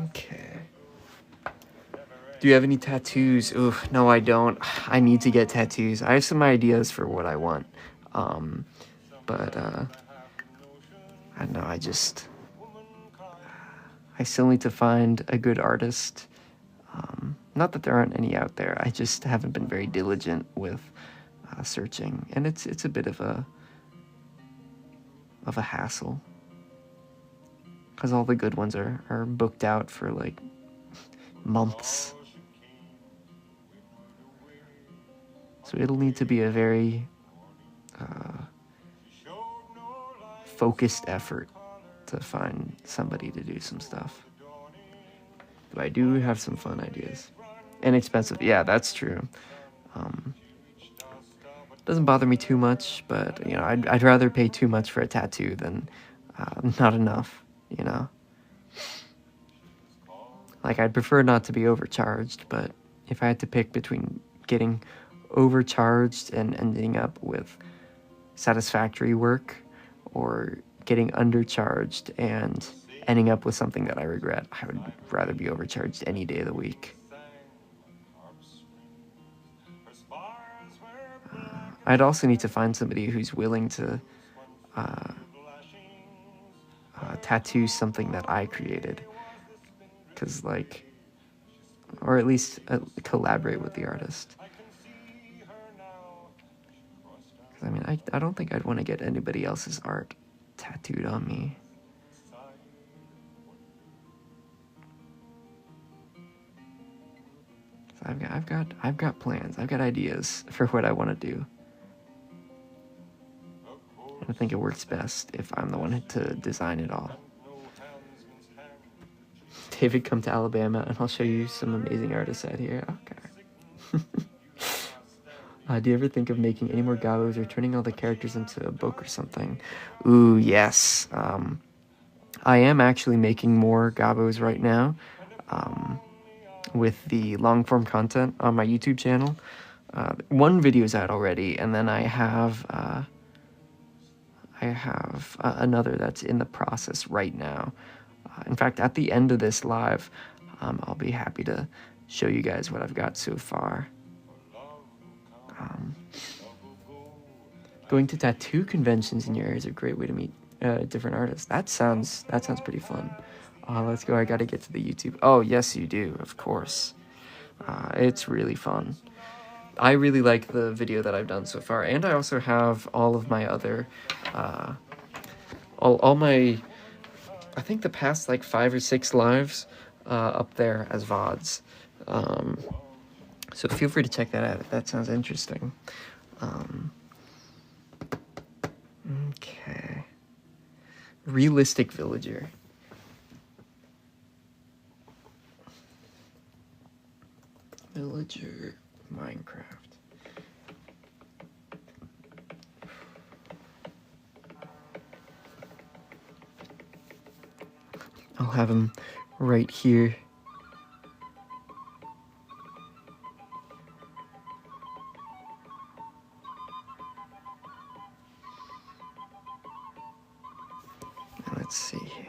A: Okay. Do you have any tattoos? Ooh, no, I don't. I need to get tattoos. I have some ideas for what I want. But I don't know, I still need to find a good artist. Not that there aren't any out there. I just haven't been very diligent with searching, and it's a bit of a hassle, because all the good ones are booked out for like months. So it'll need to be a very focused effort to find somebody to do some stuff. But I do have some fun ideas. Inexpensive, yeah, that's true. Doesn't bother me too much, but you know, I'd rather pay too much for a tattoo than not enough, you know. Like, I'd prefer not to be overcharged, but if I had to pick between getting overcharged and ending up with satisfactory work, or getting undercharged and ending up with something that I regret, I would rather be overcharged any day of the week. I'd also need to find somebody who's willing to tattoo something that I created. Because, like, or at least collaborate with the artist. I mean, I don't think I'd want to get anybody else's art tattooed on me. So I've got plans. I've got ideas for what I want to do. And I think it works best if I'm the one to design it all. David, come to Alabama and I'll show you some amazing artists out here. Okay. Do you ever think of making any more gabos or turning all the characters into a book or something? Ooh, yes. I am actually making more gabos right now with the long-form content on my YouTube channel. One video is out already, and then I have another that's in the process right now. In fact, at the end of this live, I'll be happy to show you guys what I've got so far. Going to tattoo conventions in your area is a great way to meet different artists. That sounds pretty fun. Let's go. I gotta get to the YouTube. Oh, yes, you do. Of course. It's really fun. I really like the video that I've done so far, and I also have all of my other, all my, I think the past like 5 or 6 lives up there as VODs. So feel free to check that out if that sounds interesting. Okay. Realistic villager. Villager Minecraft. I'll have him right here. Let's see here.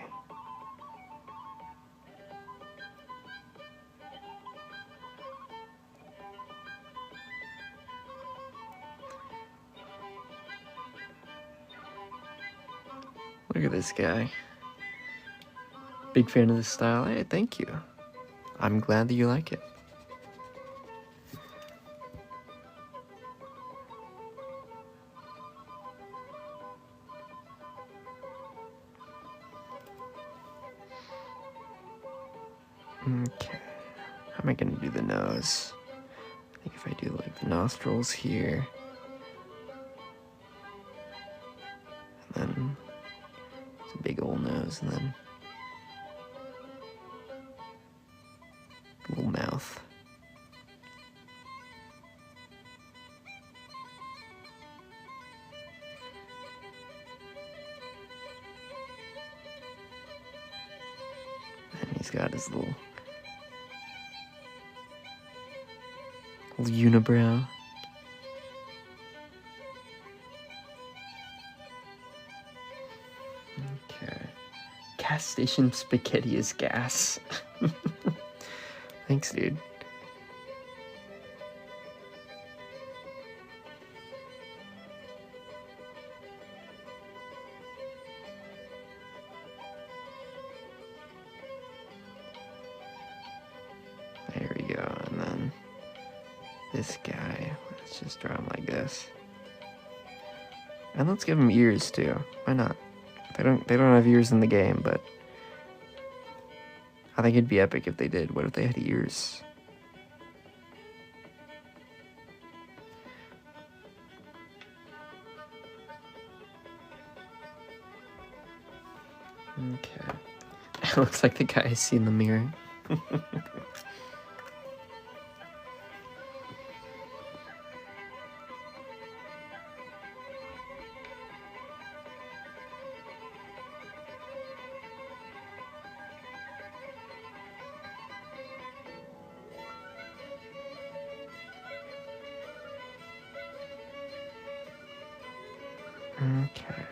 A: Look at this guy. Big fan of this style. Hey, thank you. I'm glad that you like it. Okay. How am I gonna do the nose? I think if I do like the nostrils here, and then it's a big old nose, and then little mouth. He's got his little unibrow. Okay. Gas station spaghetti is gas. Thanks, dude. There we go, and then this guy, let's just draw him like this. And let's give him ears too. Why not? They don't have ears in the game, but I think it'd be epic if they did. What if they had ears? Okay. It looks like the guy I see in the mirror. Okay.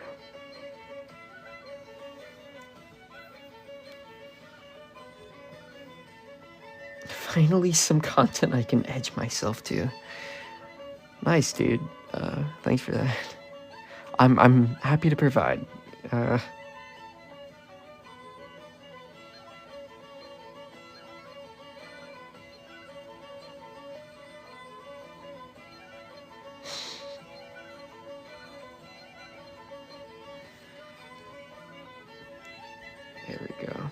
A: Finally, some content I can edge myself to. Nice, dude. Thanks for that. I'm happy to provide. There we go.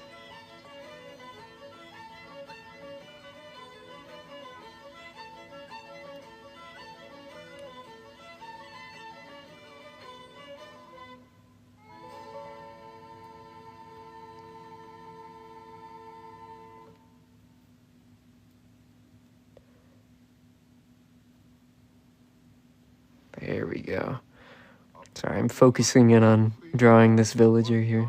A: There we go. Sorry, I'm focusing in on drawing this villager here.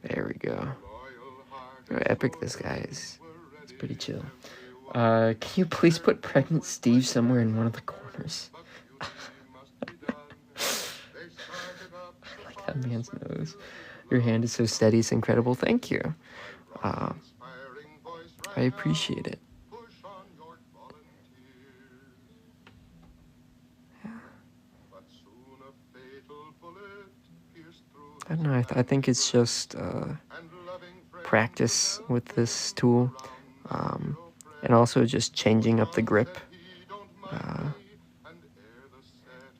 A: There we go. How epic this guy is. It's pretty chill. Can you please put Pregnant Steve somewhere in one of the corners? I like that man's nose. Your hand is so steady, it's incredible. Thank you. I appreciate it. Yeah. I don't know, I think it's just practice with this tool, and also just changing up the grip. I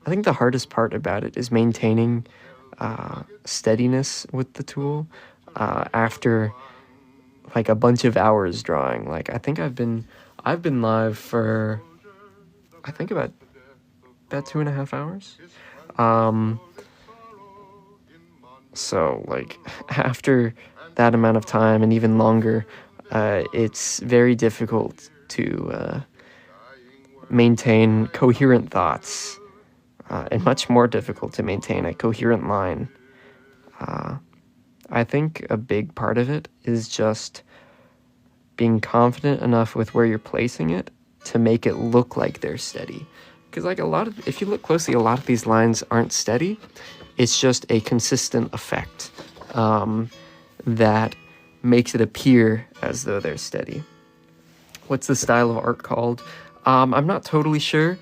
A: think the hardest part about it is maintaining steadiness with the tool after like a bunch of hours drawing. Like I think I've been live for I think about 2.5 hours. So like after that amount of time and even longer, it's very difficult to maintain coherent thoughts, and much more difficult to maintain a coherent line. I think a big part of it is just being confident enough with where you're placing it to make it look like they're steady. Because like if you look closely, a lot of these lines aren't steady. It's just a consistent effect that makes it appear as though they're steady. What's the style of art called? I'm not totally sure.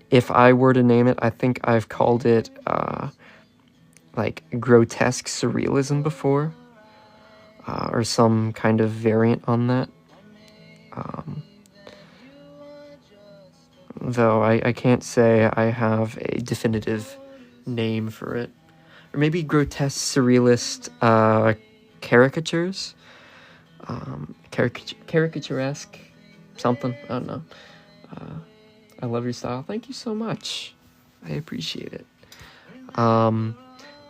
A: If I were to name it, I think I've called it like grotesque surrealism before, or some kind of variant on that. Though I can't say I have a definitive name for it. Or maybe grotesque surrealist caricatures. Caricaturesque something. I don't know. I love your style. Thank you so much. I appreciate it.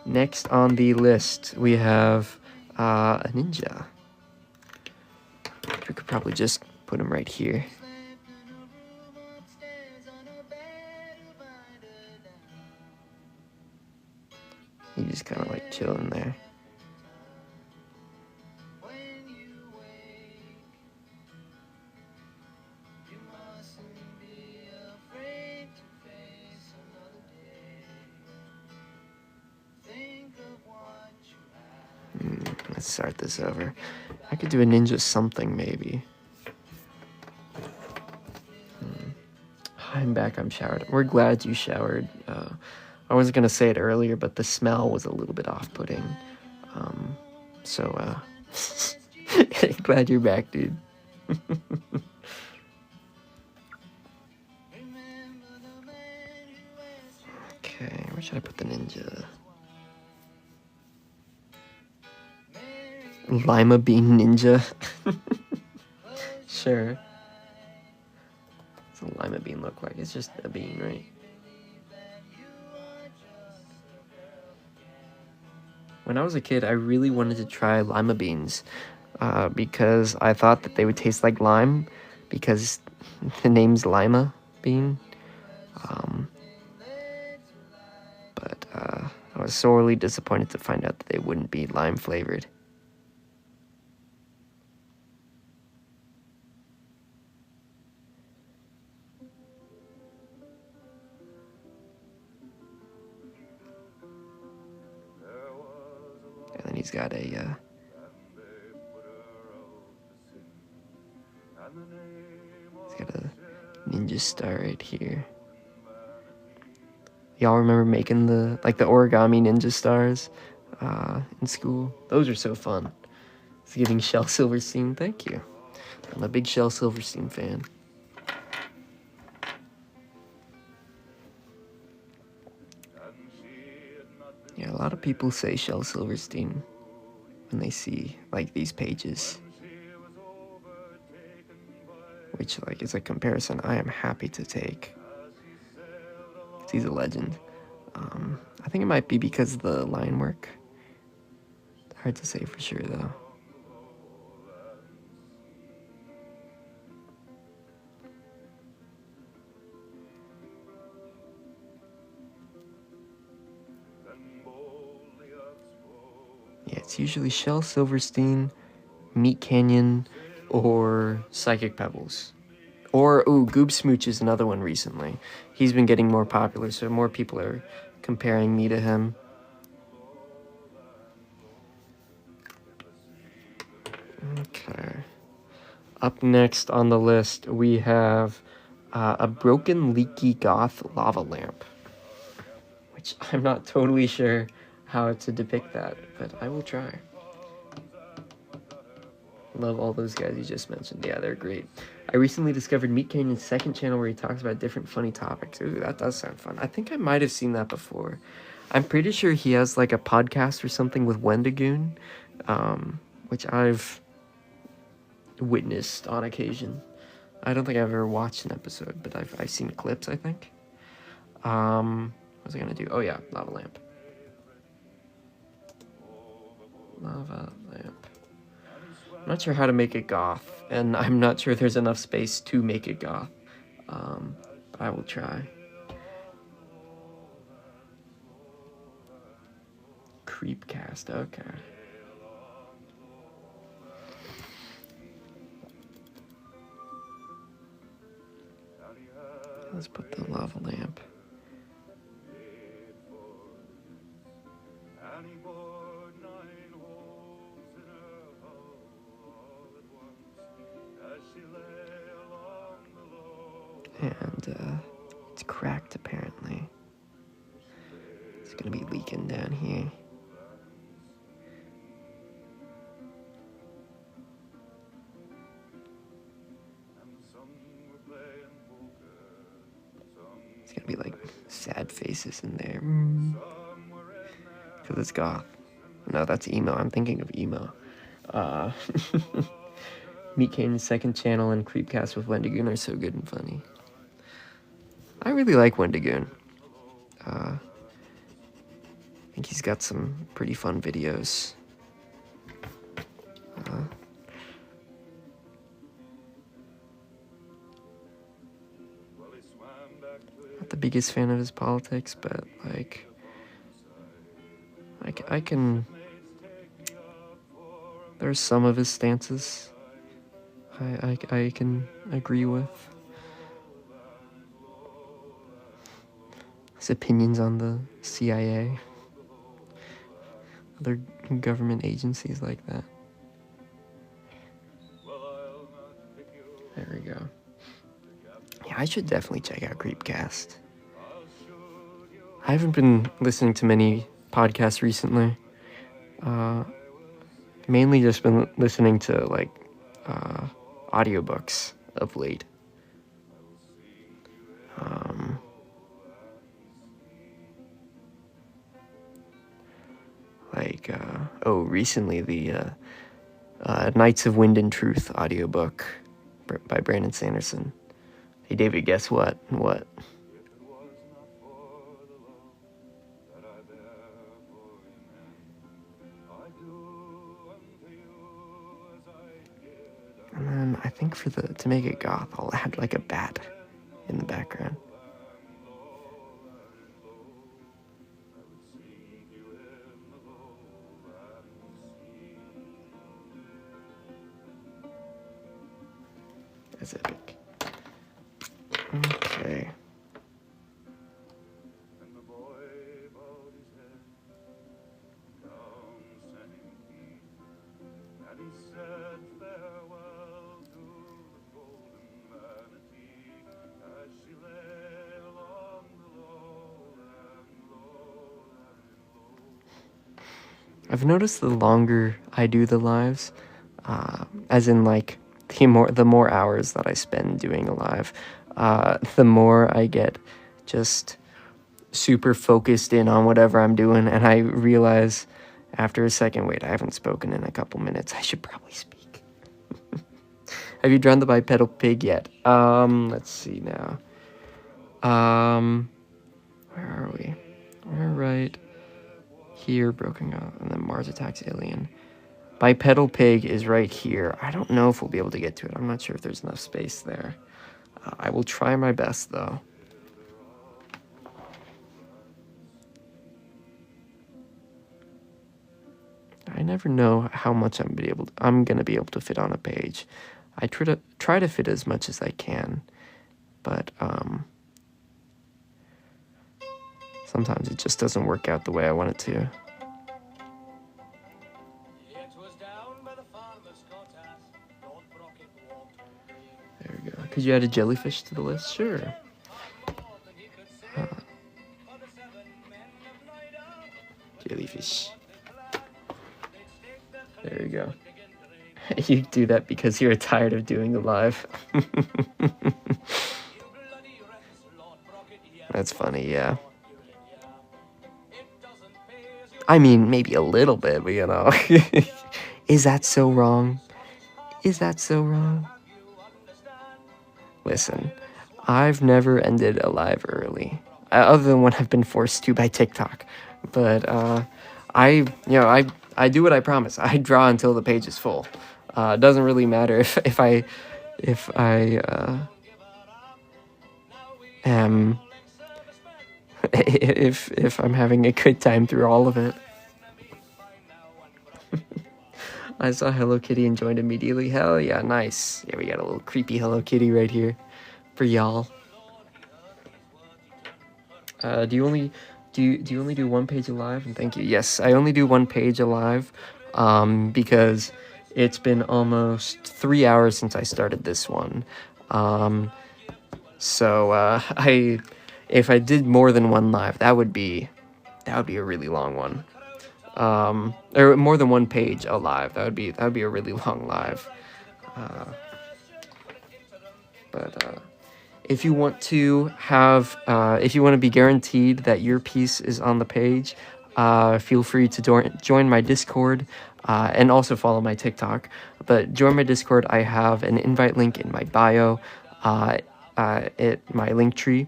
A: Next on the list, we have a ninja. We could probably just put him right here. He just kind of like chilling there. Let's start this over. I could do a ninja something, maybe. I'm back, I'm showered. We're glad you showered. I wasn't going to say it earlier, but the smell was a little bit off-putting. Glad you're back, dude. Okay, where should I put the ninja? Lima bean ninja. Sure. What's a lima bean look like? It's just a bean, right? When I was a kid, I really wanted to try lima beans because I thought that they would taste like lime because the name's lima bean. But I was sorely disappointed to find out that they wouldn't be lime flavored. And then he's got a ninja star right here. Y'all remember making the origami ninja stars in school? Those are so fun. It's getting Shel Silverstein. Thank you. I'm a big Shel Silverstein fan. Yeah, a lot of people say Shel Silverstein when they see like these pages, which like is a comparison I am happy to take. He's a legend. I think it might be because of the line work. Hard to say for sure though. Yeah, it's usually Shel Silverstein, Meat Canyon, or Psychic Pebbles. Or, Goob Smooch is another one recently. He's been getting more popular, so more people are comparing me to him. Okay. Up next on the list, we have a broken leaky goth lava lamp. Which I'm not totally sure how to depict that, but I will try. Love all those guys you just mentioned. Yeah, they're great. I recently discovered Meat Canyon's second channel where he talks about different funny topics. Ooh, that does sound fun. I think I might have seen that before. I'm pretty sure he has like a podcast or something with Wendigoon, which I've witnessed on occasion. I don't think I've ever watched an episode, but I've seen clips, I think. What was I gonna do? Oh yeah, lava lamp. Lava lamp. I'm not sure how to make it goth, and I'm not sure there's enough space to make it goth, but I will try. Creepcast, okay. Let's put the lava lamp. And it's cracked apparently. It's gonna be leaking down here. It's gonna be like sad faces in there. Because it's goth. No, that's emo. I'm thinking of emo. Meat Canyon's second channel and Creepcast with Wendigoon are so good and funny. I really like Wendigoon. I think he's got some pretty fun videos. Not the biggest fan of his politics, but like I can. There's some of his stances I can agree with. His opinions on the CIA, other government agencies like that. There we go. Yeah, I should definitely check out Creepcast. I haven't been listening to many podcasts recently. Mainly just been listening to like audiobooks of late. Recently the Knights of Wind and Truth audiobook by Brandon Sanderson. Hey David, guess what? What? And then I think to make it goth, I'll add like a bat in the background. That's epic. Okay. I've noticed the longer I do the lives, as in like the more hours that I spend doing a live, the more I get just super focused in on whatever I'm doing, and I realize after a second, wait, I haven't spoken in a couple minutes. I should probably speak. Have you drawn the bipedal pig yet? Let's see now. Where are we? We're right here, broken out, and then Mars attacks alien. Bipedal pig is right here. I don't know if we'll be able to get to it. I'm not sure if there's enough space there. I will try my best, though. I never know how much I'm gonna be able to fit on a page. I try to fit as much as I can, but sometimes it just doesn't work out the way I want it to. There we go. Could you add a jellyfish to the list? Sure. Jellyfish. There you go. You do that because you're tired of doing the live. That's funny, yeah. I mean, maybe a little bit, but you know. Is that so wrong? Is that so wrong? Listen, I've never ended a live early, other than when I've been forced to by TikTok. But I do what I promise. I draw until the page is full. It doesn't really matter if I am if I'm having a good time through all of it. I saw Hello Kitty and joined immediately. Hell yeah, nice. Yeah, we got a little creepy Hello Kitty right here for y'all. Do you only do one page alive? And thank you. Yes, I only do one page alive, because it's been almost 3 hours since I started this one. If I did more than one live, that would be a really long one. Or more than one page alive. That would be a really long live. But if you want to be guaranteed that your piece is on the page, feel free to join my Discord, and also follow my TikTok. But join my Discord. I have an invite link in my bio, at my link tree.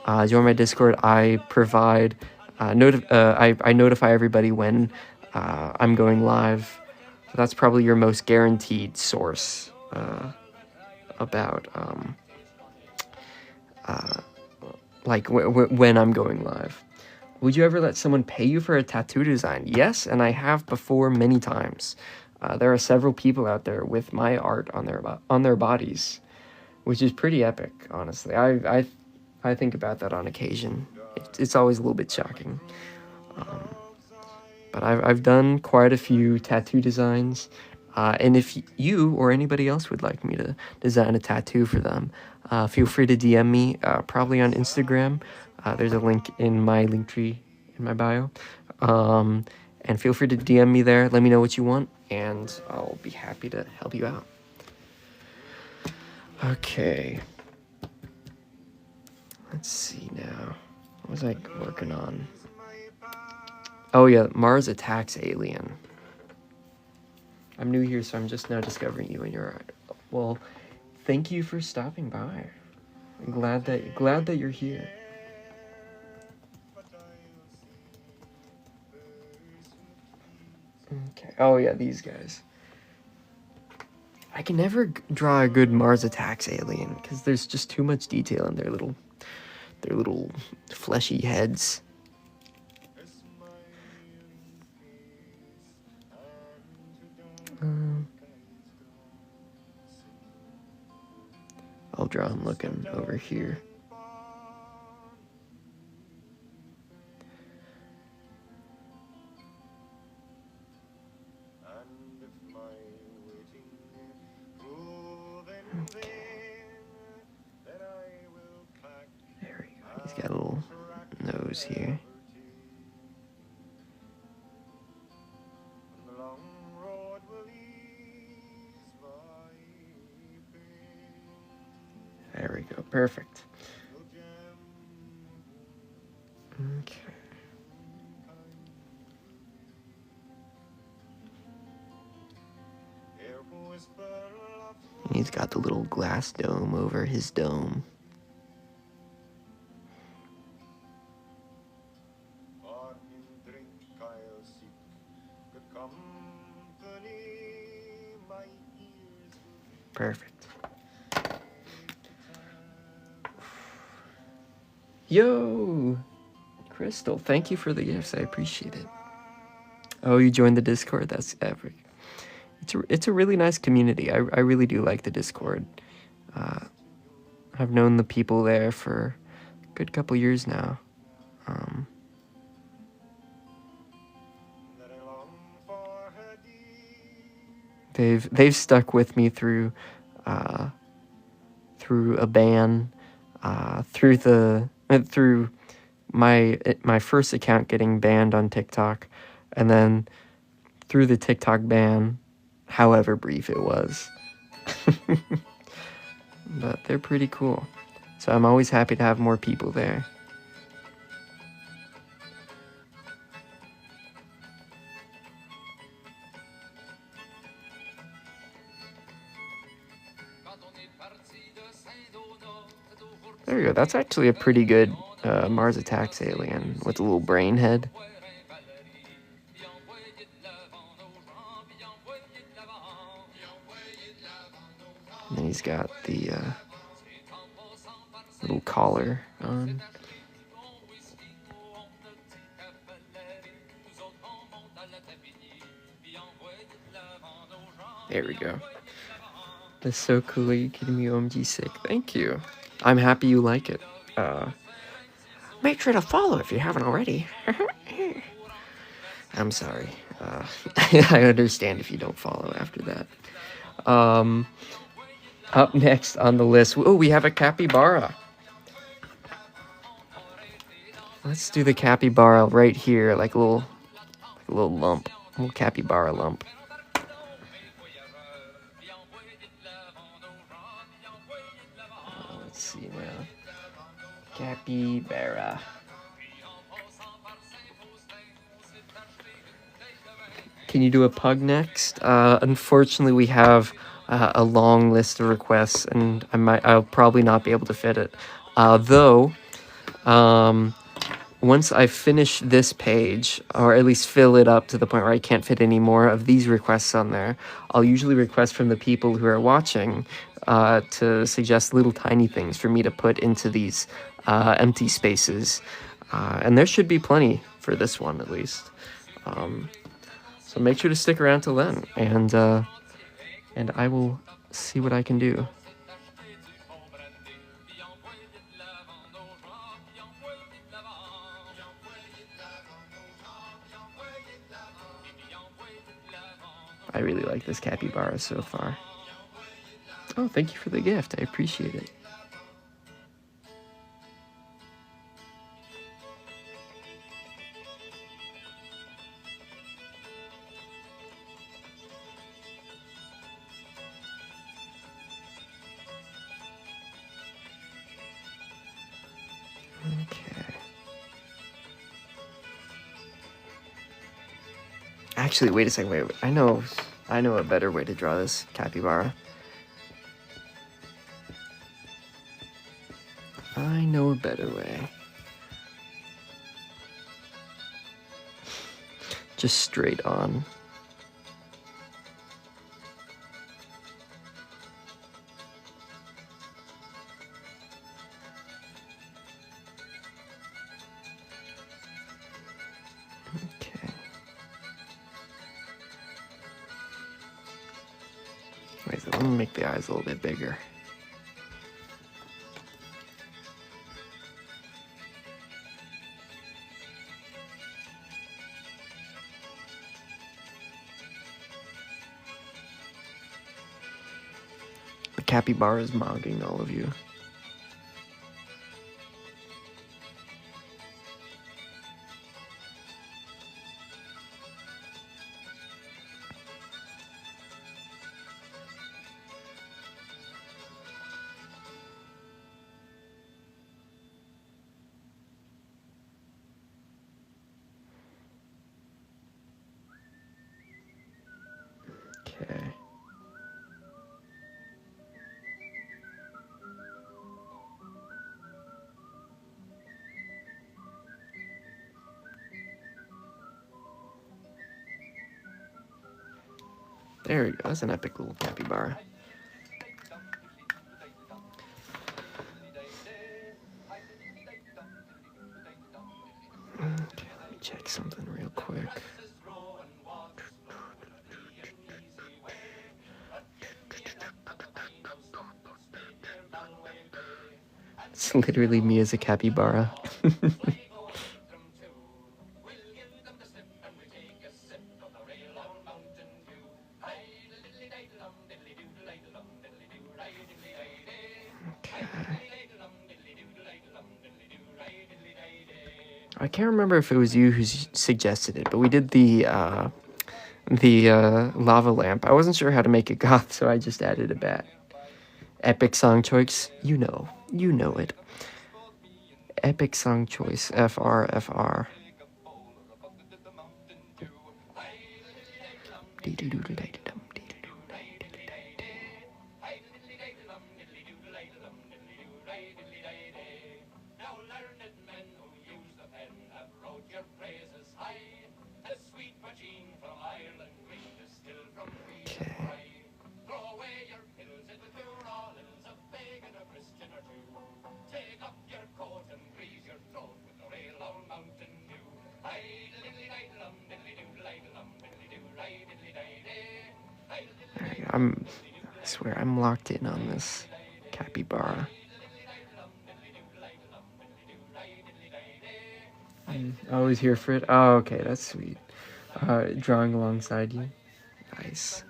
A: join my Discord. I provide I notify everybody when I'm going live. So that's probably your most guaranteed source about like when I'm going live. Would you ever let someone pay you for a tattoo design? Yes, and I have before many times. There are several people out there with my art on their bodies, which is pretty epic, honestly. I think about that on occasion. It's always a little bit shocking. But I've done quite a few tattoo designs, and if you or anybody else would like me to design a tattoo for them, feel free to DM me, probably on Instagram. There's a link in my link tree in my bio. And feel free to DM me there. Let me know what you want, and I'll be happy to help you out. Okay. Let's see now. What was I working on? Oh yeah, Mars Attacks Alien. I'm new here, so I'm just now discovering you and your art. Well, thank you for stopping by. I'm glad that you're here. Okay. Oh yeah, these guys. I can never draw a good Mars Attacks Alien because there's just too much detail in their little fleshy heads. I'll draw him looking over here. Okay. There we go. He's got a little nose here. There we go. Perfect. Okay. He's got the little glass dome over his dome. Perfect. Yo, Crystal, thank you for the gifts. I appreciate it. Oh, you joined the Discord? That's epic. It's a really nice community. I really do like the Discord. I've known the people there for a good couple years now. They've stuck with me through a ban, through my first account getting banned on TikTok, and then through the TikTok ban, however brief it was. But they're pretty cool. So I'm always happy to have more people there. There we go. That's actually a pretty good Mars Attacks Alien with a little brain head. And then he's got the little collar on. There we go. That's so cool. You kidding me? OMG sick. Thank you. I'm happy you like it. Make sure to follow if you haven't already. I'm sorry. I understand if you don't follow after that. Up next on the list, oh, we have a capybara. Let's do the capybara right here, like a little lump, a little capybara lump. Let's see now. Capybara. Can you do a pug next? Unfortunately, we have a long list of requests, and I'll probably not be able to fit it. Though, Once I finish this page, or at least fill it up to the point where I can't fit any more of these requests on there, I'll usually request from the people who are watching to suggest little tiny things for me to put into these empty spaces. And there should be plenty for this one, at least. So make sure to stick around till then, and I will see what I can do. I really like this capybara so far. Oh, thank you for the gift. I appreciate it. Okay. Actually, wait a second. Wait. I know a better way to draw this capybara. I know a better way. Just straight on. Okay. Wait, so let me make the eyes a little bit bigger. The capybara is mogging all of you. Okay. There we go. That's an epic little capybara. Okay, let me check something real quick. It's literally me as a capybara. I can't remember if it was you who suggested it, but we did the lava lamp. I wasn't sure how to make it goth, so I just added a bat. Epic song choice, you know it. Epic song choice, FR. I swear I'm locked in on this capybara. I'm always here for it. Oh, okay, that's sweet. Drawing alongside you. Nice.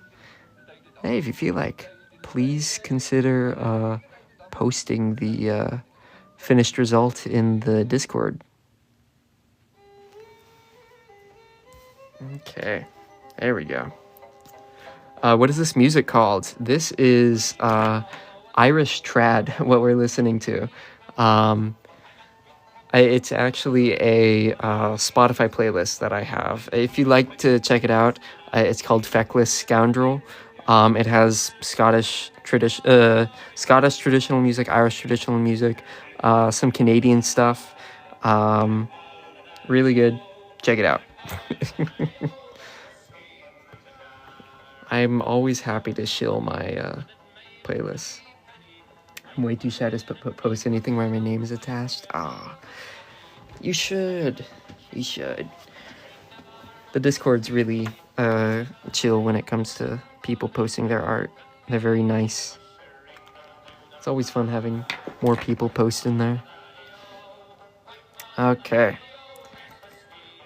A: Hey, if you feel like, please consider posting the finished result in the Discord. Okay, there we go. What is this music called? This is Irish Trad, what we're listening to. It's actually a Spotify playlist that I have. If you'd like to check it out, it's called Feckless Scoundrel. It has Scottish traditional music, Irish traditional music, some Canadian stuff. Really good. Check it out. I'm always happy to shill my playlists. I'm way too shy to post anything where my name is attached. You should. You should. The Discord's really chill when it comes to people posting their art. They're very nice. It's always fun having more people post in there. Okay.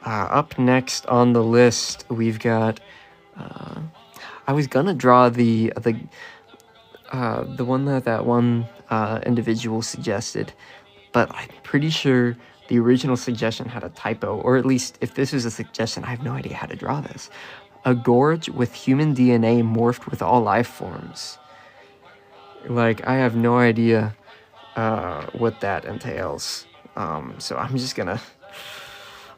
A: Up next on the list, we've got. I was gonna draw the one that one individual suggested, but I'm pretty sure the original suggestion had a typo, or at least if this is a suggestion, I have no idea how to draw this. A gorge with human DNA morphed with all life forms. Like, I have no idea what that entails. So I'm just gonna.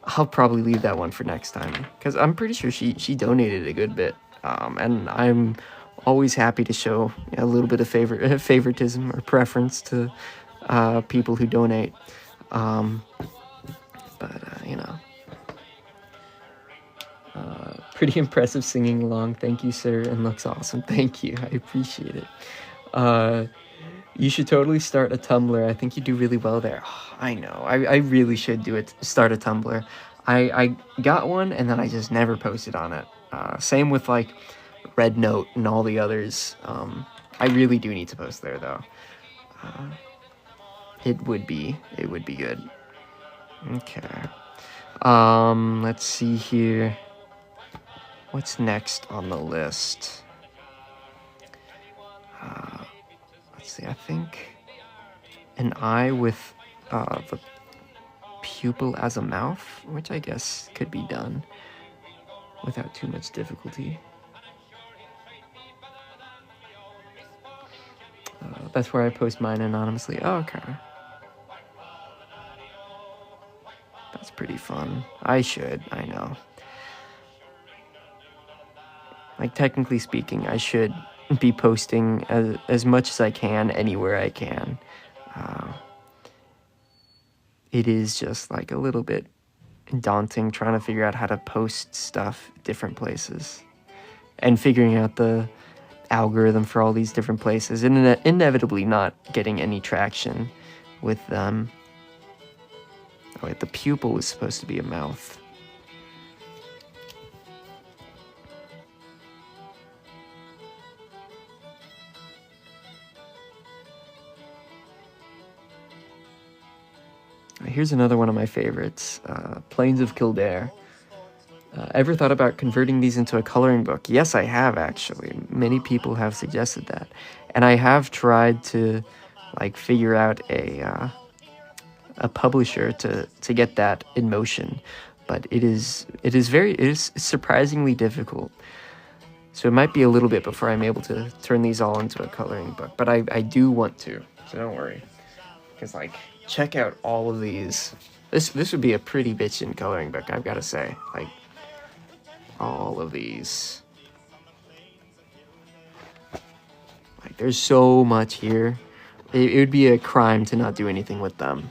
A: I'll probably leave that one for next time, because I'm pretty sure she donated a good bit. And I'm always happy to show a little bit of favoritism or preference to people who donate. Pretty impressive singing along. Thank you, sir, and looks awesome. Thank you. I appreciate it. You should totally start a Tumblr. I think you do really well there. Oh, I know. I really should start a Tumblr. I got one, and then I just never posted on it. Same with, like, Red Note and all the others. I really do need to post there, though. It would be good. Okay. Let's see here. What's next on the list? Let's see, I think an eye with the pupil as a mouth, which I guess could be done without too much difficulty. That's where I post mine anonymously. Oh, okay. That's pretty fun. I know. Like, technically speaking, I should be posting as much as I can, anywhere I can. It is just, like, a little bit daunting trying to figure out how to post stuff different places. And figuring out the algorithm for all these different places. And inevitably not getting any traction with them. Oh, wait, the pupil was supposed to be a mouth. Here's another one of my favorites, Plains of Kildare. Ever thought about converting these into a coloring book? Yes, I have, actually. Many people have suggested that. And I have tried to, like, figure out a publisher to get that in motion. But it is surprisingly difficult. So it might be a little bit before I'm able to turn these all into a coloring book. But I do want to, so don't worry. Because, like, check out all of these. This would be a pretty bitchin' coloring book, I've got to say. Like, all of these. Like, there's so much here. It would be a crime to not do anything with them.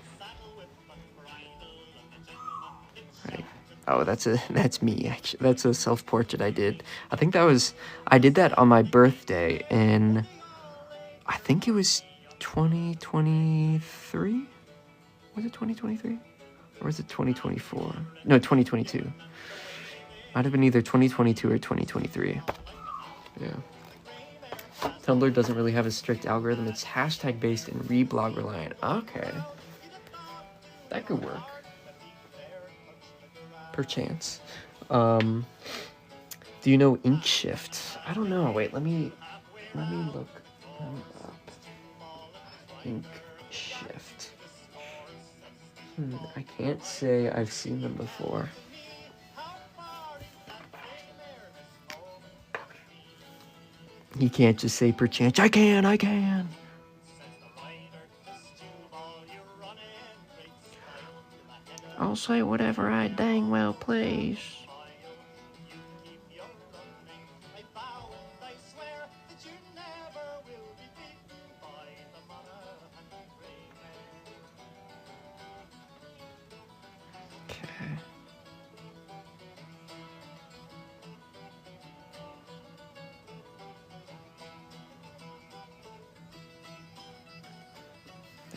A: Right. Oh, that's me, actually. That's a self-portrait I did. I think I did that on my birthday in, I think it was 2023? Was it 2023? Or was it 2024? No, 2022. Might have been either 2022 or 2023. Yeah. Tumblr doesn't really have a strict algorithm. It's hashtag based and reblog reliant. Okay. That could work. Perchance. Do you know Inkshift? I don't know. Wait, let me look them up. Inkshift. I can't say I've seen them before. You can't just say perchance. I can. I'll say whatever I dang well please.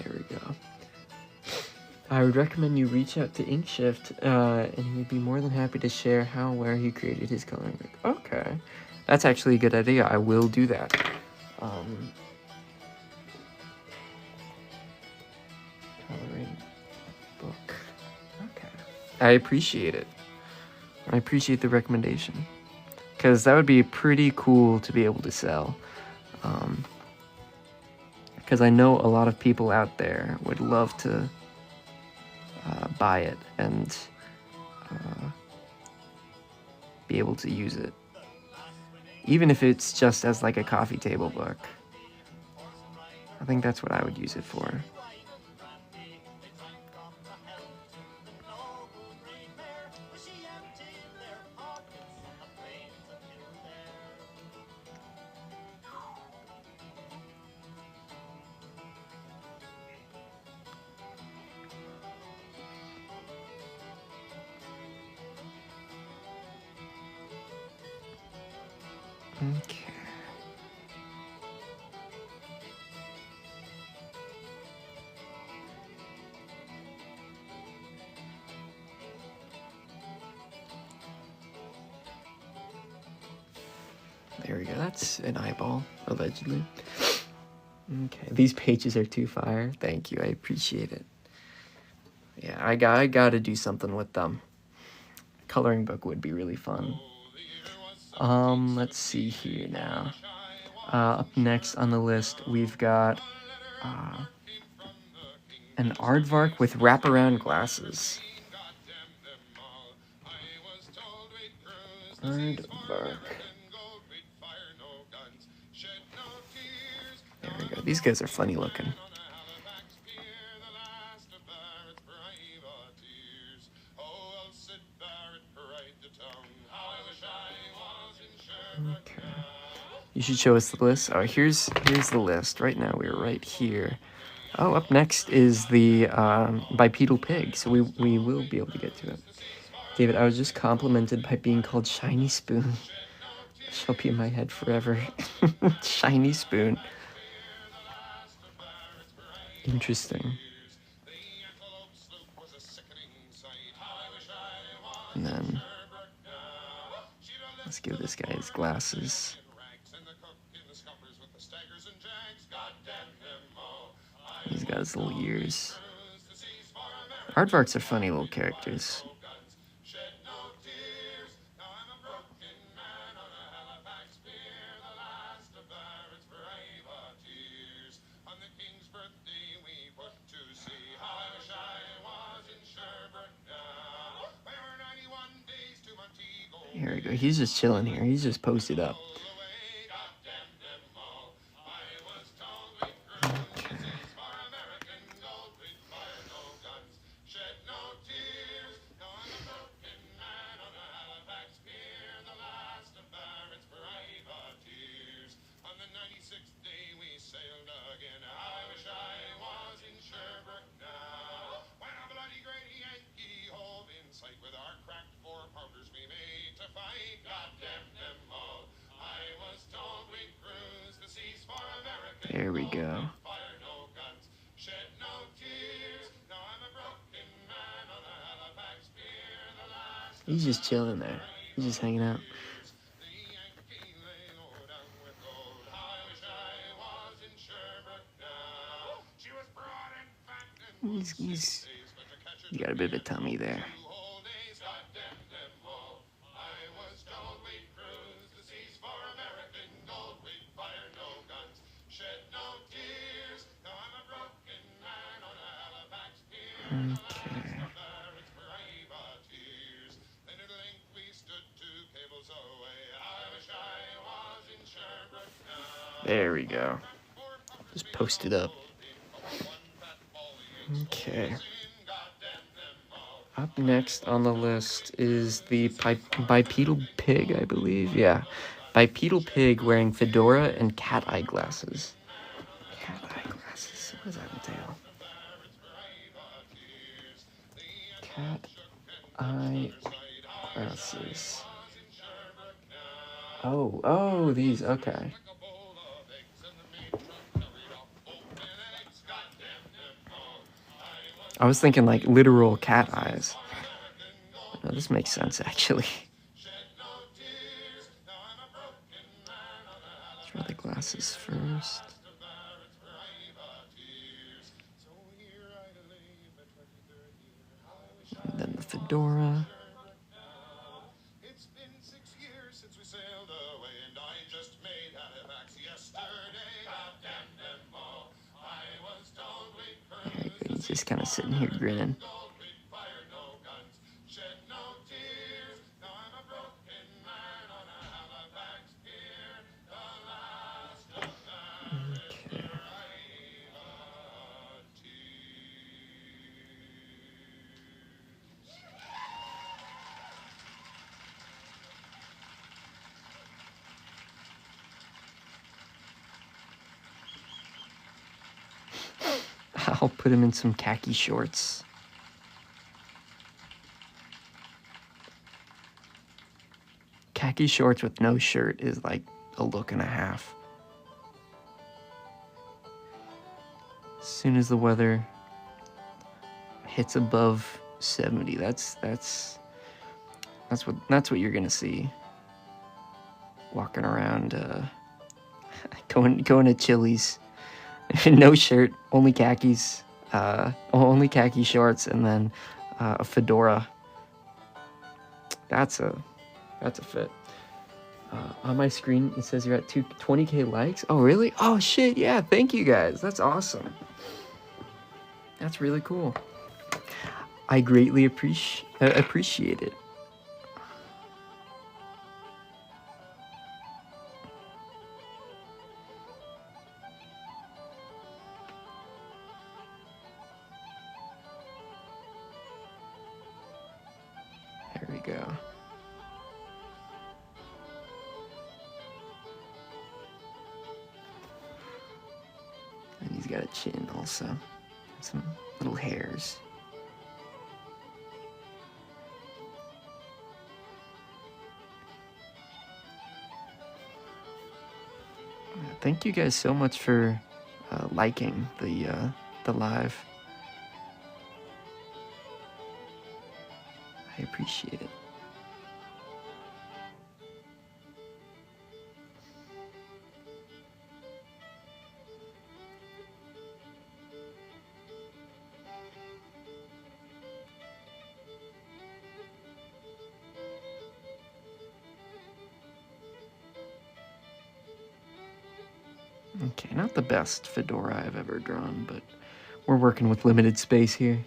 A: There we go. I would recommend you reach out to Inkshift, and he would be more than happy to share how and where he created his coloring book. Okay. That's actually a good idea. I will do that. Coloring book. Okay. I appreciate it. I appreciate the recommendation. Because that would be pretty cool to be able to sell. Because I know a lot of people out there would love to buy it and be able to use it. Even if it's just as like a coffee table book. I think that's what I would use it for. Okay. There we go. That's an eyeball, allegedly. Okay. These pages are too fire. Thank you. I appreciate it. Yeah, I gotta do something with them. Coloring book would be really fun. Let's see here now. Up next on the list, we've got an aardvark with wraparound glasses. Aardvark. There we go. These guys are funny looking. Okay. You should show us the list. Oh, here's the list. Right now we're right here. Oh, up next is the bipedal pig, so we will be able to get to it. David, I was just complimented by being called Shiny Spoon. She'll be in my head forever. Shiny Spoon. Interesting. And then let's give this guy his glasses. He's got his little ears. Aardvarks are funny little characters. Here we go. He's just chilling here. He's just posted up. Okay. There we go. He's just chilling there. He's just hanging out. He's got a bit of a tummy there. Okay. There we go. Just post it up. Okay. Up next on the list is the bipedal pig, I believe. Yeah. Bipedal pig wearing fedora and cat eye glasses. Cat eye glasses. What does that entail? Cat eye glasses. Oh, these. Okay. I was thinking like literal cat eyes. No, this makes sense actually. Let's draw the glasses first. And then the fedora. He's just kind of sitting here grinning. Okay. I'll put him in some khaki shorts. Khaki shorts with no shirt is like a look and a half. As soon as the weather hits above 70, that's what you're gonna see. Walking around, going to Chili's, no shirt, only khakis, only khaki shorts, and then a fedora. That's a fit. On my screen, it says you're at 20K likes. Oh, really? Oh, shit, yeah, thank you guys. That's awesome. That's really cool. I greatly appreciate it. There we go. And he's got a chin also. Some little hairs. Thank you guys so much for liking the live. I appreciate it. Okay, not the best fedora I've ever drawn, but we're working with limited space here.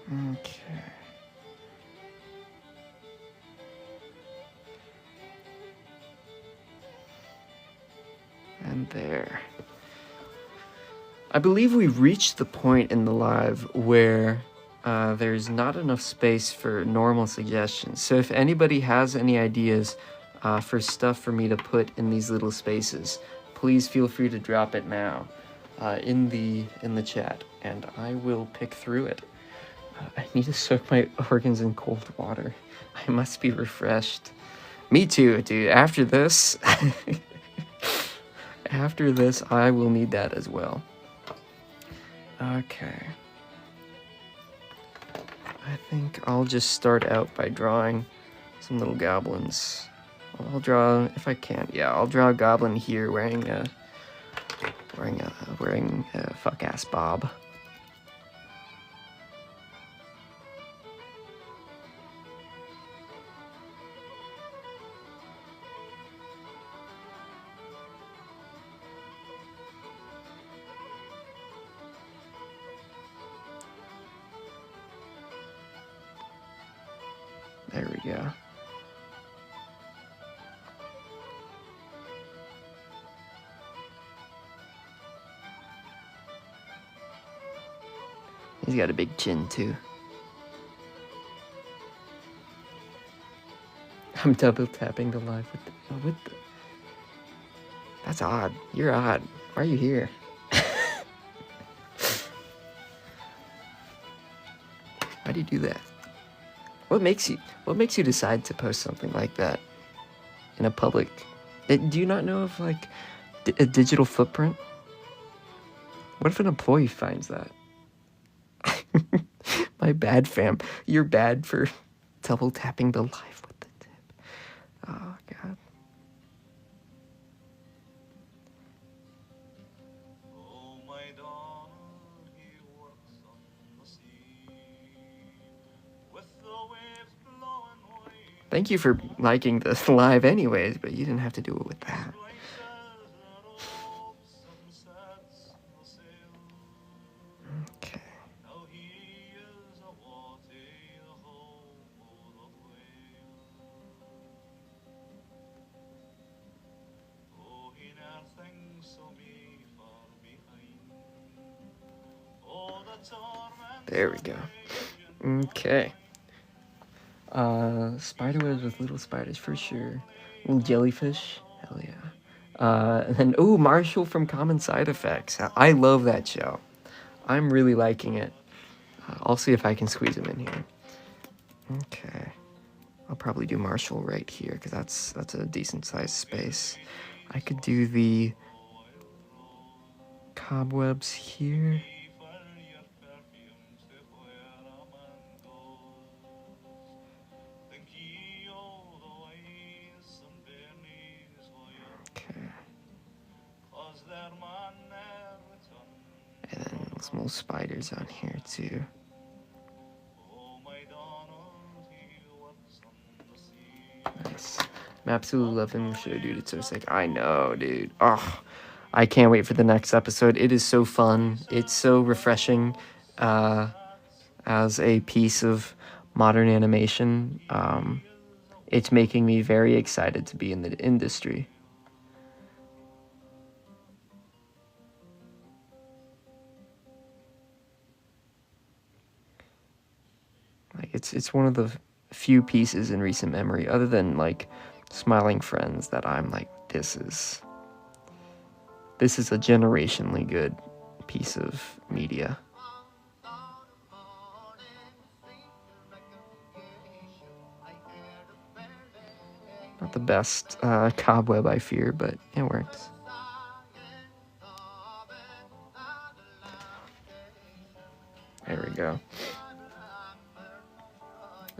A: Okay. And there. I believe we've reached the point in the live where there's not enough space for normal suggestions. So if anybody has any ideas for stuff for me to put in these little spaces, please feel free to drop it now in the chat, and I will pick through it. I need to soak my organs in cold water. I must be refreshed. Me too, dude. After this, after this, I will need that as well. Okay. I think I'll just start out by drawing some little goblins. I'll draw, if I can, yeah, I'll draw a goblin here wearing a fuck-ass bob. There we go. He's got a big chin too. I'm double tapping the live with the... That's odd. You're odd. Why are you here? do you do that? What makes you decide to post something like that in a public? Do you not know of like a digital footprint? What if an employee finds that? My bad, fam. You're bad for double tapping the live with the tip. Oh god. Thank you for liking the live anyways, but you didn't have to do it with that. Okay. There we go. Okay. Spiderwebs with little spiders for sure. Little jellyfish. Hell yeah. And then, ooh, Marshall from Common Side Effects. I love that show. I'm really liking it. I'll see if I can squeeze him in here. Okay. I'll probably do Marshall right here, because that's a decent sized space. I could do the cobwebs here. And then some little spiders on here too. Nice. I'm absolutely loving the show, dude. It's so sick. I know, dude. Oh, I can't wait for the next episode. It is so fun. It's so refreshing as a piece of modern animation. It's making me very excited to be in the industry. Like it's one of the few pieces in recent memory, other than like Smiling Friends, that I'm like, this is a generationally good piece of media. Not the best cobweb, I fear, but it works. There we go.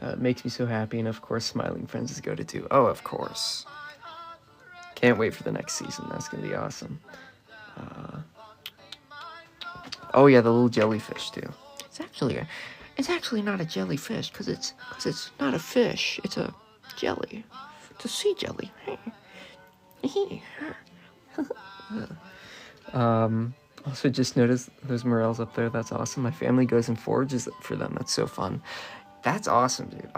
A: It makes me so happy, and of course, Smiling Friends is go to 2. Oh, of course. Can't wait for the next season. That's gonna be awesome. Oh yeah, the little jellyfish too. It's actually not a jellyfish, because it's not a fish. It's a jelly. It's a sea jelly. Also just noticed those morels up there. That's awesome. My family goes and forages for them. That's so fun. That's awesome, dude.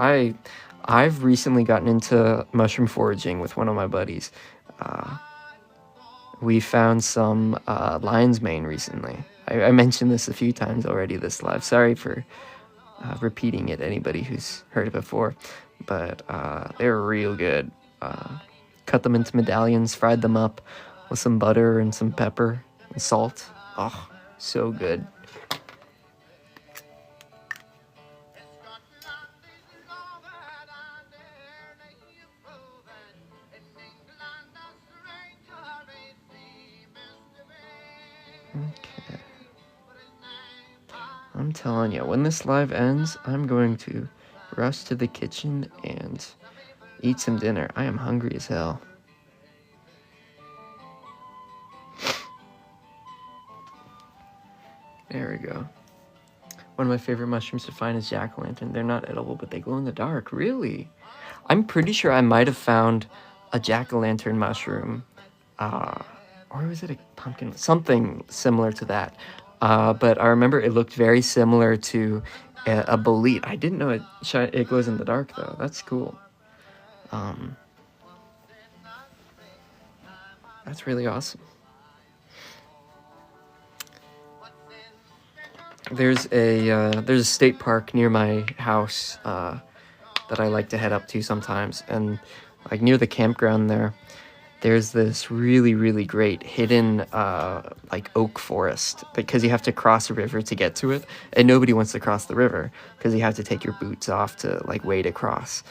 A: I've recently gotten into mushroom foraging with one of my buddies. We found some lion's mane recently. I mentioned this a few times already this live. Sorry for repeating it, anybody who's heard it before. But they're real good. Cut them into medallions, fried them up with some butter and some pepper and salt. Oh, so good. Okay. I'm telling you, when this live ends, I'm going to rush to the kitchen and eat some dinner. I am hungry as hell. There we go. One of my favorite mushrooms to find is jack-o'-lantern. They're not edible, but they glow in the dark. Really? I'm pretty sure I might have found a jack-o'-lantern mushroom. Or was it a pumpkin? Something similar to that. But I remember it looked very similar to a bolete. I didn't know it glows in the dark, though. That's cool. That's really awesome. There's a state park near my house that I like to head up to sometimes, and like near the campground there, there's this really, really great hidden like oak forest, because you have to cross a river to get to it, and nobody wants to cross the river because you have to take your boots off to like wade across.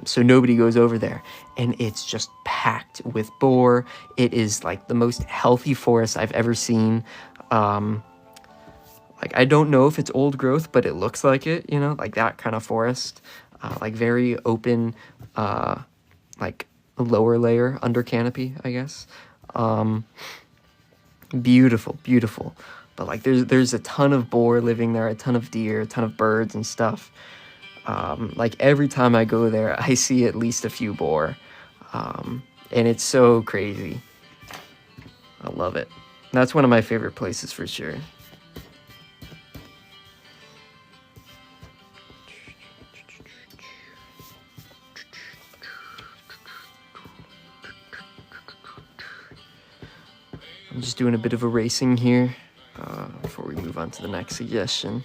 A: So nobody goes over there, and it's just packed with boar. It is like the most healthy forest I've ever seen. Like, I don't know if it's old growth, but it looks like it, you know, like that kind of forest. Like very open, like lower layer under canopy, I guess. Beautiful, beautiful. But like there's a ton of boar living there, a ton of deer, a ton of birds and stuff. Like every time I go there, I see at least a few boar. And it's so crazy. I love it. That's one of my favorite places for sure. I'm just doing a bit of erasing here before we move on to the next suggestion.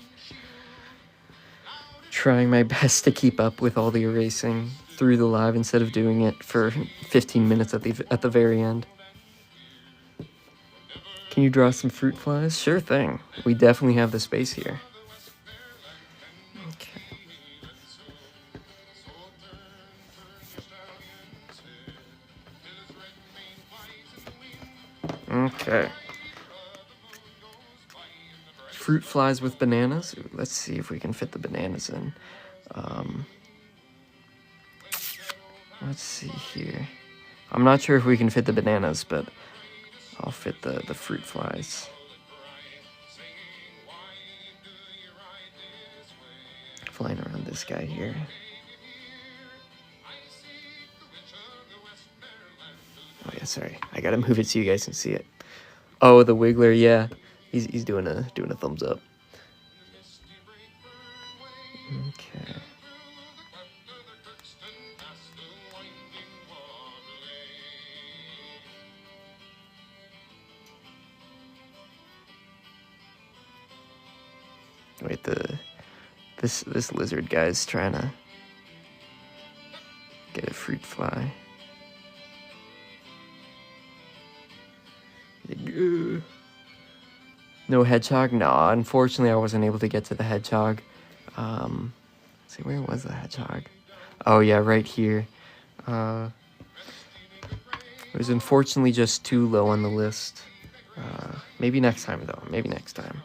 A: Trying my best to keep up with all the erasing through the live instead of doing it for 15 minutes at the very end. Can you draw some fruit flies? Sure thing. We definitely have the space here. Okay. Okay. Fruit flies with bananas. Ooh, let's see if we can fit the bananas in. Let's see here. I'm not sure if we can fit the bananas, but I'll fit the fruit flies. Flying around this guy here. Oh yeah, sorry. I gotta move it so you guys can see it. Oh, the Wiggler, yeah. He's doing a thumbs up. Okay. Wait, this lizard guy's trying to get a fruit fly. No hedgehog? No, unfortunately I wasn't able to get to the hedgehog. Let's see, where was the hedgehog? Oh yeah, right here. It was unfortunately just too low on the list. Maybe next time though, maybe next time.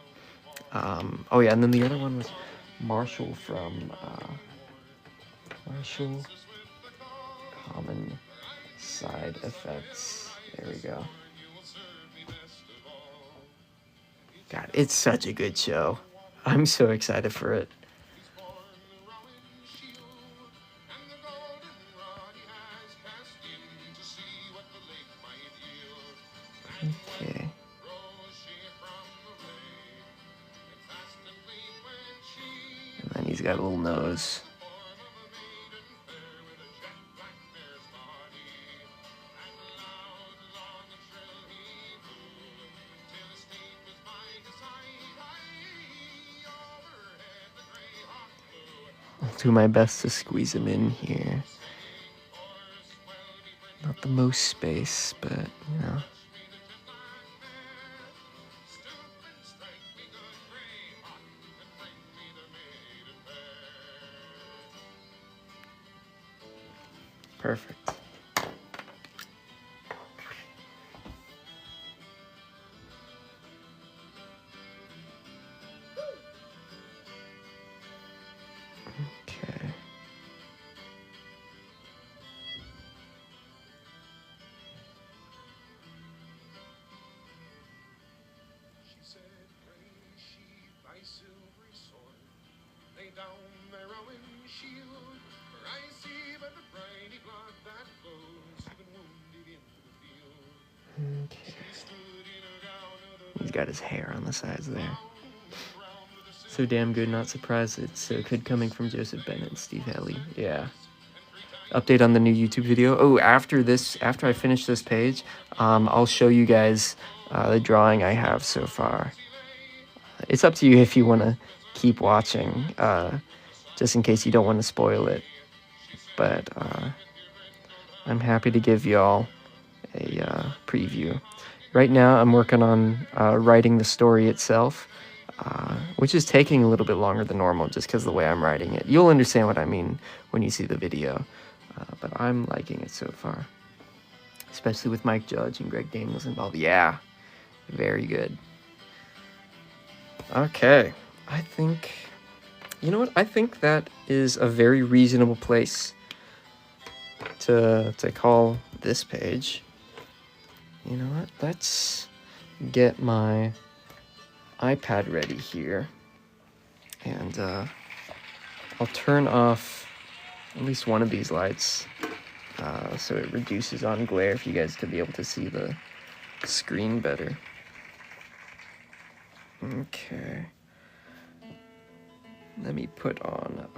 A: Oh yeah, and then the other one was Marshall from Marshall Common Side Effects. There we go. God, it's such a good show. I'm so excited for it. Okay. And then he's got a little nose. I'll do my best to squeeze him in here. Not the most space, but, you know. Perfect. Okay. Okay. He's got his hair on the sides there. So damn good, not surprised it's so good coming from Joseph Bennett and Steve Helly. Yeah. Update on the new YouTube video. Oh, after I finish this page, I'll show you guys the drawing I have so far. It's up to you if you want to keep watching, just in case you don't want to spoil it. But I'm happy to give y'all preview. Right now, I'm working on writing the story itself, which is taking a little bit longer than normal just because of the way I'm writing it. You'll understand what I mean when you see the video, but I'm liking it so far, especially with Mike Judge and Greg Daniels involved. Yeah, very good. Okay, I think, you know what? I think that is a very reasonable place to call this page. You know what? Let's get my iPad ready here, and I'll turn off at least one of these lights so it reduces on glare for you guys to be able to see the screen better. Okay. Let me put on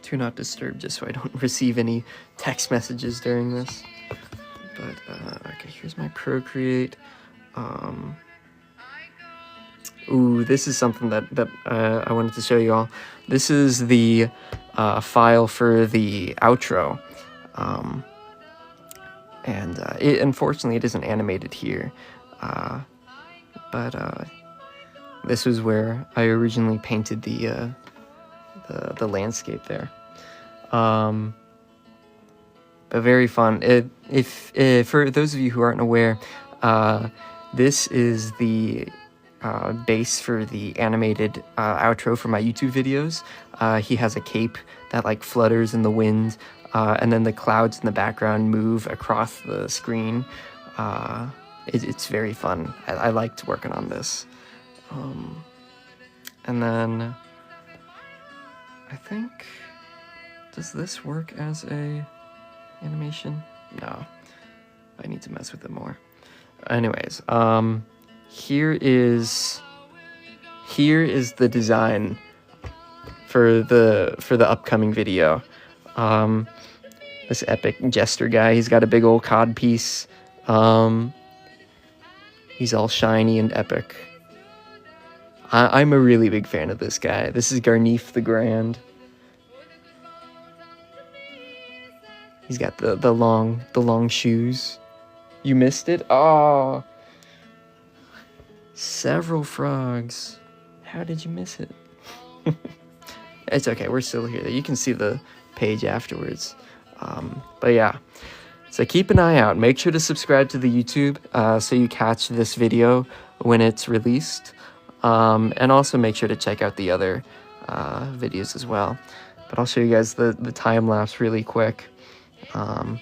A: Do Not Disturb just so I don't receive any text messages during this. But, okay, here's my Procreate. Ooh, this is something that I wanted to show you all. This is the file for the outro. Unfortunately, it isn't animated here. But this was where I originally painted the landscape there. But very fun. If for those of you who aren't aware, this is the base for the animated outro for my YouTube videos. He has a cape that like flutters in the wind, and then the clouds in the background move across the screen. It's very fun. I liked working on this. And then I think, does this work as a animation? No, I need to mess with it more. Anyways, here is the design for the upcoming video. This epic jester guy, he's got a big old cod piece. He's all shiny and epic. I'm a really big fan of this guy. This is Garneef the Grand. He's got the long shoes. You missed it? Oh, several frogs. How did you miss it? It's okay, we're still here. You can see the page afterwards. But yeah, so keep an eye out. Make sure to subscribe to the YouTube so you catch this video when it's released. And also make sure to check out the other videos as well. But I'll show you guys the time lapse really quick. It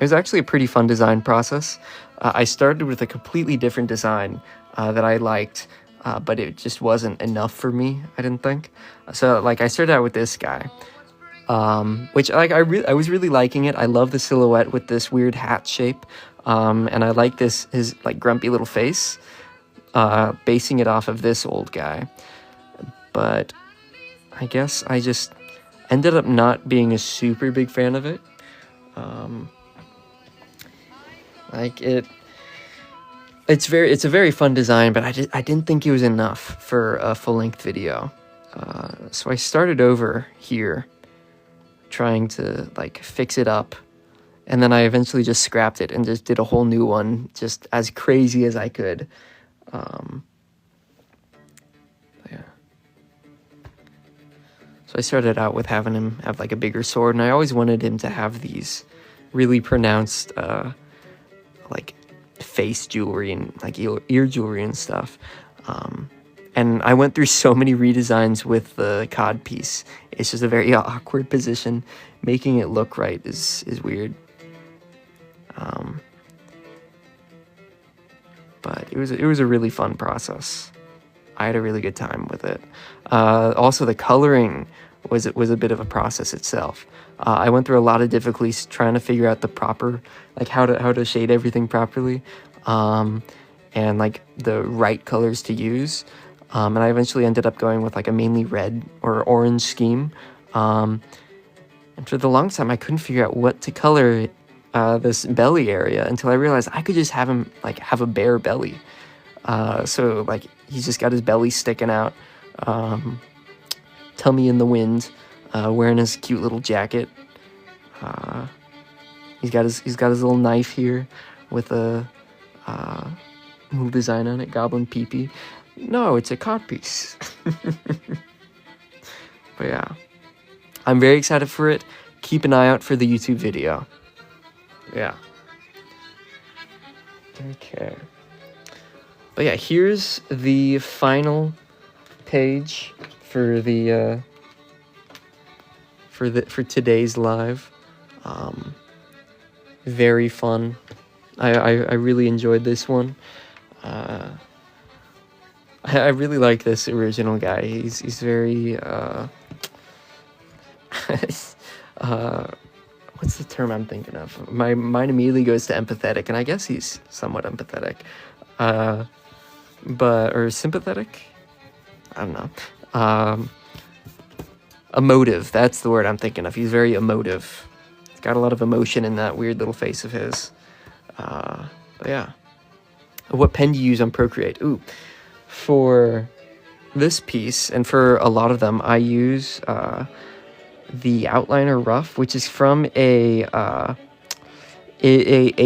A: was actually a pretty fun design process. I started with a completely different design that I liked, but it just wasn't enough for me, I didn't think. So like I started out with this guy, which like I was really liking it. I love the silhouette with this weird hat shape, and I like his like grumpy little face, basing it off of this old guy. But I guess I just ended up not being a super big fan of it. It's a very fun design, but I didn't think it was enough for a full-length video. So I started over here, trying to like fix it up, and then I eventually just scrapped it and just did a whole new one, just as crazy as I could. Yeah. So I started out with having him have like a bigger sword, and I always wanted him to have these really pronounced like face jewelry and like ear jewelry and stuff. And I went through so many redesigns with the cod piece. It's just a very awkward position. Making it look right is weird. But it was a really fun process. I had a really good time with it. Also, the coloring was a bit of a process itself. I went through a lot of difficulties trying to figure out the proper, like how to shade everything properly, and like the right colors to use. And I eventually ended up going with like a mainly red or orange scheme. And for the longest time, I couldn't figure out what to color this belly area until I realized I could just have him like have a bare belly. So like he's just got his belly sticking out, tummy in the wind, wearing his cute little jacket. He's got his little knife here with a little design on it, goblin peepee. No, it's a codpiece. But yeah, I'm very excited for it. Keep an eye out for the YouTube video. Yeah. Okay. But yeah, here's the final page for the for today's live. Very fun. I really enjoyed this one. I really like this original guy. He's very what's the term I'm thinking of? My mind immediately goes to empathetic, and I guess he's somewhat empathetic. Or sympathetic? I don't know. Emotive, that's the word I'm thinking of. He's very emotive. He's got a lot of emotion in that weird little face of his. But yeah. What pen do you use on Procreate? Ooh, for this piece, and for a lot of them, I use the Outliner Rough, which is from a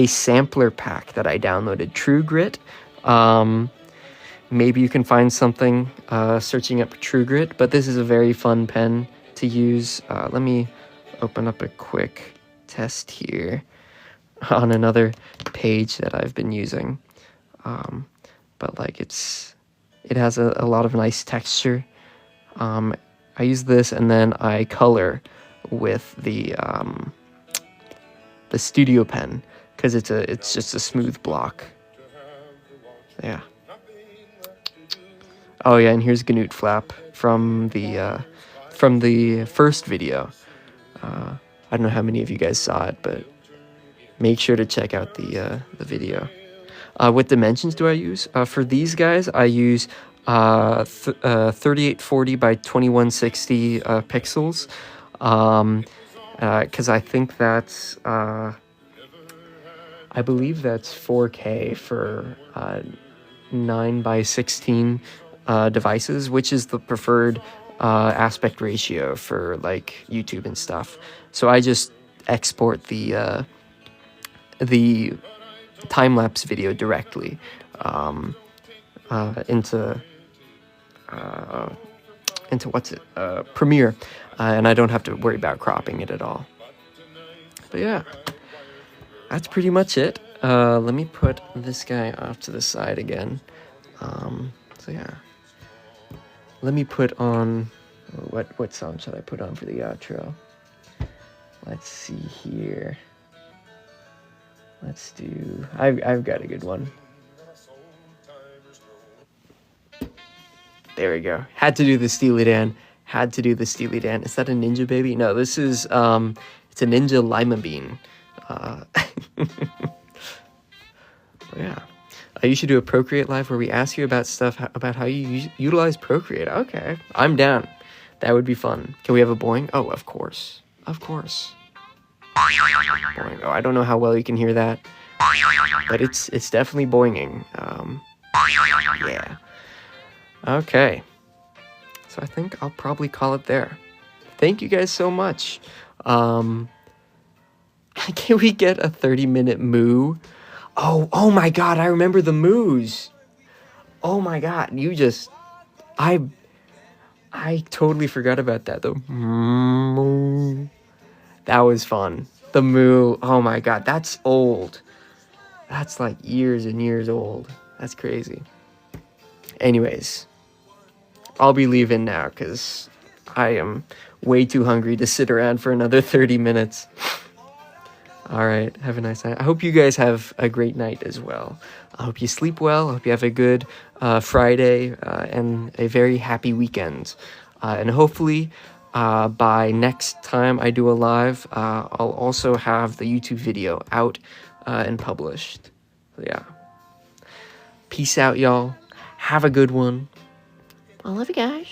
A: sampler pack that I downloaded, True Grit. Maybe you can find something searching up True Grit, but this is a very fun pen to use. Let me open up a quick test here on another page that I've been using. But like it has a lot of nice texture. I use this, and then I color with the studio pen, because it's just a smooth block. Yeah. Oh yeah, and here's Ganut Flap from the first video. I don't know how many of you guys saw it, but make sure to check out the video. What dimensions do I use? For these guys, I use 3840 by 2160 pixels, because I think that's I believe that's 4K for 9 by 16 devices, which is the preferred aspect ratio for like YouTube and stuff. So I just export the time-lapse video directly into Premiere, and I don't have to worry about cropping it at all. But yeah, that's pretty much it. Let me put this guy off to the side again. So yeah, let me put on, what song should I put on for the outro? Let's see here. Let's do, I've got a good one. There we go. Had to do the Steely Dan. Is that a Ninja Baby? No, this is, it's a Ninja Lima Bean. Yeah. You should do a Procreate live where we ask you about stuff, about how you utilize Procreate. Okay, I'm down. That would be fun. Can we have a boing? Oh, of course. Of course. Boing. Oh, I don't know how well you can hear that, but it's definitely boinging. Yeah. Okay. So I think I'll probably call it there. Thank you guys so much. Can we get a 30-minute moo? Oh my god, I remember the moos. Oh my god, I totally forgot about that though. That was fun. The moo, oh my god, that's old. That's like years and years old. That's crazy. Anyways, I'll be leaving now because I am way too hungry to sit around for another 30 minutes. All right, have a nice night. I hope you guys have a great night as well. I hope you sleep well. I hope you have a good Friday and a very happy weekend. And hopefully by next time I do a live, I'll also have the YouTube video out and published. So yeah. Peace out, y'all. Have a good one. I love you guys.